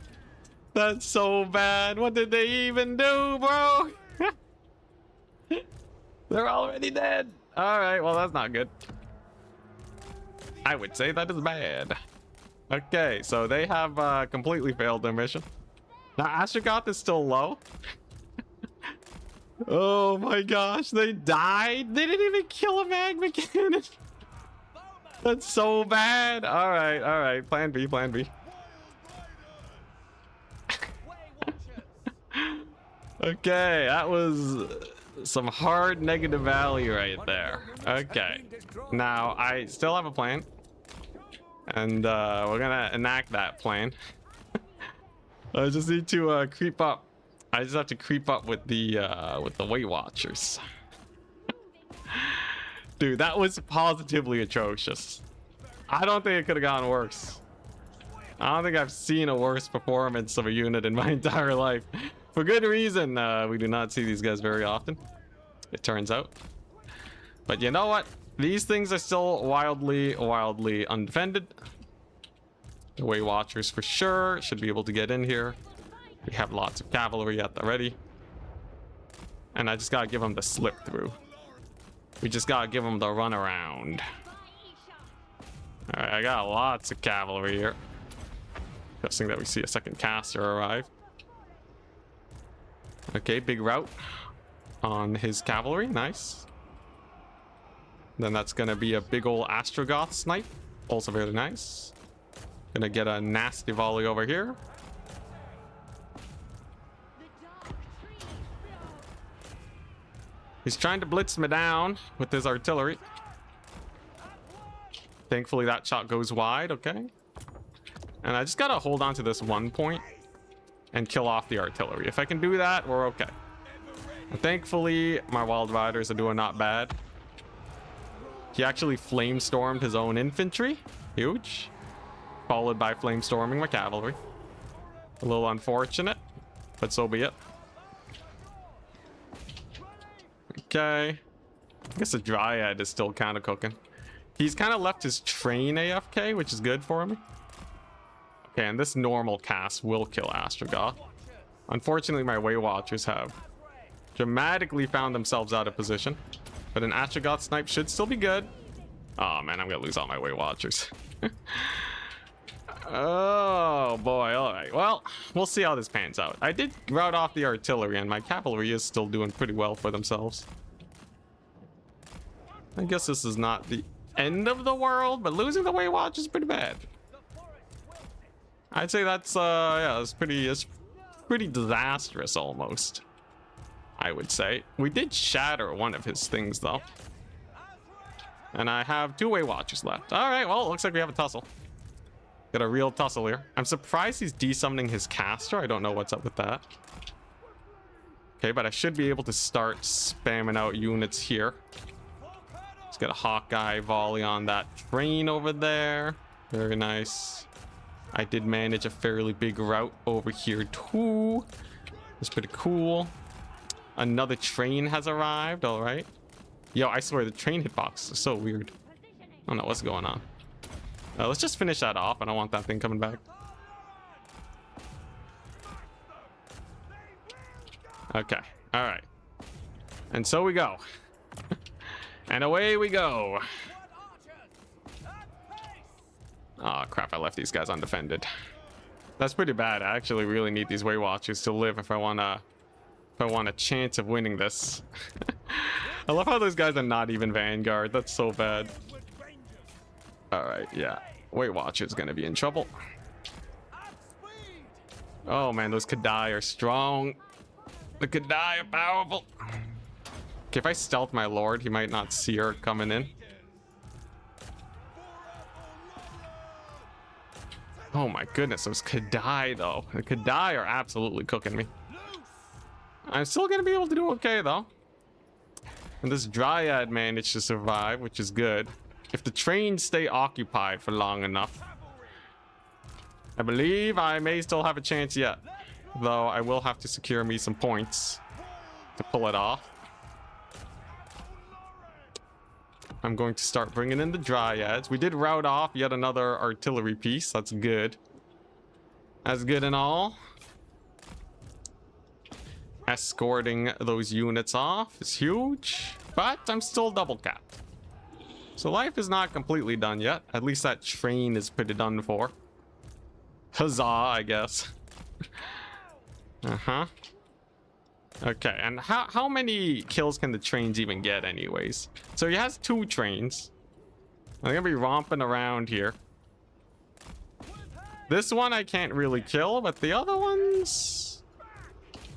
That's so bad. What did they even do, bro? They're already dead. All right, well, that's not good. I would say that is bad. Okay, so they have completely failed their mission. Now, Astrogoth is still low. Oh my gosh, they died. They didn't even kill a magma cannon. That's so bad. All right. Plan B, plan B. Okay, that was some hard negative value right there. Okay, now I still have a plan, and we're gonna enact that plan. I just need to creep up. I just have to creep up with the Waywatchers. Dude, that was positively atrocious. I don't think it could have gone worse. I don't think I've seen a worse performance of a unit in my entire life. For good reason. We do not see these guys very often, it turns out. But you know what? These things are still wildly undefended. The Waywatchers for sure should be able to get in here. We have lots of cavalry at the ready. And I just gotta give them the slip through. We just gotta give them the run around. Alright, I got lots of cavalry here. Guessing that we see a second caster arrive. Okay, big rout on his cavalry. Nice. Then that's gonna be a big old Astrogoth snipe. Also very nice. Gonna get a nasty volley over here. He's trying to blitz me down with his artillery. Thankfully that shot goes wide. Okay. And I just gotta hold on to this 1 point and kill off the artillery. If I can do that, we're okay. And thankfully, my Wild Riders are doing not bad. He actually flame stormed his own infantry. Huge. Followed by flame storming my cavalry. A little unfortunate, but so be it. Okay. I guess the Dryad is still kind of cooking. He's kind of left his train AFK, which is good for me. Okay, and this normal cast will kill Astrogoth. Unfortunately, my Waywatchers have dramatically found themselves out of position. But an Astrogoth snipe should still be good. Oh man, I'm gonna lose all my Waywatchers. Oh boy, alright. Well, we'll see how this pans out. I did rout off the artillery and my cavalry is still doing pretty well for themselves. I guess this is not the end of the world, but losing the Waywatch is pretty bad. I'd say that's yeah, it's pretty disastrous almost. I would say. We did shatter one of his things though. And I have 2 Waywatchers left. Alright, well, it looks like we have a tussle. Got a real tussle here. I'm surprised he's desummoning his caster. I don't know what's up with that. Okay, but I should be able to start spamming out units here. Let's get a Hawkeye volley on that train over there. Very nice. I did manage a fairly big route over here too. That's pretty cool. Another train has arrived. All right. Yo, I swear the train hitbox is so weird. I don't know what's going on. Let's just finish that off. I don't want that thing coming back. Okay. All right. And so we go. And away we go. Oh crap, I left these guys undefended. That's pretty bad. I actually really need these Waywatchers to live if I want a chance of winning this. I love how those guys are not even Vanguard. That's so bad. Alright, yeah. Waywatcher's gonna be in trouble. Oh man, those Kadai are strong. The Kadai are powerful. Okay, if I stealth my lord, he might not see her coming in. Oh my goodness, those Kadai though. The Kadai are absolutely cooking me. I'm still gonna be able to do okay though. And this Dryad managed to survive, which is good. If the trains stay occupied for long enough, I believe I may still have a chance yet. Though I will have to secure me some points to pull it off. I'm going to start bringing in the Dryads. We did rout off yet another artillery piece. That's good. That's good and all. Escorting those units off is huge, but I'm still double capped. So life is not completely done yet. At least that train is pretty done for. Huzzah, I guess. Uh-huh. Okay, and how many kills can the trains even get anyways? So he has 2 trains. I'm gonna be romping around here. This one I can't really kill, but the other ones...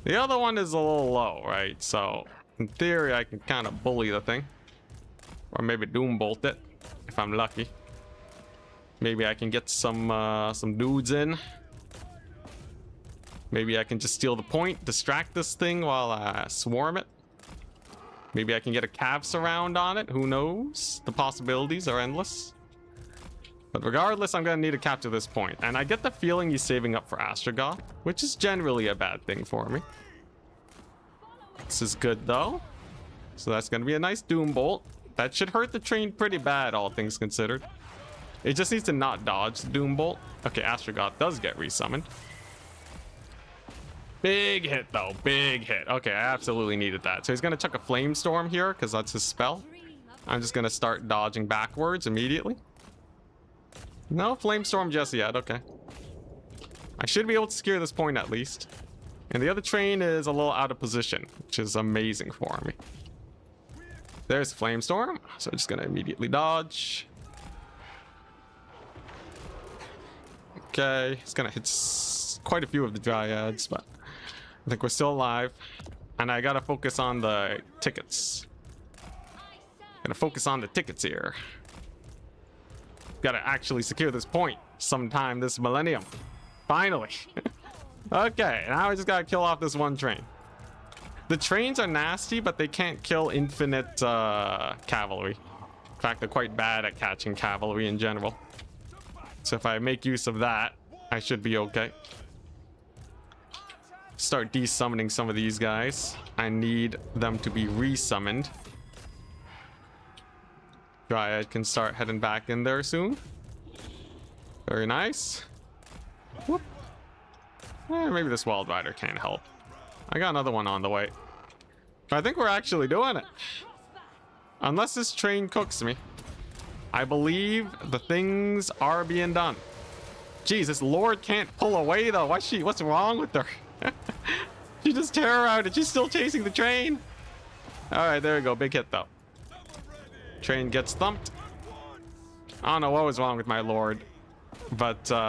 The other one is a little low, right? So, in theory, I can kind of bully the thing. Or maybe doom bolt it, if I'm lucky. Maybe I can get some dudes in. Maybe I can just steal the point, distract this thing while I swarm it. Maybe I can get a cav surround on it. Who knows? The possibilities are endless. But regardless, I'm gonna need to capture this point. And I get the feeling he's saving up for Astrogoth, which is generally a bad thing for me. This is good though. So that's gonna be a nice doom bolt. That should hurt the train pretty bad, all things considered. It just needs to not dodge the doom bolt. Okay, Astrogoth does get resummoned. Big hit though, big hit. Okay, I absolutely needed that. So he's gonna chuck a flame storm here because that's his spell. I'm just gonna start dodging backwards immediately. No flame storm just yet. Okay, I should be able to secure this point at least. And the other train is a little out of position, which is amazing for me. There's flame storm, so I'm just gonna immediately dodge. Okay, it's gonna hit quite a few of the Dryads, but I think we're still alive. And I gotta focus on the tickets. Gonna focus on the tickets here. Gotta actually secure this point sometime this millennium. Finally. Okay, now I just gotta kill off this one train. The trains are nasty, but they can't kill infinite cavalry. In fact, they're quite bad at catching cavalry in general. So if I make use of that, I should be okay. Start desummoning some of these guys. I need them to be resummoned. Dryad can start heading back in there soon. Very nice. Whoop. Maybe this Wild Rider can't help. I got another one on the way. I think we're actually doing it. Unless this train cooks me. I believe the things are being done. Jeez, this Lord can't pull away though. What's wrong with her? She just terrorized. She's still chasing the train. All right, there we go. Big hit though. Train gets thumped. I don't know what was wrong with my Lord, but all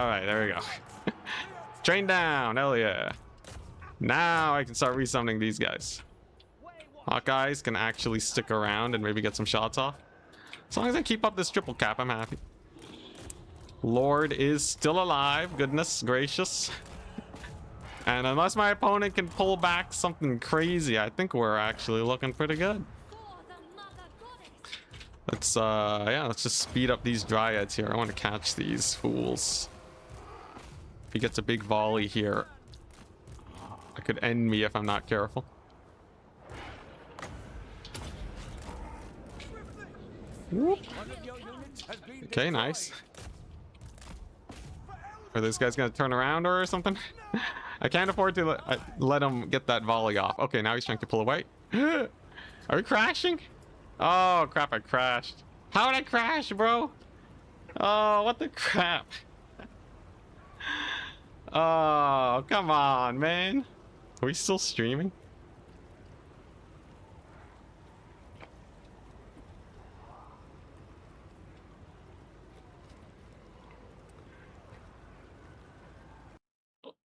right, there we go. Train down. Hell yeah. Now I can start resummoning these guys. Hawkeyes can actually stick around and maybe get some shots off. As long as I keep up this triple cap, I'm happy. Lord is still alive. Goodness gracious. And unless my opponent can pull back something crazy, I think we're actually looking pretty good. For the mother goddess. Let's yeah, let's just speed up these dryads here. I want to catch these fools. If he gets a big volley here, it could end me if I'm not careful. Whoop. One of your units has been Okay, nice. Are these guys gonna turn around or something? I can't afford to let him get that volley off. Okay, now he's trying to pull away. Are we crashing? Oh crap, I crashed. How did I crash, bro? Oh, what the crap? Oh, come on, man. Are we still streaming?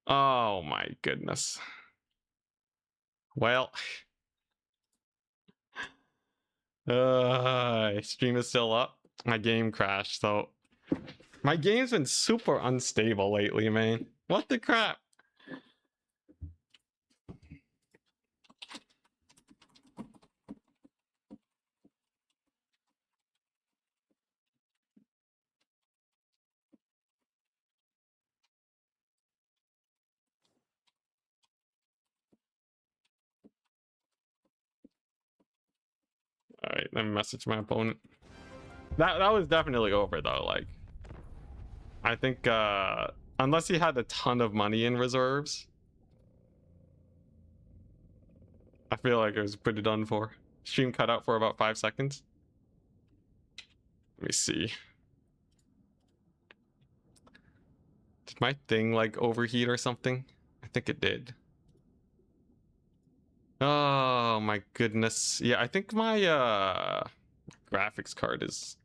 Oh my goodness. Well, stream is still up. My game crashed, so my game's been super unstable lately, man. What the crap? All right, let me message my opponent. That was definitely over though. Like, I think unless he had a ton of money in reserves, I feel like it was pretty done for. Stream cut out for about 5 seconds. Let me see. Did my thing like overheat or something? I think it did. Oh my goodness. Yeah, I think my graphics card is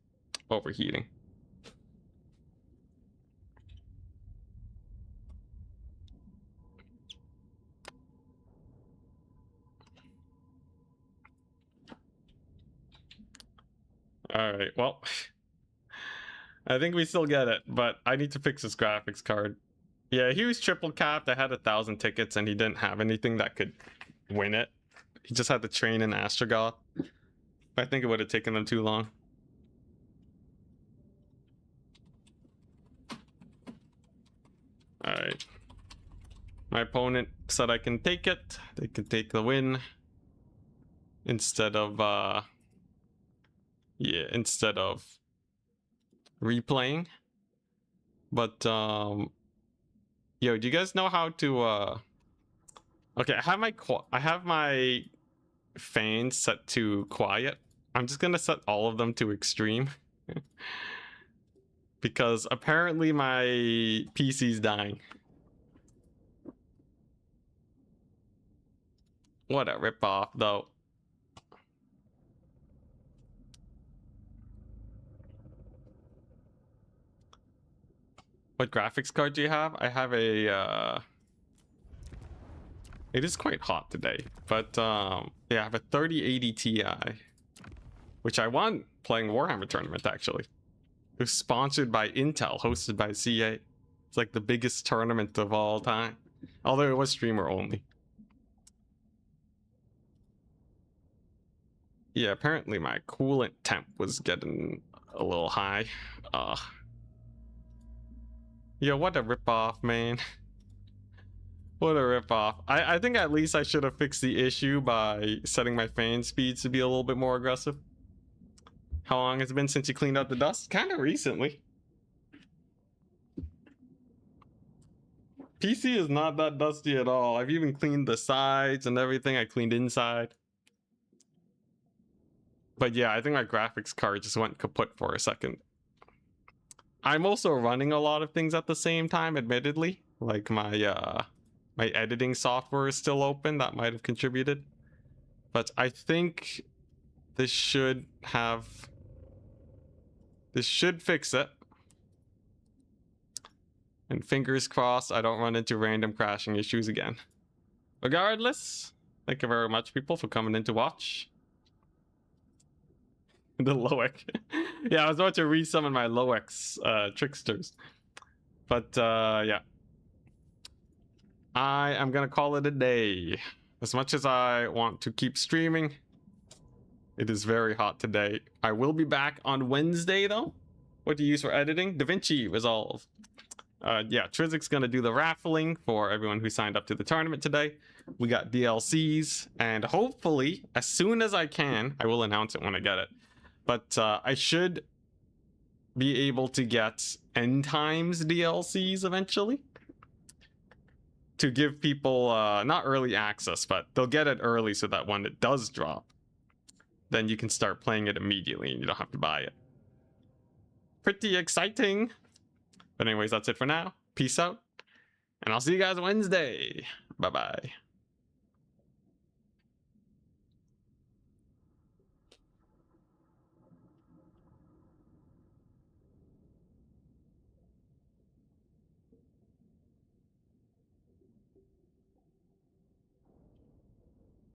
overheating. All right, well, I think we still get it, but I need to fix this graphics card. Yeah, he was triple capped. I had 1,000 tickets and he didn't have anything that could win it. He just had to train in Astrogoth. I think it would have taken them too long. All right. My opponent said I can take it. They can take the win instead of yeah, instead of replaying. But yo, do you guys know how to okay, I have my fans set to quiet. I'm just gonna set all of them to extreme. Because apparently my PC's dying. What a ripoff, though. What graphics card do you have? I have a it is quite hot today, but yeah, I have a 3080 Ti, which I won playing Warhammer tournament actually. It was sponsored by Intel, hosted by CA. It's like the biggest tournament of all time. Although it was streamer only. Yeah, apparently my coolant temp was getting a little high. Yeah, what a ripoff, man. What a ripoff. I think at least I should have fixed the issue by setting my fan speeds to be a little bit more aggressive. How long has it been since you cleaned out the dust? Kind of recently. PC is not that dusty at all. I've even cleaned the sides and everything. I cleaned inside. But yeah, I think my graphics card just went kaput for a second. I'm also running a lot of things at the same time, admittedly. Like my my editing software is still open. That might have contributed. But I think this should fix it. And fingers crossed I don't run into random crashing issues again. Regardless, thank you very much, people, for coming in to watch. The Loek. Yeah, I was about to resummon my Loex tricksters. But yeah. I am gonna call it a day. As much as I want to keep streaming, it is very hot today. I will be back on Wednesday though. What do you use for editing? DaVinci Resolve. Yeah, Trizik's gonna do the raffling for everyone who signed up to the tournament today. We got DLCs, and hopefully, as soon as I can, I will announce it when I get it. But I should be able to get End Times DLCs eventually. To give people, not early access, but they'll get it early so that when it does drop, then you can start playing it immediately and you don't have to buy it. Pretty exciting. But anyways, that's it for now. Peace out. And I'll see you guys Wednesday. Bye-bye.